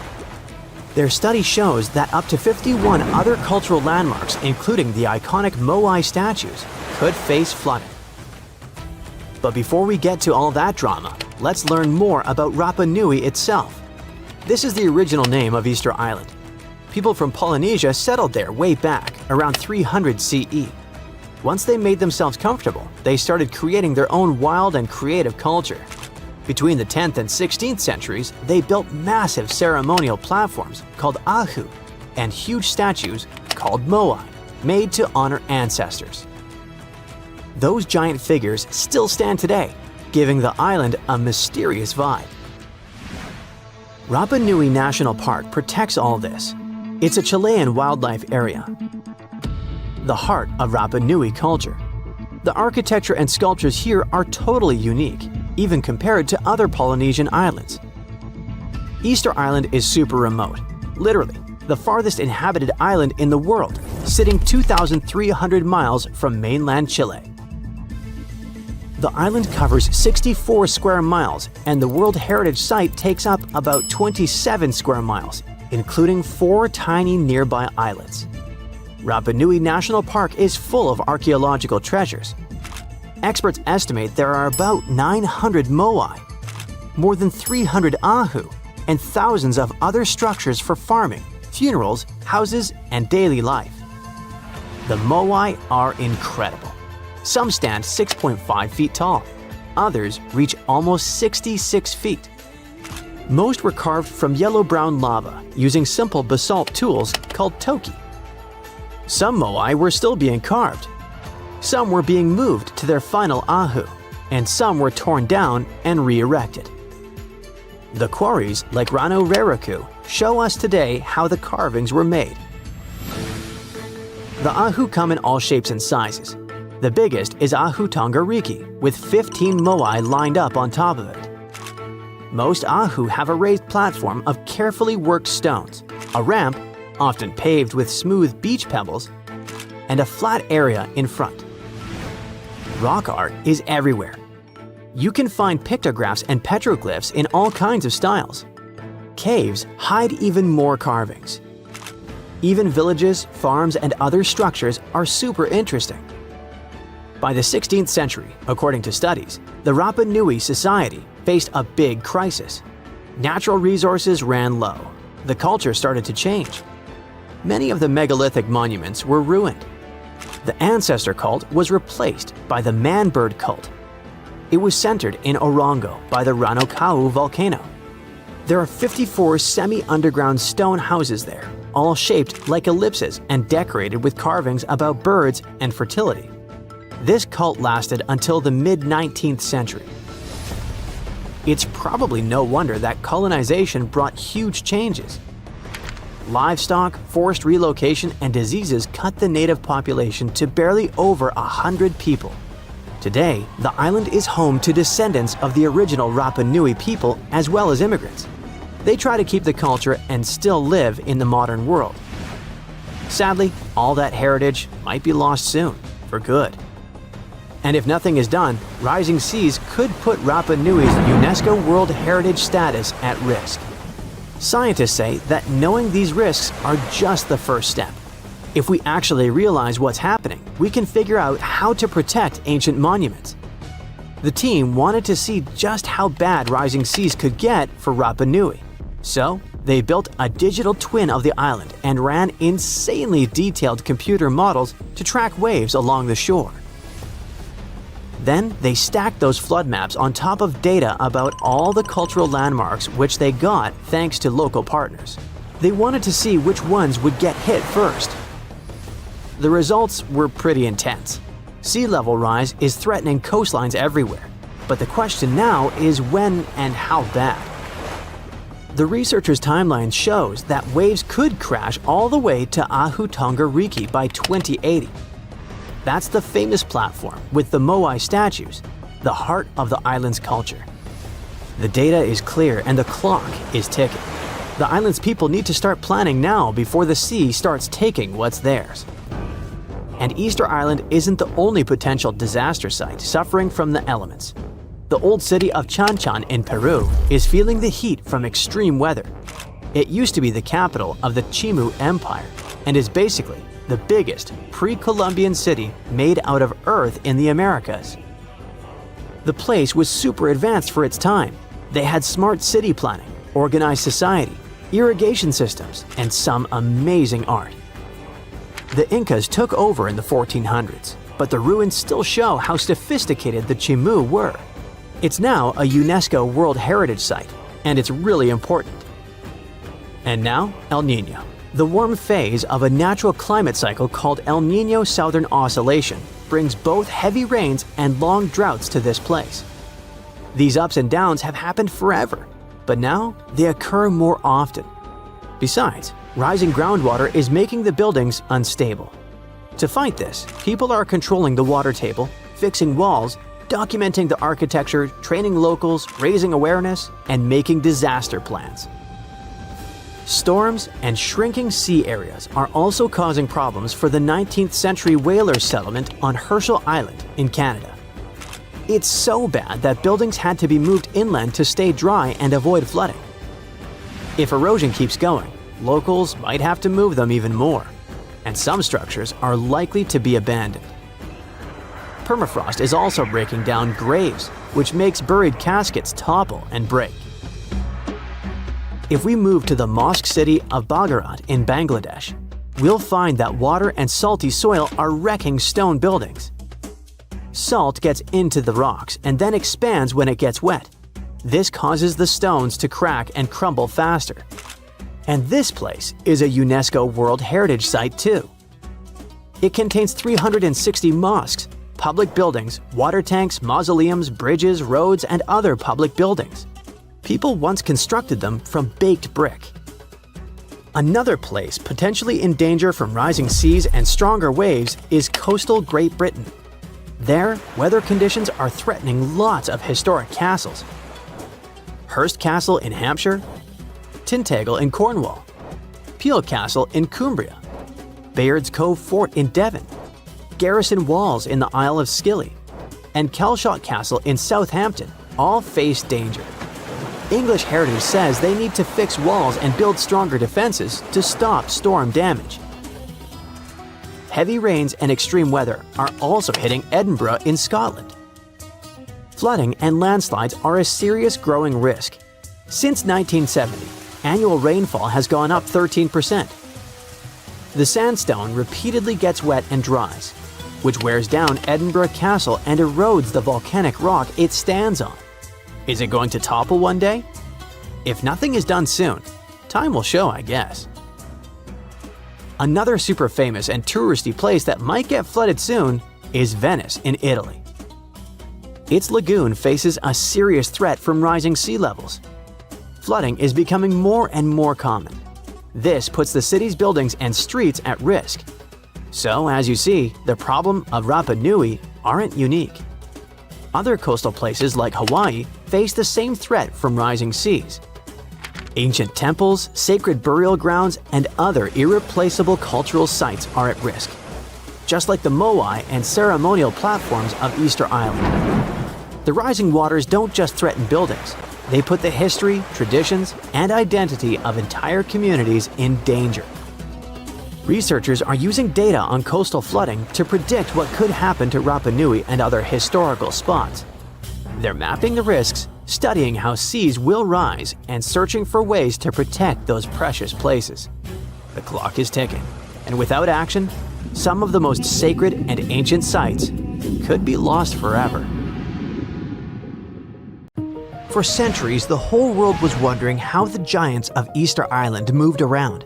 Their study shows that up to 51 other cultural landmarks, including the iconic Moai statues, could face flooding. But before we get to all that drama, let's learn more about Rapa Nui itself. This is the original name of Easter Island. People from Polynesia settled there way back, around 300 CE. Once they made themselves comfortable, they started creating their own wild and creative culture. Between the 10th and 16th centuries, they built massive ceremonial platforms called ahu and huge statues called moai, made to honor ancestors. Those giant figures still stand today, giving the island a mysterious vibe. Rapa Nui National Park protects all this. It's a Chilean wildlife area, the heart of Rapa Nui culture. The architecture and sculptures here are totally unique, even compared to other Polynesian islands. Easter Island is super remote, literally the farthest inhabited island in the world, sitting 2,300 miles from mainland Chile. The island covers 64 square miles, and the World Heritage Site takes up about 27 square miles, including 4 tiny nearby islands. Rapa Nui National Park is full of archaeological treasures. Experts estimate there are about 900 moai, more than 300 ahu, and thousands of other structures for farming, funerals, houses, and daily life. The moai are incredible. Some stand 6.5 feet tall. Others reach almost 66 feet. Most were carved from yellow-brown lava using simple basalt tools called toki. Some moai were still being carved. Some were being moved to their final ahu, and some were torn down and re-erected. The quarries, like Rano Raraku, show us today how the carvings were made. The ahu come in all shapes and sizes. The biggest is Ahu Tongariki, with 15 moai lined up on top of it. Most ahu have a raised platform of carefully worked stones, a ramp, often paved with smooth beach pebbles, and a flat area in front. Rock art is everywhere. You can find pictographs and petroglyphs in all kinds of styles. caves hide even more carvings. Even villages, farms, and other structures are super interesting. By the 16th century, according to studies, the Rapa Nui society faced a big crisis. Natural resources ran low. The culture started to change. Many of the megalithic monuments were ruined. The ancestor cult was replaced by the man-bird cult. It was centered in Orongo by the Ranokau volcano. There are 54 semi-underground stone houses there, all shaped like ellipses and decorated with carvings about birds and fertility. This cult lasted until the mid-19th century. It's probably no wonder that colonization brought huge changes. Livestock, forced relocation, and diseases cut the native population to barely over 100 people. Today, the island is home to descendants of the original Rapa Nui people as well as immigrants. They try to keep the culture and still live in the modern world. Sadly, all that heritage might be lost soon, for good. And if nothing is done, rising seas could put Rapa Nui's UNESCO World Heritage status at risk. Scientists say that knowing these risks are just the first step. If we actually realize what's happening, we can figure out how to protect ancient monuments. The team wanted to see just how bad rising seas could get for Rapa Nui. So, they built a digital twin of the island and ran insanely detailed computer models to track waves along the shore. Then, they stacked those flood maps on top of data about all the cultural landmarks which they got thanks to local partners. They wanted to see which ones would get hit first. The results were pretty intense. Sea level rise is threatening coastlines everywhere, but the question now is when and how bad. The researchers' timeline shows that waves could crash all the way to Ahutonga Riki by 2080. That's the famous platform with the Moai statues, the heart of the island's culture. The data is clear and the clock is ticking. The island's people need to start planning now before the sea starts taking what's theirs. And Easter Island isn't the only potential disaster site suffering from the elements. The old city of Chanchan in Peru is feeling the heat from extreme weather. It used to be the capital of the Chimu Empire and is basically the biggest pre-Columbian city made out of earth in the Americas. The place was super advanced for its time. They had smart city planning, organized society, irrigation systems, and some amazing art. The Incas took over in the 1400s, but the ruins still show how sophisticated the Chimu were. It's now a UNESCO World Heritage Site, and it's really important. And now, El Niño. The warm phase of a natural climate cycle called El Niño Southern Oscillation brings both heavy rains and long droughts to this place. These ups and downs have happened forever, but now they occur more often. Besides, rising groundwater is making the buildings unstable. To fight this, people are controlling the water table, fixing walls, documenting the architecture, training locals, raising awareness, and making disaster plans. Storms and shrinking sea areas are also causing problems for the 19th century whaler settlement on Herschel Island in Canada. It's so bad that buildings had to be moved inland to stay dry and avoid flooding. If erosion keeps going, locals might have to move them even more, and some structures are likely to be abandoned. Permafrost is also breaking down graves, which makes buried caskets topple and break. If we move to the mosque city of Bagarat in Bangladesh, we'll find that water and salty soil are wrecking stone buildings. Salt gets into the rocks and then expands when it gets wet. This causes the stones to crack and crumble faster. And this place is a UNESCO World Heritage Site too. It contains 360 mosques, public buildings, water tanks, mausoleums, bridges, roads, and other public buildings. People once constructed them from baked brick. Another place potentially in danger from rising seas and stronger waves is coastal Great Britain. There, weather conditions are threatening lots of historic castles. Hurst Castle in Hampshire, Tintagel in Cornwall, Peel Castle in Cumbria, Bayard's Cove Fort in Devon, Garrison Walls in the Isle of Scilly, and Kelshot Castle in Southampton all face danger. English heritage says they need to fix walls and build stronger defenses to stop storm damage. Heavy rains and extreme weather are also hitting Edinburgh in Scotland. Flooding and landslides are a serious growing risk. Since 1970, annual rainfall has gone up 13%. The sandstone repeatedly gets wet and dries, which wears down Edinburgh Castle and erodes the volcanic rock it stands on. Is it going to topple one day? If nothing is done soon, time will show, I guess. Another super famous and touristy place that might get flooded soon is Venice in Italy. Its lagoon faces a serious threat from rising sea levels. Flooding is becoming more and more common. This puts the city's buildings and streets at risk. So, as you see, the problem of Rapa Nui aren't unique. Other coastal places like Hawaii face the same threat from rising seas. Ancient temples, sacred burial grounds, and other irreplaceable cultural sites are at risk, just like the moai and ceremonial platforms of Easter Island. The rising waters don't just threaten buildings, they put the history, traditions, and identity of entire communities in danger. Researchers are using data on coastal flooding to predict what could happen to Rapa Nui and other historical spots. They're mapping the risks, studying how seas will rise, and searching for ways to protect those precious places. The clock is ticking, and without action, some of the most sacred and ancient sites could be lost forever. For centuries, the whole world was wondering how the giants of Easter Island moved around.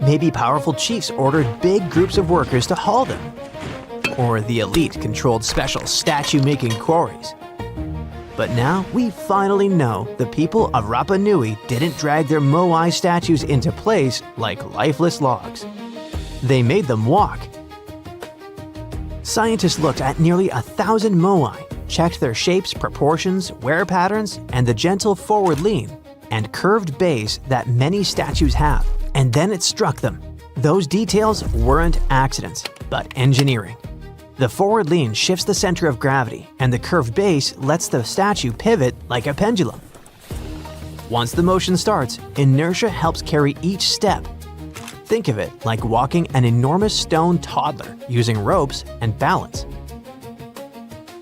Maybe powerful chiefs ordered big groups of workers to haul them. Or the elite controlled special statue-making quarries. But now we finally know the people of Rapa Nui didn't drag their moai statues into place like lifeless logs. They made them walk. Scientists looked at nearly 1,000 moai, checked their shapes, proportions, wear patterns, and the gentle forward lean and curved base that many statues have. And then it struck them. Those details weren't accidents, but engineering. The forward lean shifts the center of gravity, and the curved base lets the statue pivot like a pendulum. Once the motion starts, inertia helps carry each step. Think of it like walking an enormous stone toddler using ropes and balance.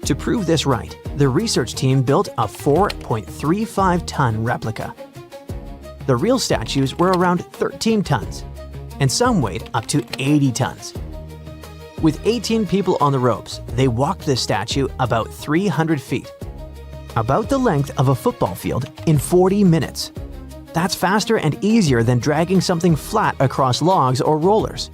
To prove this right, the research team built a 4.35-ton replica. The real statues were around 13 tons, and some weighed up to 80 tons. With 18 people on the ropes, they walked the statue about 300 feet, about the length of a football field, in 40 minutes. That's faster and easier than dragging something flat across logs or rollers.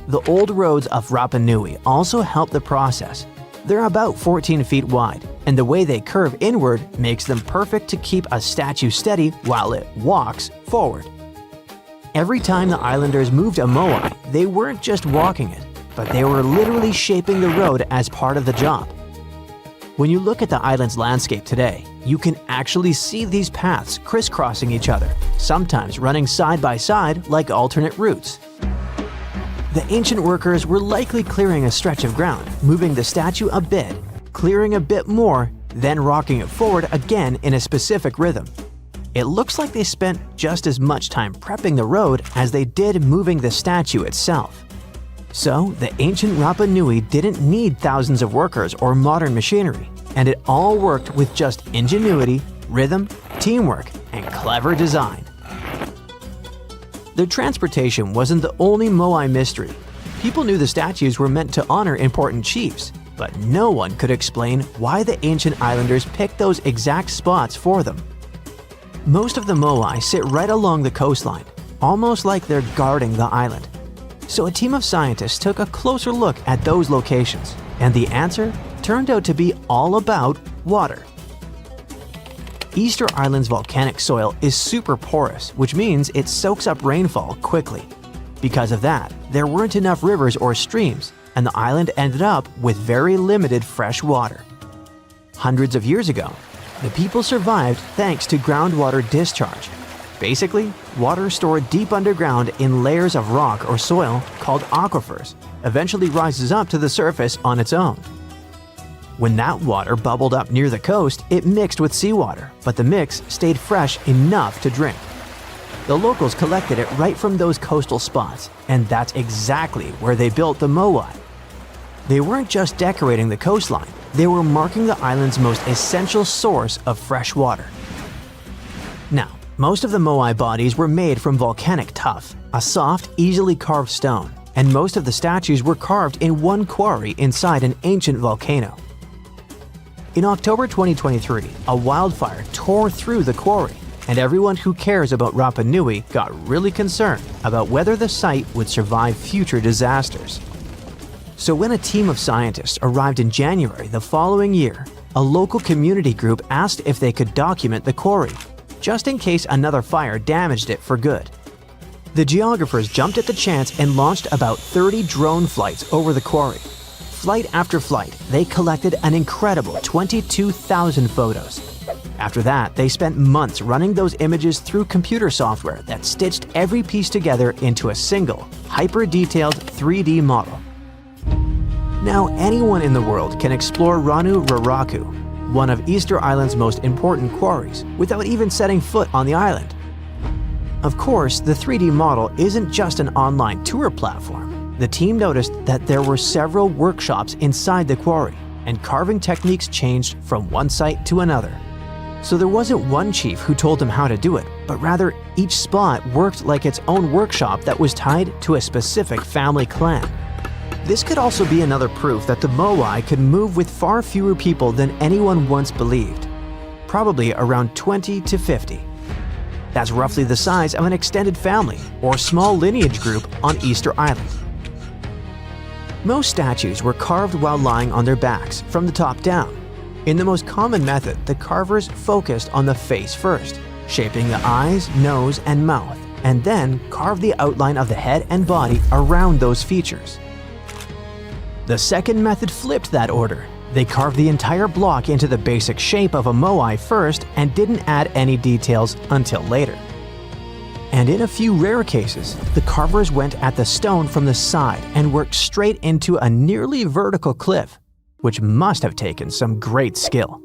The old roads of Rapa Nui also help the process. They're about 14 feet wide, and the way they curve inward makes them perfect to keep a statue steady while it walks forward. Every time the islanders moved a moai, they weren't just walking it, but they were literally shaping the road as part of the job. When you look at the island's landscape today, you can actually see these paths crisscrossing each other, sometimes running side by side like alternate routes. The ancient workers were likely clearing a stretch of ground, moving the statue a bit, clearing a bit more, then rocking it forward again in a specific rhythm. It looks like they spent just as much time prepping the road as they did moving the statue itself. So, the ancient Rapa Nui didn't need thousands of workers or modern machinery, and it all worked with just ingenuity, rhythm, teamwork, and clever design. Their transportation wasn't the only moai mystery. People knew the statues were meant to honor important chiefs, but no one could explain why the ancient islanders picked those exact spots for them. Most of the moai sit right along the coastline, almost like they're guarding the island. So a team of scientists took a closer look at those locations, and the answer turned out to be all about water. Easter Island's volcanic soil is super porous, which means it soaks up rainfall quickly. Because of that, there weren't enough rivers or streams, and the island ended up with very limited fresh water. Hundreds of years ago, the people survived thanks to groundwater discharge. Basically, water stored deep underground in layers of rock or soil called aquifers eventually rises up to the surface on its own. When that water bubbled up near the coast, it mixed with seawater, but the mix stayed fresh enough to drink. The locals collected it right from those coastal spots, and that's exactly where they built the moai. They weren't just decorating the coastline, they were marking the island's most essential source of fresh water. Now, most of the moai bodies were made from volcanic tuff, a soft, easily carved stone, and most of the statues were carved in one quarry inside an ancient volcano. In October 2023, a wildfire tore through the quarry, and everyone who cares about Rapa Nui got really concerned about whether the site would survive future disasters. So when a team of scientists arrived in January the following year, a local community group asked if they could document the quarry, just in case another fire damaged it for good. The geographers jumped at the chance and launched about 30 drone flights over the quarry. Flight after flight, they collected an incredible 22,000 photos. After that, they spent months running those images through computer software that stitched every piece together into a single, hyper-detailed 3D model. Now anyone in the world can explore Ranu Raraku, one of Easter Island's most important quarries, without even setting foot on the island. Of course, the 3D model isn't just an online tour platform. The team noticed that there were several workshops inside the quarry, and carving techniques changed from one site to another. So there wasn't one chief who told them how to do it, but rather each spot worked like its own workshop that was tied to a specific family clan. This could also be another proof that the moai could move with far fewer people than anyone once believed, probably around 20 to 50. That's roughly the size of an extended family or small lineage group on Easter Island. Most statues were carved while lying on their backs from the top down. In the most common method, the carvers focused on the face first, shaping the eyes, nose, and mouth, and then carved the outline of the head and body around those features. The second method flipped that order. They carved the entire block into the basic shape of a moai first and didn't add any details until later. And in a few rare cases, the carvers went at the stone from the side and worked straight into a nearly vertical cliff, which must have taken some great skill.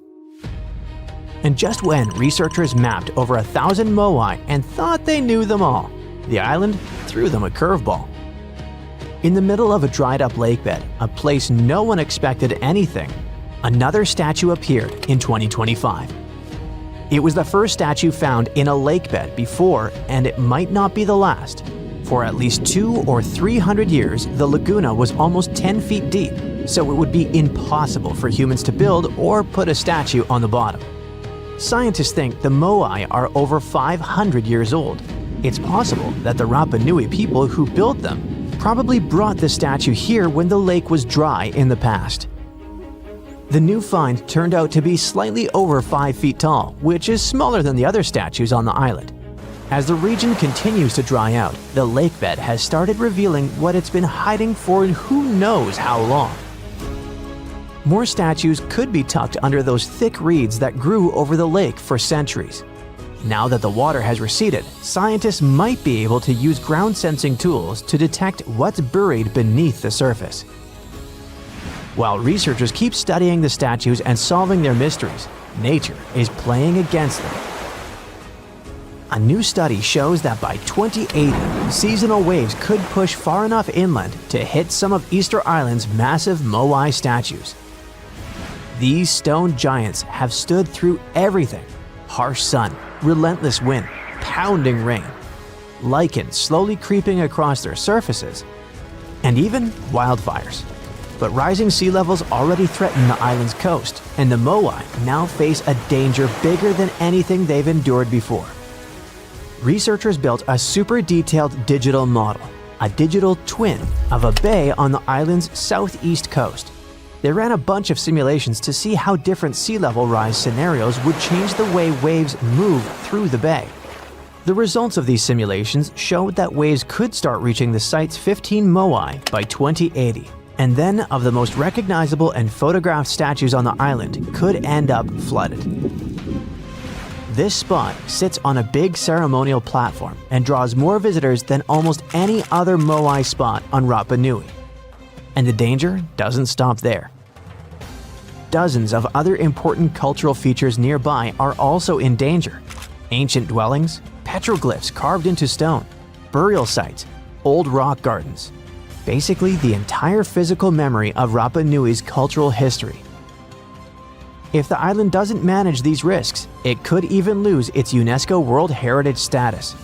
And just when researchers mapped over 1,000 moai and thought they knew them all, the island threw them a curveball. In the middle of a dried-up lakebed, a place no one expected anything, another statue appeared in 2025. It was the first statue found in a lakebed before, and it might not be the last. For at least 200 or 300 years, the laguna was almost 10 feet deep, so it would be impossible for humans to build or put a statue on the bottom. Scientists think the moai are over 500 years old. It's possible that the Rapa Nui people who built them probably brought the statue here when the lake was dry in the past. The new find turned out to be slightly over 5 feet tall, which is smaller than the other statues on the island. As the region continues to dry out, the lakebed has started revealing what it's been hiding for who knows how long. More statues could be tucked under those thick reeds that grew over the lake for centuries. Now that the water has receded, scientists might be able to use ground-sensing tools to detect what's buried beneath the surface. While researchers keep studying the statues and solving their mysteries, nature is playing against them. A new study shows that by 2080, seasonal waves could push far enough inland to hit some of Easter Island's massive moai statues. These stone giants have stood through everything: harsh sun, relentless wind, pounding rain, lichen slowly creeping across their surfaces, and even wildfires. But rising sea levels already threaten the island's coast, and the moai now face a danger bigger than anything they've endured before. Researchers built a super detailed digital model, a digital twin of a bay on the island's southeast coast. They ran a bunch of simulations to see how different sea level rise scenarios would change the way waves move through the bay. The results of these simulations showed that waves could start reaching the site's 15 moai by 2080, and then of the most recognizable and photographed statues on the island could end up flooded. This spot sits on a big ceremonial platform and draws more visitors than almost any other moai spot on Rapa Nui. And the danger doesn't stop there. dozens of other important cultural features nearby are also in danger. Ancient dwellings, petroglyphs carved into stone, burial sites, old rock gardens. Basically, the entire physical memory of Rapa Nui's cultural history. If the island doesn't manage these risks, it could even lose its UNESCO World Heritage status.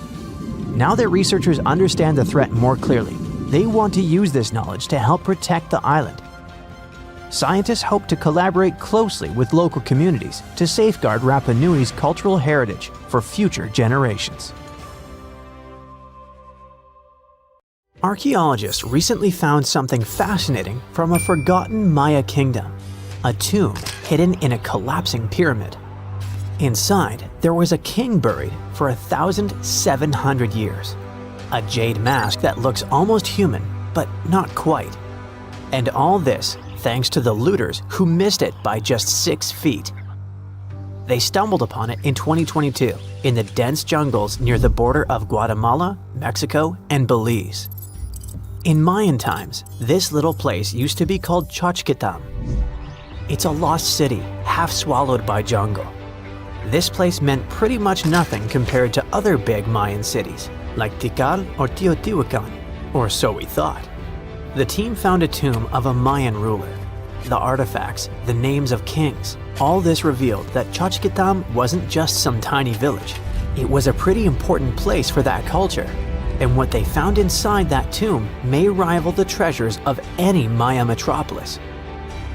Now that researchers understand the threat more clearly, they want to use this knowledge to help protect the island. Scientists hope to collaborate closely with local communities to safeguard Rapa Nui's cultural heritage for future generations. Archaeologists recently found something fascinating from a forgotten Maya kingdom, a tomb hidden in a collapsing pyramid. Inside, there was a king buried for 1,700 years, a jade mask that looks almost human, but not quite. And all this thanks to the looters who missed it by just 6 feet. They stumbled upon it in 2022 in the dense jungles near the border of Guatemala, Mexico, and Belize. In Mayan times, this little place used to be called Xochitlam. It's a lost city, half swallowed by jungle. This place meant pretty much nothing compared to other big Mayan cities, like Tikal or Teotihuacan, or so we thought. The team found a tomb of a Mayan ruler. The artifacts, the names of kings, all this revealed that Xochitlam wasn't just some tiny village. It was a pretty important place for that culture. And what they found inside that tomb may rival the treasures of any Maya metropolis.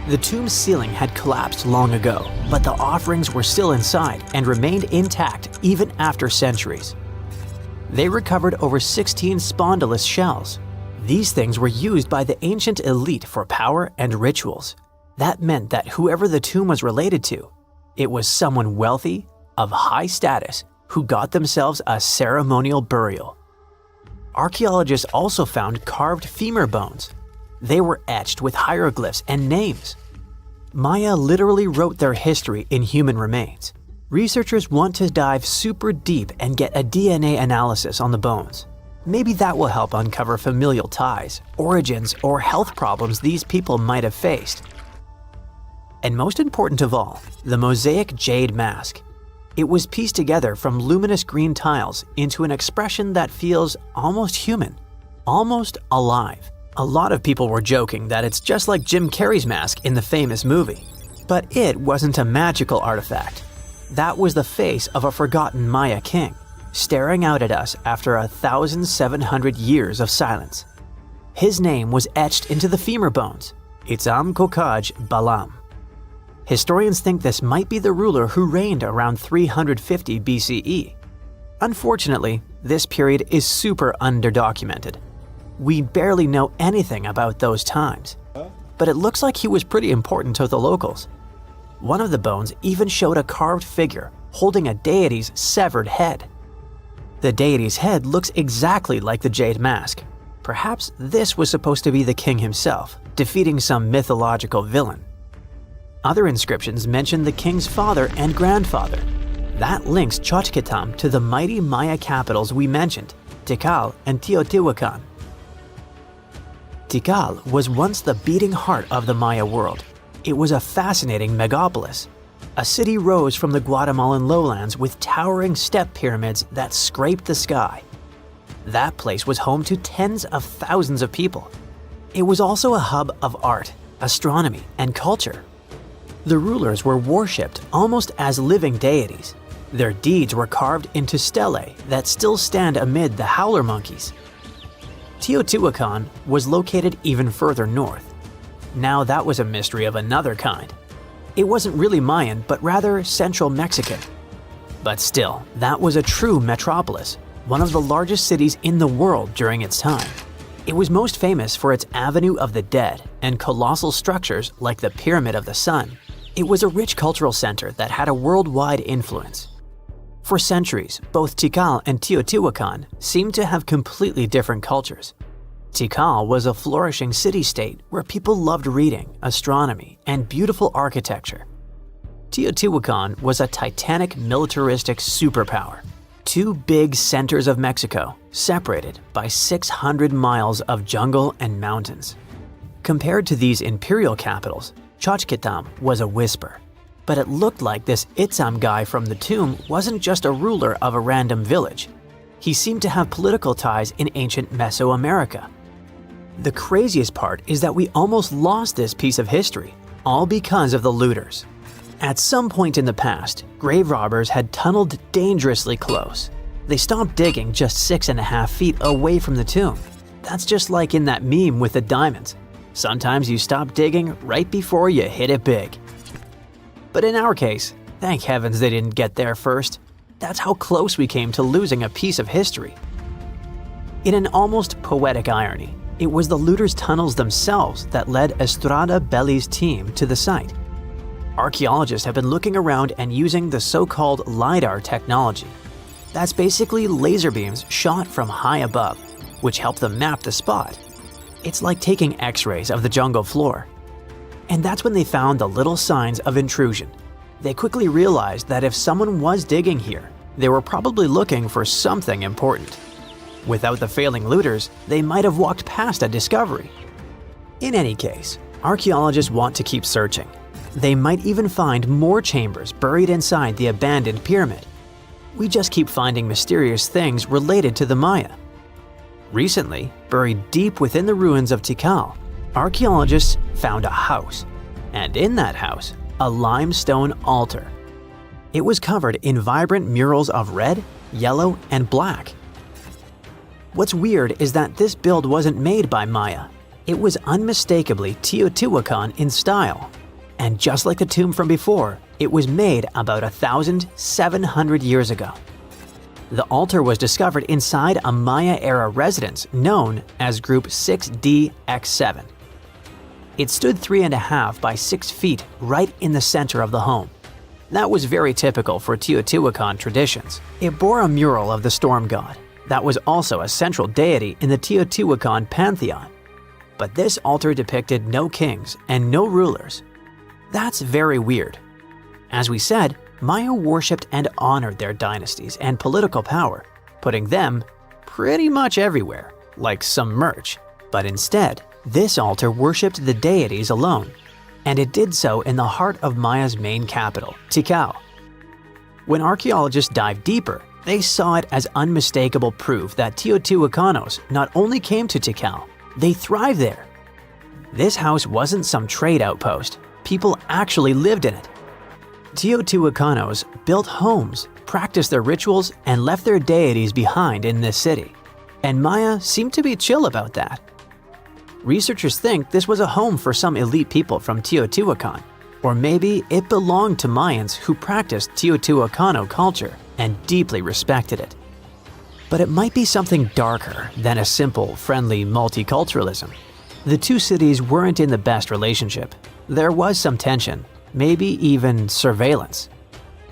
The tomb's ceiling had collapsed long ago, but the offerings were still inside and remained intact even after centuries. They recovered over 16 spondylus shells. These things were used by the ancient elite for power and rituals. That meant that whoever the tomb was related to, it was someone wealthy, of high status, who got themselves a ceremonial burial. Archaeologists also found carved femur bones. They were etched with hieroglyphs and names. Maya literally wrote their history in human remains. Researchers want to dive super deep and get a DNA analysis on the bones. Maybe that will help uncover familial ties, origins, or health problems these people might have faced. And most important of all, the mosaic jade mask. It was pieced together from luminous green tiles into an expression that feels almost human, almost alive. A lot of people were joking that it's just like Jim Carrey's mask in the famous movie. But it wasn't a magical artifact. That was the face of a forgotten Maya king, staring out at us after 1,700 years of silence. His name was etched into the femur bones, Itzam Kokaj Balam. Historians think this might be the ruler who reigned around 350 BCE. Unfortunately, this period is super underdocumented. We barely know anything about those times, but it looks like he was pretty important to the locals. One of the bones even showed a carved figure holding a deity's severed head. The deity's head looks exactly like the jade mask. Perhaps this was supposed to be the king himself, defeating some mythological villain. Other inscriptions mention the king's father and grandfather. That links Xochitlam to the mighty Maya capitals we mentioned, Tikal and Teotihuacan. Tikal was once the beating heart of the Maya world. It was a fascinating megapolis. A city rose from the Guatemalan lowlands with towering step pyramids that scraped the sky. That place was home to tens of thousands of people. It was also a hub of art, astronomy, and culture. The rulers were worshipped almost as living deities. Their deeds were carved into stelae that still stand amid the howler monkeys. Teotihuacan was located even further north. Now that was a mystery of another kind. It wasn't really Mayan, but rather Central Mexican. But still, that was a true metropolis, one of the largest cities in the world during its time. It was most famous for its Avenue of the Dead and colossal structures like the Pyramid of the Sun. It was a rich cultural center that had a worldwide influence. For centuries, both Tikal and Teotihuacan seemed to have completely different cultures. Tikal was a flourishing city-state where people loved reading, astronomy, and beautiful architecture. Teotihuacan was a titanic militaristic superpower. Two big centers of Mexico, separated by 600 miles of jungle and mountains. Compared to these imperial capitals, Chochkitam was a whisper. But it looked like this Itzam guy from the tomb wasn't just a ruler of a random village. He seemed to have political ties in ancient Mesoamerica. The craziest part is that we almost lost this piece of history, all because of the looters. At some point in the past, grave robbers had tunneled dangerously close. They stopped digging just 6.5 feet away from the tomb. That's just like in that meme with the diamonds. Sometimes you stop digging right before you hit it big. But in our case, thank heavens they didn't get there first. That's how close we came to losing a piece of history. In an almost poetic irony, it was the looters' tunnels themselves that led Estrada Belli's team to the site. Archaeologists have been looking around and using the so-called LiDAR technology. That's basically laser beams shot from high above, which help them map the spot. It's like taking X-rays of the jungle floor. And that's when they found the little signs of intrusion. They quickly realized that if someone was digging here, they were probably looking for something important. Without the failing looters, they might have walked past a discovery. In any case, archaeologists want to keep searching. They might even find more chambers buried inside the abandoned pyramid. We just keep finding mysterious things related to the Maya. Recently, buried deep within the ruins of Tikal, archaeologists found a house, and in that house, a limestone altar. It was covered in vibrant murals of red, yellow, and black. What's weird is that this build wasn't made by Maya. It was unmistakably Teotihuacan in style. And just like the tomb from before, it was made about 1,700 years ago. The altar was discovered inside a Maya-era residence known as Group 6DX7. It stood 3.5 by 6 feet right in the center of the home. That was very typical for Teotihuacan traditions. It bore a mural of the storm god. That was also a central deity in the Teotihuacan pantheon. But this altar depicted no kings and no rulers. That's very weird. As we said, Maya worshipped and honored their dynasties and political power, putting them pretty much everywhere, like some merch. But instead, this altar worshipped the deities alone, and it did so in the heart of Maya's main capital, Tikal. When archaeologists dived deeper, they saw it as unmistakable proof that Teotihuacanos not only came to Tikal, they thrived there. This house wasn't some trade outpost. People actually lived in it. Teotihuacanos built homes, practiced their rituals, and left their deities behind in this city. And Maya seemed to be chill about that. Researchers think this was a home for some elite people from Teotihuacan, or maybe it belonged to Mayans who practiced Teotihuacano culture and deeply respected it. But it might be something darker than a simple, friendly multiculturalism. The two cities weren't in the best relationship. There was some tension, maybe even surveillance.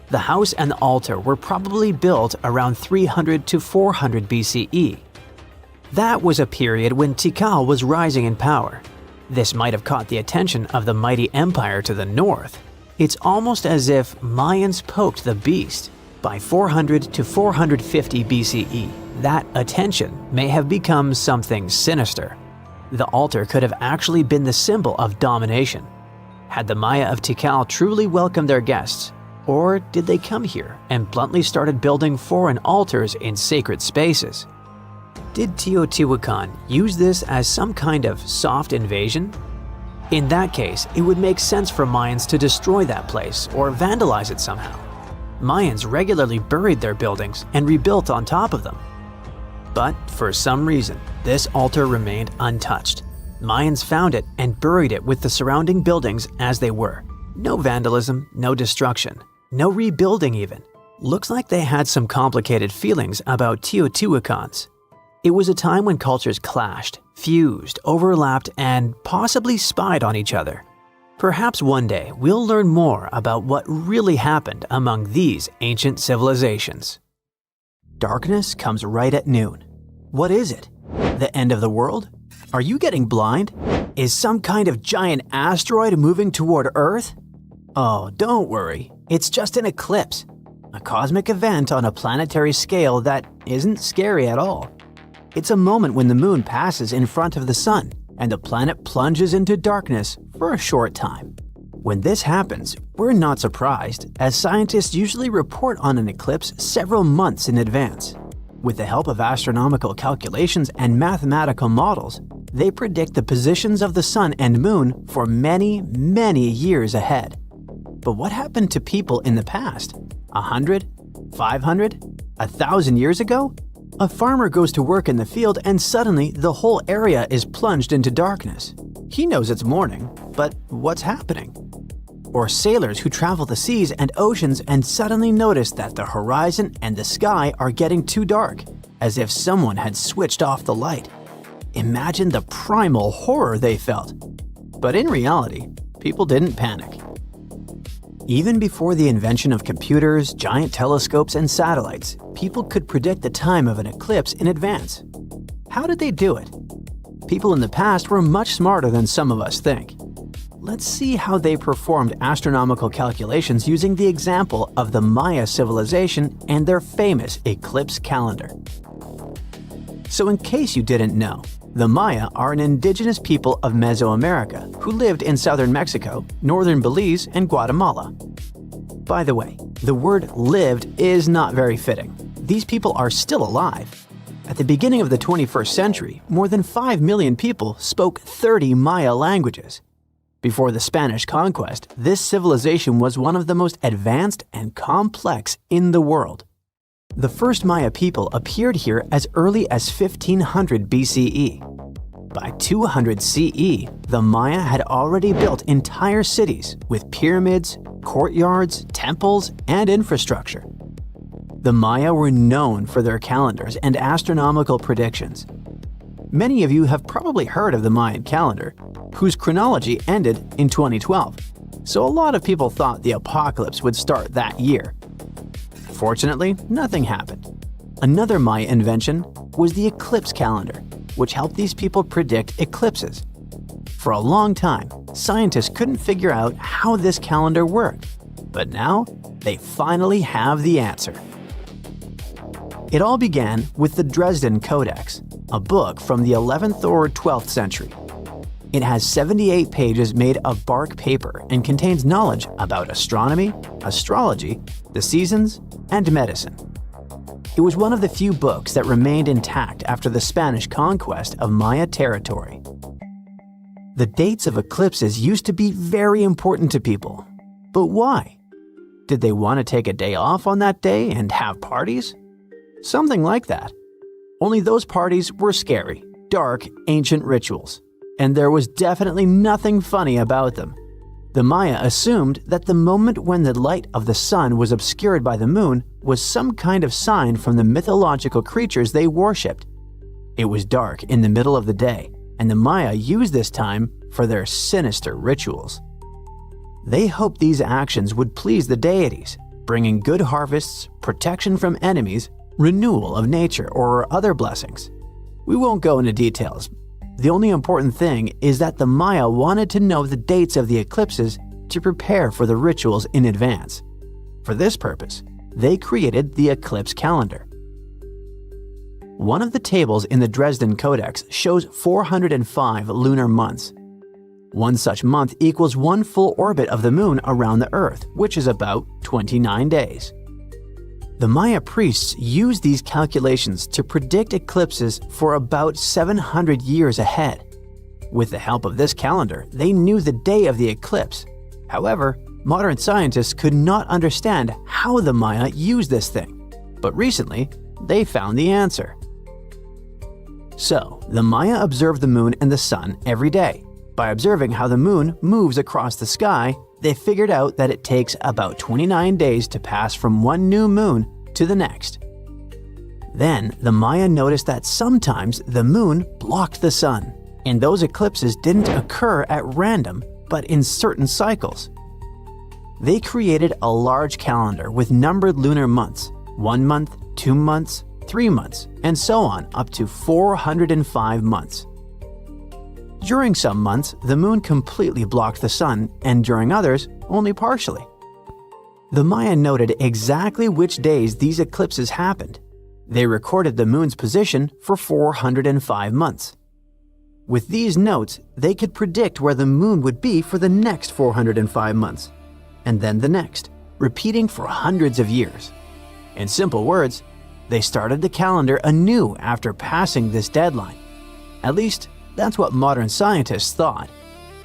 The house and the altar were probably built around 300 to 400 BCE. That was a period when Tikal was rising in power. This might have caught the attention of the mighty empire to the north. It's almost as if Mayans poked the beast. By 400 to 450 BCE, that attention may have become something sinister. The altar could have actually been the symbol of domination. Had the Maya of Tikal truly welcomed their guests, or did they come here and bluntly started building foreign altars in sacred spaces? Did Teotihuacan use this as some kind of soft invasion? In that case, it would make sense for Mayans to destroy that place or vandalize it somehow. Mayans regularly buried their buildings and rebuilt on top of them. But for some reason, this altar remained untouched. Mayans found it and buried it with the surrounding buildings as they were. No vandalism, no destruction, no rebuilding even. Looks like they had some complicated feelings about Teotihuacans. It was a time when cultures clashed, fused, overlapped, and possibly spied on each other. Perhaps one day we'll learn more about what really happened among these ancient civilizations. Darkness comes right at noon. What is it? The end of the world? Are you getting blind? Is some kind of giant asteroid moving toward Earth? Oh, don't worry. It's just an eclipse. A cosmic event on a planetary scale that isn't scary at all. It's a moment when the moon passes in front of the sun and the planet plunges into darkness for a short time. When this happens, we're not surprised, as scientists usually report on an eclipse several months in advance. With the help of astronomical calculations and mathematical models, they predict the positions of the sun and moon for many, many years ahead. But what happened to people in the past? 100? 500? 1,000 years ago? A farmer goes to work in the field and suddenly the whole area is plunged into darkness. He knows it's morning, but what's happening? Or sailors who travel the seas and oceans and suddenly notice that the horizon and the sky are getting too dark, as if someone had switched off the light. Imagine the primal horror they felt. But in reality, people didn't panic. Even before the invention of computers, giant telescopes, and satellites, people could predict the time of an eclipse in advance. How did they do it? People in the past were much smarter than some of us think. Let's see how they performed astronomical calculations using the example of the Maya civilization and their famous eclipse calendar. So in case you didn't know, the Maya are an indigenous people of Mesoamerica who lived in southern Mexico, northern Belize, and Guatemala. By the way, the word lived is not very fitting. These people are still alive. At the beginning of the 21st century, more than 5 million people spoke 30 Maya languages. Before the Spanish conquest, this civilization was one of the most advanced and complex in the world. The first Maya people appeared here as early as 1500 BCE. By 200 CE, the Maya had already built entire cities with pyramids, courtyards, temples, and infrastructure. The Maya were known for their calendars and astronomical predictions. Many of you have probably heard of the Mayan calendar, whose chronology ended in 2012, so a lot of people thought the apocalypse would start that year. Fortunately, nothing happened. Another Maya invention was the eclipse calendar, which helped these people predict eclipses. For a long time, scientists couldn't figure out how this calendar worked, but now they finally have the answer. It all began with the Dresden Codex, a book from the 11th or 12th century. It has 78 pages made of bark paper and contains knowledge about astronomy, astrology, the seasons, and medicine. It was one of the few books that remained intact after the Spanish conquest of Maya territory. The dates of eclipses used to be very important to people. But why? Did they want to take a day off on that day and have parties? Something like that. Only those parties were scary, dark, ancient rituals, and there was definitely nothing funny about them. The Maya assumed that the moment when the light of the sun was obscured by the moon was some kind of sign from the mythological creatures they worshipped. It was dark in the middle of the day, and the Maya used this time for their sinister rituals. They hoped these actions would please the deities, bringing good harvests, protection from enemies, renewal of nature, or other blessings. We won't go into details. The only important thing is that the Maya wanted to know the dates of the eclipses to prepare for the rituals in advance. For this purpose, they created the eclipse calendar. One of the tables in the Dresden Codex shows 405 lunar months. One such month equals one full orbit of the moon around the Earth, which is about 29 days. The Maya priests used these calculations to predict eclipses for about 700 years ahead. With the help of this calendar, they knew the day of the eclipse. However, modern scientists could not understand how the Maya used this thing. But recently, they found the answer. So, the Maya observed the moon and the sun every day. By observing how the moon moves across the sky, they figured out that it takes about 29 days to pass from one new moon to the next. Then, the Maya noticed that sometimes the moon blocked the sun, and those eclipses didn't occur at random, but in certain cycles. They created a large calendar with numbered lunar months, 1 month, 2 months, 3 months, and so on up to 405 months. During some months, the moon completely blocked the sun, and during others, only partially. The Maya noted exactly which days these eclipses happened. They recorded the moon's position for 405 months. With these notes, they could predict where the moon would be for the next 405 months, and then the next, repeating for hundreds of years. In simple words, they started the calendar anew after passing this deadline. At least, that's what modern scientists thought,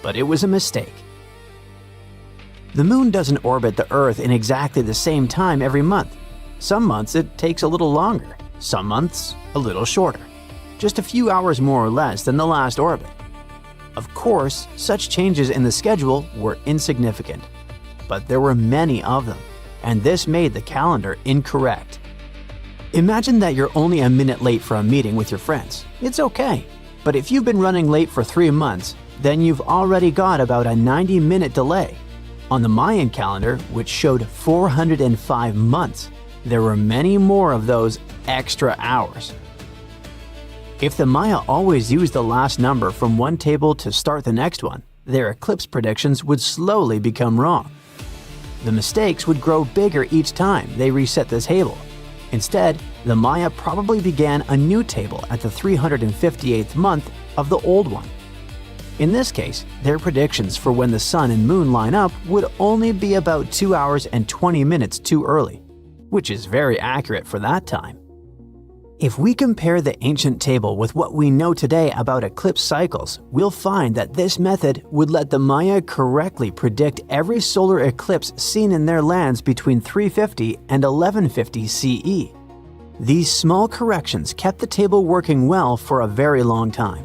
but it was a mistake. The moon doesn't orbit the Earth in exactly the same time every month. Some months it takes a little longer, some months a little shorter, just a few hours more or less than the last orbit. Of course, such changes in the schedule were insignificant, but there were many of them, and this made the calendar incorrect. Imagine that you're only a minute late for a meeting with your friends. It's okay, but if you've been running late for 3 months, then you've already got about a 90-minute delay. On the Mayan calendar, which showed 405 months, there were many more of those extra hours. If the Maya always used the last number from one table to start the next one, their eclipse predictions would slowly become wrong. The mistakes would grow bigger each time they reset the table. Instead, the Maya probably began a new table at the 358th month of the old one. In this case, their predictions for when the sun and moon line up would only be about 2 hours and 20 minutes too early, which is very accurate for that time. If we compare the ancient table with what we know today about eclipse cycles, we'll find that this method would let the Maya correctly predict every solar eclipse seen in their lands between 350 and 1150 CE. These small corrections kept the table working well for a very long time.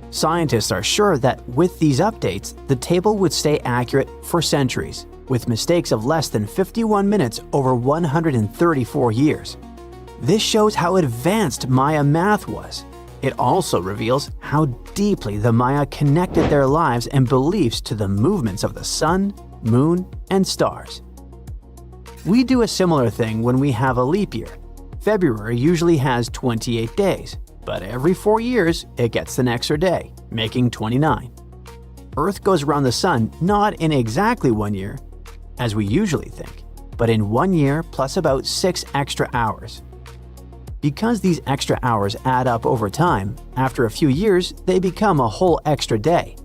Scientists are sure that with these updates, the table would stay accurate for centuries, with mistakes of less than 51 minutes over 134 years. This shows how advanced Maya math was. It also reveals how deeply the Maya connected their lives and beliefs to the movements of the sun, moon, and stars. We do a similar thing when we have a leap year. February usually has 28 days, but every 4 years it gets an extra day, making 29. Earth goes around the sun not in exactly 1 year, as we usually think, but in 1 year plus about 6 extra hours. Because these extra hours add up over time, after a few years they become a whole extra day.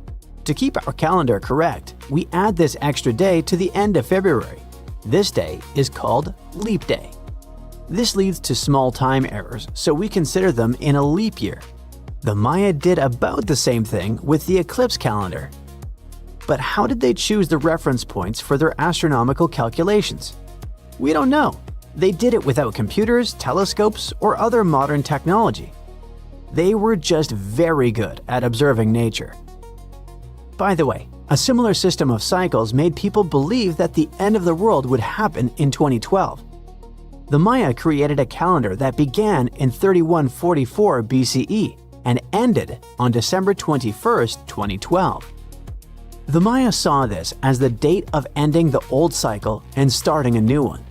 To keep our calendar correct, we add this extra day to the end of February. This day is called Leap Day. This leads to small time errors, so we consider them in a leap year. The Maya did about the same thing with the eclipse calendar. But how did they choose the reference points for their astronomical calculations? We don't know. They did it without computers, telescopes, or other modern technology. They were just very good at observing nature. By the way, a similar system of cycles made people believe that the end of the world would happen in 2012. The Maya created a calendar that began in 3144 BCE and ended on December 21, 2012. The Maya saw this as the date of ending the old cycle and starting a new one.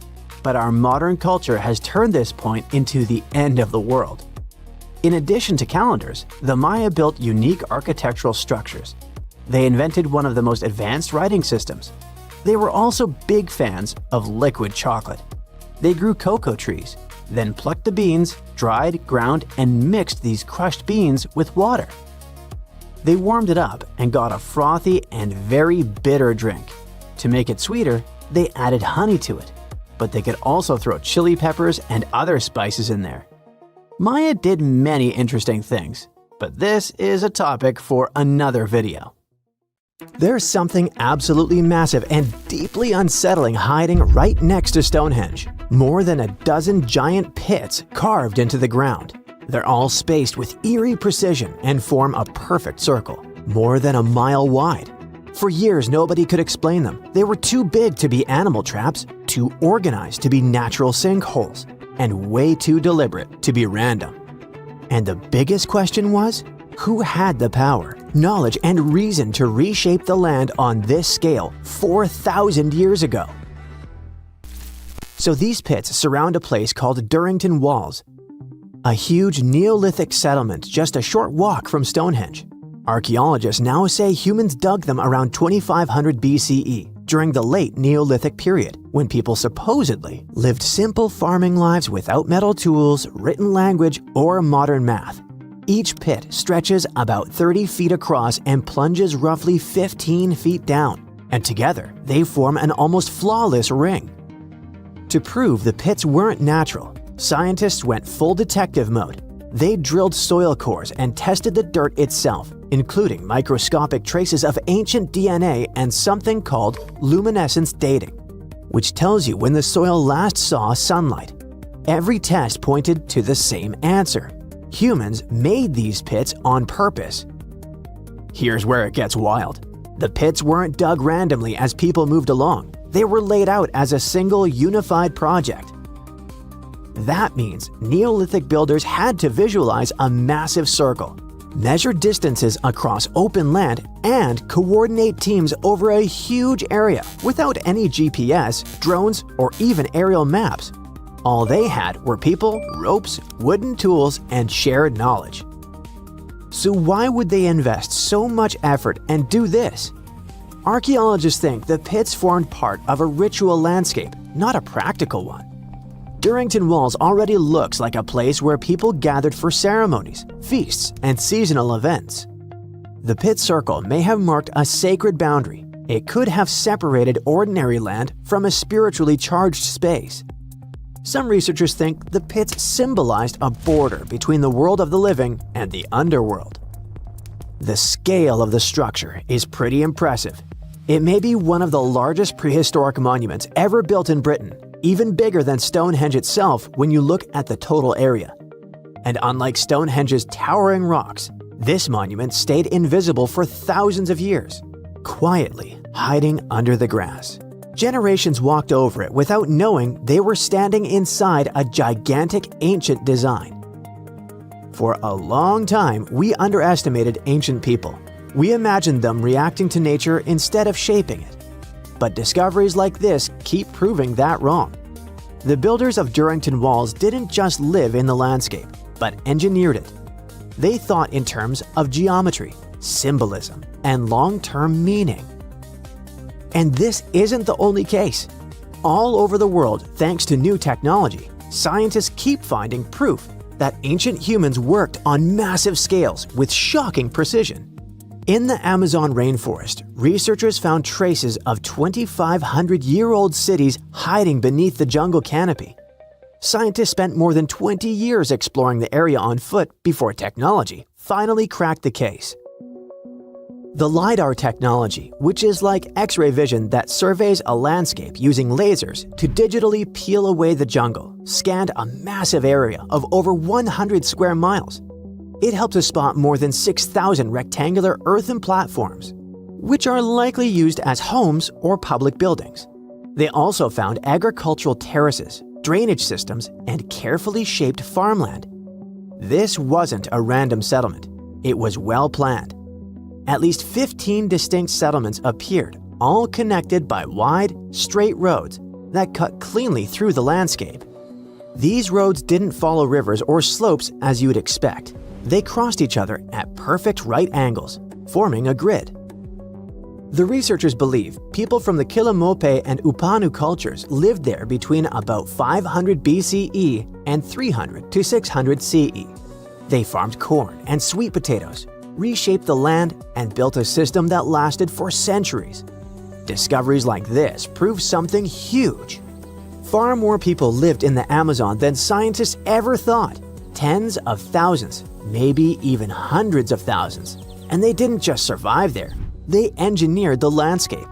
But our modern culture has turned this point into the end of the world. In addition to calendars, the Maya built unique architectural structures. They invented one of the most advanced writing systems. They were also big fans of liquid chocolate. They grew cocoa trees, then plucked the beans, dried, ground, and mixed these crushed beans with water. They warmed it up and got a frothy and very bitter drink. To make it sweeter, they added honey to it, but they could also throw chili peppers and other spices in there. Maya did many interesting things, but this is a topic for another video. There's something absolutely massive and deeply unsettling hiding right next to Stonehenge. More than a dozen giant pits carved into the ground. They're all spaced with eerie precision and form a perfect circle, more than a mile wide. For years, nobody could explain them. They were too big to be animal traps, too organized to be natural sinkholes, and way too deliberate to be random. And the biggest question was, who had the power, knowledge, and reason to reshape the land on this scale 4,000 years ago? So these pits surround a place called Durrington Walls, a huge Neolithic settlement just a short walk from Stonehenge. Archaeologists now say humans dug them around 2500 BCE during the late Neolithic period, when people supposedly lived simple farming lives without metal tools, written language, or modern math. Each pit stretches about 30 feet across and plunges roughly 15 feet down, and together they form an almost flawless ring. To prove the pits weren't natural, scientists went full detective mode. They drilled soil cores and tested the dirt itself, including microscopic traces of ancient DNA and something called luminescence dating, which tells you when the soil last saw sunlight. Every test pointed to the same answer. Humans made these pits on purpose. Here's where it gets wild. The pits weren't dug randomly as people moved along. They were laid out as a single unified project. That means Neolithic builders had to visualize a massive circle, measure distances across open land, and coordinate teams over a huge area without any GPS, drones, or even aerial maps. All they had were people, ropes, wooden tools, and shared knowledge. So why would they invest so much effort and do this? Archaeologists think the pits formed part of a ritual landscape, not a practical one. Durrington Walls already looks like a place where people gathered for ceremonies, feasts, and seasonal events. The pit circle may have marked a sacred boundary. It could have separated ordinary land from a spiritually charged space. Some researchers think the pits symbolized a border between the world of the living and the underworld. The scale of the structure is pretty impressive. It may be one of the largest prehistoric monuments ever built in Britain, even bigger than Stonehenge itself when you look at the total area. And unlike Stonehenge's towering rocks, this monument stayed invisible for thousands of years, quietly hiding under the grass. Generations walked over it without knowing they were standing inside a gigantic ancient design. For a long time, we underestimated ancient people. We imagined them reacting to nature instead of shaping it. But discoveries like this keep proving that wrong. The builders of Durrington Walls didn't just live in the landscape, but engineered it. They thought in terms of geometry, symbolism, and long-term meaning. And this isn't the only case. All over the world, thanks to new technology, scientists keep finding proof that ancient humans worked on massive scales with shocking precision. In the Amazon rainforest, researchers found traces of 2,500-year-old cities hiding beneath the jungle canopy. Scientists spent more than 20 years exploring the area on foot before technology finally cracked the case. The LiDAR technology, which is like X-ray vision that surveys a landscape using lasers to digitally peel away the jungle, scanned a massive area of over 100 square miles. It helped us spot more than 6,000 rectangular earthen platforms, which are likely used as homes or public buildings. They also found agricultural terraces, drainage systems, and carefully shaped farmland. This wasn't a random settlement. It was well planned. At least 15 distinct settlements appeared, all connected by wide, straight roads that cut cleanly through the landscape. These roads didn't follow rivers or slopes as you'd expect. They crossed each other at perfect right angles, forming a grid. The researchers believe people from the Quillamope and Upanu cultures lived there between about 500 BCE and 300 to 600 CE. They farmed corn and sweet potatoes, reshaped the land, and built a system that lasted for centuries. Discoveries like this prove something huge. Far more people lived in the Amazon than scientists ever thought. Tens of thousands, maybe even hundreds of thousands. And they didn't just survive there, they engineered the landscape.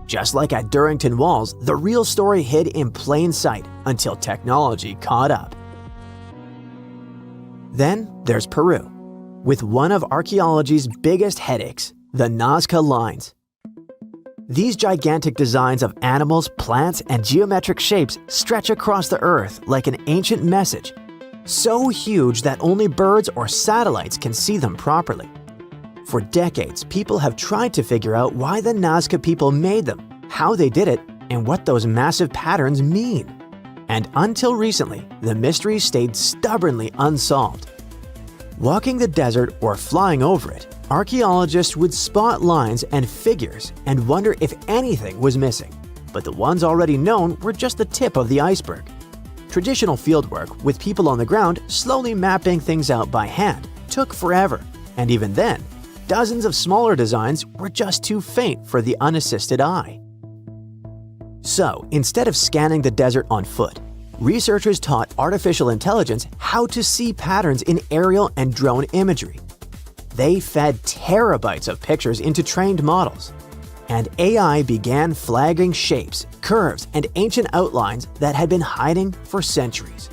Just like at Durrington Walls, the real story hid in plain sight until technology caught up. Then there's Peru, with one of archaeology's biggest headaches, the Nazca lines. These gigantic designs of animals, plants, and geometric shapes stretch across the earth like an ancient message, so huge that only birds or satellites can see them properly. For decades, people have tried to figure out why the Nazca people made them, how they did it, and what those massive patterns mean. And until recently, the mystery stayed stubbornly unsolved. Walking the desert or flying over it, archaeologists would spot lines and figures and wonder if anything was missing. But the ones already known were just the tip of the iceberg. Traditional fieldwork, with people on the ground slowly mapping things out by hand, took forever, and even then, dozens of smaller designs were just too faint for the unassisted eye. So, instead of scanning the desert on foot, researchers taught artificial intelligence how to see patterns in aerial and drone imagery. They fed terabytes of pictures into trained models, and AI began flagging shapes, curves, and ancient outlines that had been hiding for centuries.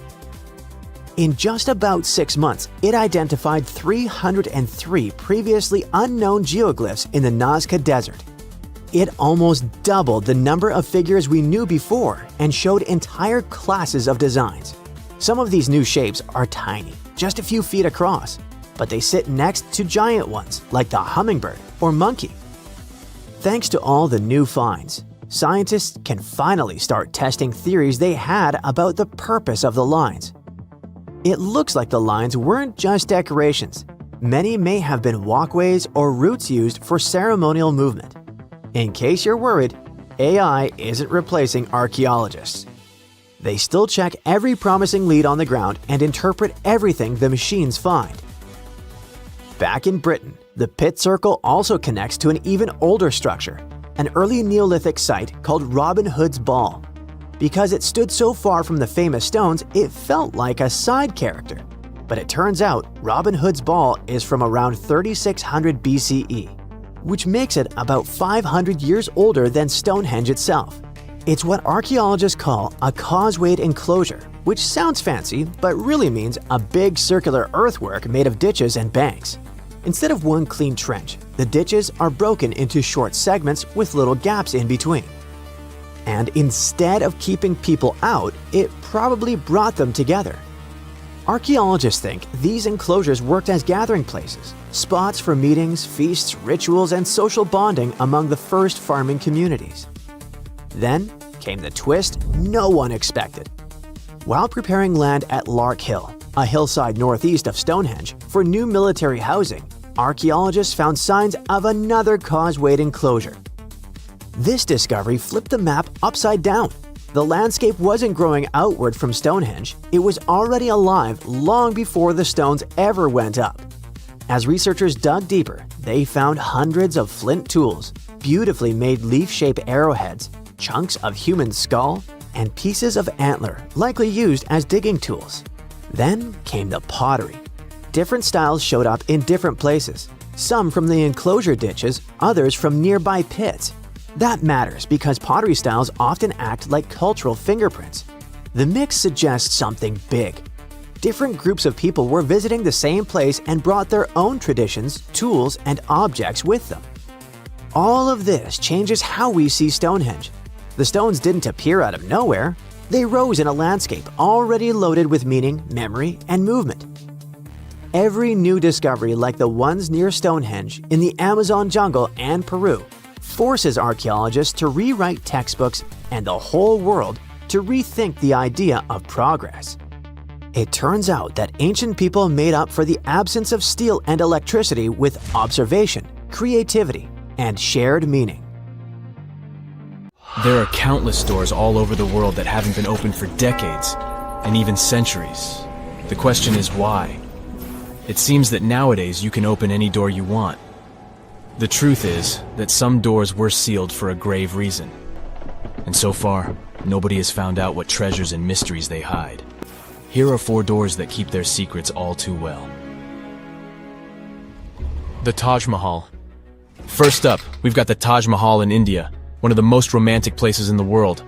In just about 6 months, it identified 303 previously unknown geoglyphs in the Nazca Desert. It almost doubled the number of figures we knew before and showed entire classes of designs. Some of these new shapes are tiny, just a few feet across, but they sit next to giant ones like the hummingbird or monkey. Thanks to all the new finds, scientists can finally start testing theories they had about the purpose of the lines. It looks like the lines weren't just decorations. Many may have been walkways or routes used for ceremonial movement. In case you're worried, AI isn't replacing archaeologists. They still check every promising lead on the ground and interpret everything the machines find. Back in Britain, the pit circle also connects to an even older structure, an early Neolithic site called Robin Hood's Ball. Because it stood so far from the famous stones, it felt like a side character. But it turns out Robin Hood's Ball is from around 3600 BCE, which makes it about 500 years older than Stonehenge itself. It's what archaeologists call a causewayed enclosure, which sounds fancy but really means a big circular earthwork made of ditches and banks. Instead of one clean trench, the ditches are broken into short segments with little gaps in between. And instead of keeping people out, it probably brought them together. Archaeologists think these enclosures worked as gathering places, spots for meetings, feasts, rituals, and social bonding among the first farming communities. Then came the twist no one expected. While preparing land at Lark Hill, a hillside northeast of Stonehenge, for new military housing, archaeologists found signs of another causewayed enclosure. This discovery flipped the map upside down. The landscape wasn't growing outward from Stonehenge, it was already alive long before the stones ever went up. As researchers dug deeper, they found hundreds of flint tools, beautifully made leaf-shaped arrowheads, chunks of human skull, and pieces of antler, likely used as digging tools. Then came the pottery. Different styles showed up in different places, some from the enclosure ditches, others from nearby pits. That matters because pottery styles often act like cultural fingerprints. The mix suggests something big. Different groups of people were visiting the same place and brought their own traditions, tools, and objects with them. All of this changes how we see Stonehenge. The stones didn't appear out of nowhere. They rose in a landscape already loaded with meaning, memory, and movement. Every new discovery like the ones near Stonehenge, in the Amazon jungle and Peru, forces archaeologists to rewrite textbooks and the whole world to rethink the idea of progress. It turns out that ancient people made up for the absence of steel and electricity with observation, creativity, and shared meaning. There are countless doors all over the world that haven't been opened for decades, and even centuries. The question is why? It seems that nowadays you can open any door you want. The truth is that some doors were sealed for a grave reason. And so far, nobody has found out what treasures and mysteries they hide. Here are 4 doors that keep their secrets all too well. The Taj Mahal. First up, we've got the Taj Mahal in India, one of the most romantic places in the world.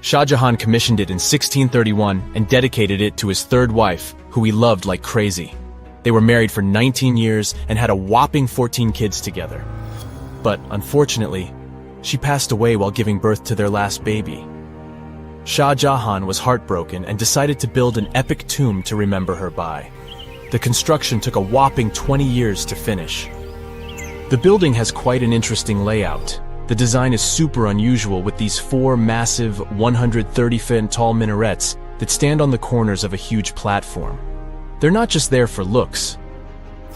Shah Jahan commissioned it in 1631 and dedicated it to his 3rd wife, who he loved like crazy. They were married for 19 years and had a whopping 14 kids together. But unfortunately, she passed away while giving birth to their last baby. Shah Jahan was heartbroken and decided to build an epic tomb to remember her by. The construction took a whopping 20 years to finish. The building has quite an interesting layout. The design is super unusual with these 4 massive 130-foot tall minarets that stand on the corners of a huge platform. They're not just there for looks.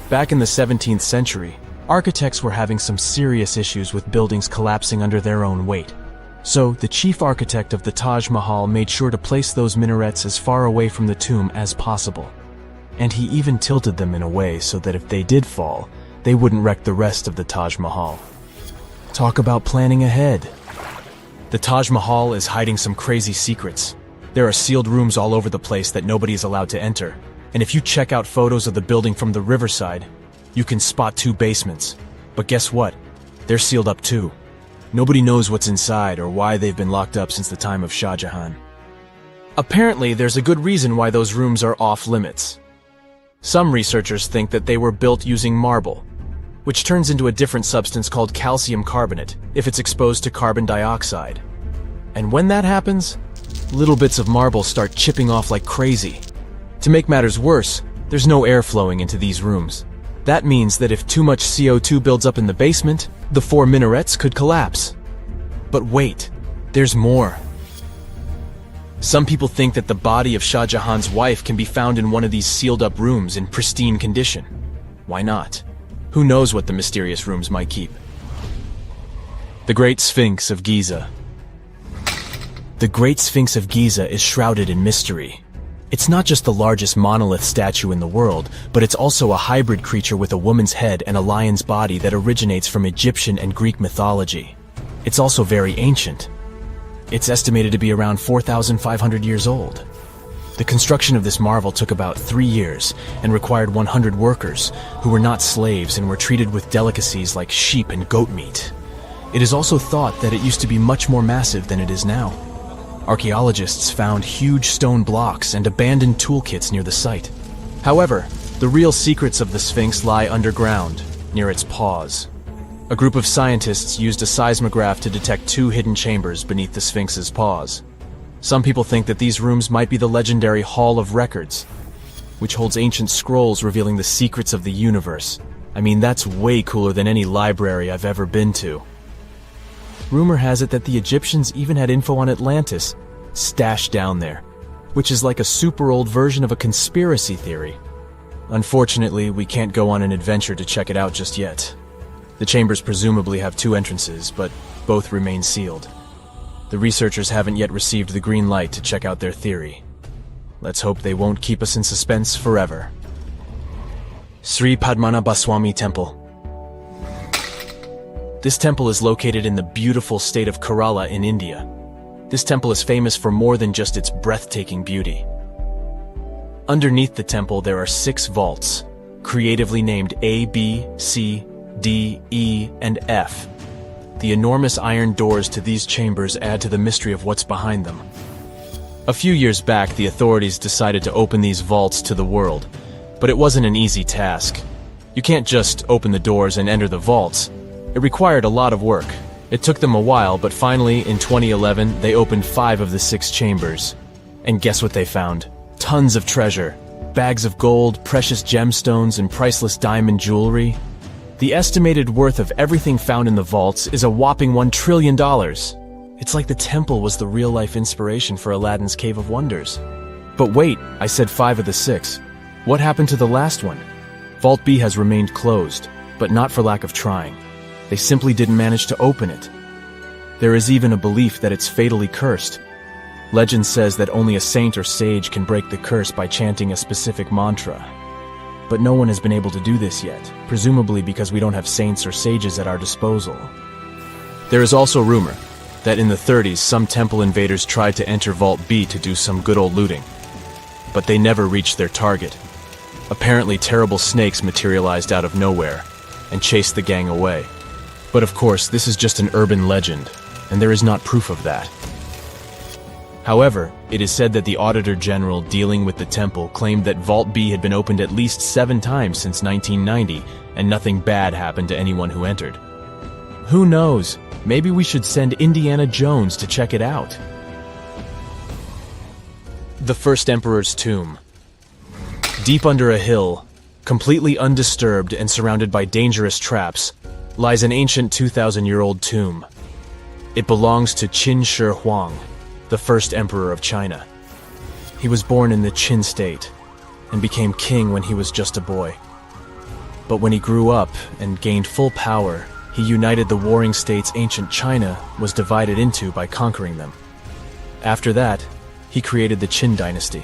Back in the 17th century, architects were having some serious issues with buildings collapsing under their own weight. So the chief architect of the Taj Mahal made sure to place those minarets as far away from the tomb as possible. And he even tilted them in a way so that if they did fall, they wouldn't wreck the rest of the Taj Mahal. Talk about planning ahead. The Taj Mahal is hiding some crazy secrets. There are sealed rooms all over the place that nobody is allowed to enter. And if you check out photos of the building from the riverside, you can spot 2 basements. But guess what? They're sealed up too. Nobody knows what's inside or why they've been locked up since the time of Shah Jahan. Apparently, there's a good reason why those rooms are off limits. Some researchers think that they were built using marble, which turns into a different substance called calcium carbonate if it's exposed to carbon dioxide. And when that happens, little bits of marble start chipping off like crazy. To make matters worse, there's no air flowing into these rooms. That means that if too much CO2 builds up in the basement, the 4 minarets could collapse. But wait, there's more. Some people think that the body of Shah Jahan's wife can be found in one of these sealed up rooms in pristine condition. Why not? Who knows what the mysterious rooms might keep? The Great Sphinx of Giza. The Great Sphinx of Giza is shrouded in mystery. It's not just the largest monolith statue in the world, but it's also a hybrid creature with a woman's head and a lion's body that originates from Egyptian and Greek mythology. It's also very ancient. It's estimated to be around 4,500 years old. The construction of this marvel took about 3 years and required 100 workers who were not slaves and were treated with delicacies like sheep and goat meat. It is also thought that it used to be much more massive than it is now. Archaeologists found huge stone blocks and abandoned toolkits near the site. However, the real secrets of the Sphinx lie underground, near its paws. A group of scientists used a seismograph to detect 2 hidden chambers beneath the Sphinx's paws. Some people think that these rooms might be the legendary Hall of Records, which holds ancient scrolls revealing the secrets of the universe. I mean, that's way cooler than any library I've ever been to. Rumor has it that the Egyptians even had info on Atlantis stashed down there, which is like a super old version of a conspiracy theory. Unfortunately, we can't go on an adventure to check it out just yet. The chambers presumably have 2 entrances, but both remain sealed. The researchers haven't yet received the green light to check out their theory. Let's hope they won't keep us in suspense forever. Sri Padmanabhaswamy Temple. This temple is located in the beautiful state of Kerala in India. This temple is famous for more than just its breathtaking beauty. Underneath the temple there are 6 vaults, creatively named A, B, C, D, E, and F. The enormous iron doors to these chambers add to the mystery of what's behind them. A few years back, the authorities decided to open these vaults to the world, but it wasn't an easy task. You can't just open the doors and enter the vaults. It required a lot of work. It took them a while, but finally, in 2011, they opened 5 of the 6 chambers. And guess what they found? Tons of treasure. Bags of gold, precious gemstones, and priceless diamond jewelry. The estimated worth of everything found in the vaults is a whopping $1 trillion. It's like the temple was the real-life inspiration for Aladdin's Cave of Wonders. But wait, I said 5 of the 6. What happened to the last one? Vault B has remained closed, but not for lack of trying. They simply didn't manage to open it. There is even a belief that it's fatally cursed. Legend says that only a saint or sage can break the curse by chanting a specific mantra. But no one has been able to do this yet, presumably because we don't have saints or sages at our disposal. There is also rumor that in the 30s some temple invaders tried to enter Vault B to do some good old looting. But they never reached their target. Apparently terrible snakes materialized out of nowhere and chased the gang away. But of course, this is just an urban legend, and there is not proof of that. However, it is said that the Auditor General dealing with the temple claimed that Vault B had been opened at least 7 times since 1990, and nothing bad happened to anyone who entered. Who knows? Maybe we should send Indiana Jones to check it out. The First Emperor's Tomb. Deep under a hill, completely undisturbed and surrounded by dangerous traps, lies an ancient 2,000-year-old tomb. It belongs to Qin Shi Huang, the first emperor of China. He was born in the Qin state and became king when he was just a boy. But when he grew up and gained full power, he united the warring states ancient China was divided into by conquering them. After that, he created the Qin dynasty.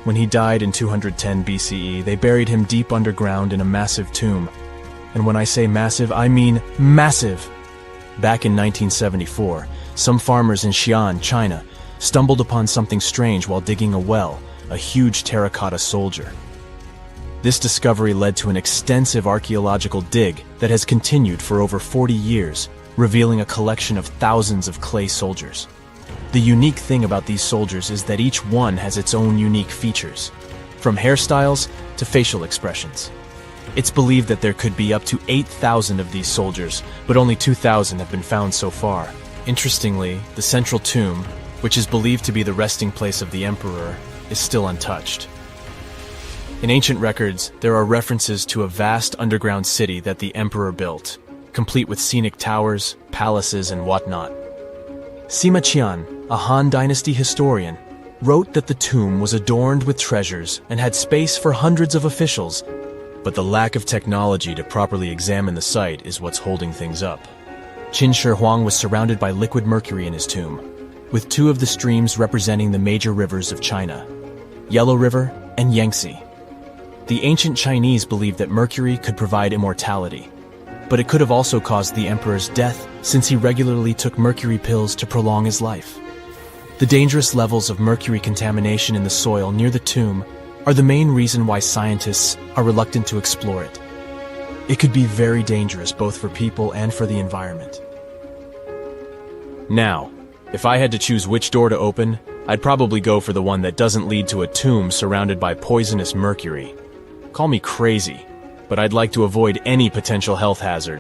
When he died in 210 BCE, they buried him deep underground in a massive tomb. And when I say massive, I mean massive! Back in 1974, some farmers in Xi'an, China, stumbled upon something strange while digging a well, a huge terracotta soldier. This discovery led to an extensive archaeological dig that has continued for over 40 years, revealing a collection of thousands of clay soldiers. The unique thing about these soldiers is that each one has its own unique features, from hairstyles to facial expressions. It's believed that there could be up to 8,000 of these soldiers, but only 2,000 have been found so far. Interestingly, the central tomb, which is believed to be the resting place of the emperor, is still untouched. In ancient records, there are references to a vast underground city that the emperor built, complete with scenic towers, palaces, and whatnot. Sima Qian, a Han Dynasty historian, wrote that the tomb was adorned with treasures and had space for hundreds of officials, but the lack of technology to properly examine the site is what's holding things up. Qin Shi Huang was surrounded by liquid mercury in his tomb, with two of the streams representing the major rivers of China, Yellow River and Yangtze. The ancient Chinese believed that mercury could provide immortality, but it could have also caused the emperor's death since he regularly took mercury pills to prolong his life. The dangerous levels of mercury contamination in the soil near the tomb are the main reason why scientists are reluctant to explore it. It could be very dangerous both for people and for the environment. Now, if I had to choose which door to open, I'd probably go for the one that doesn't lead to a tomb surrounded by poisonous mercury. Call me crazy, but I'd like to avoid any potential health hazard.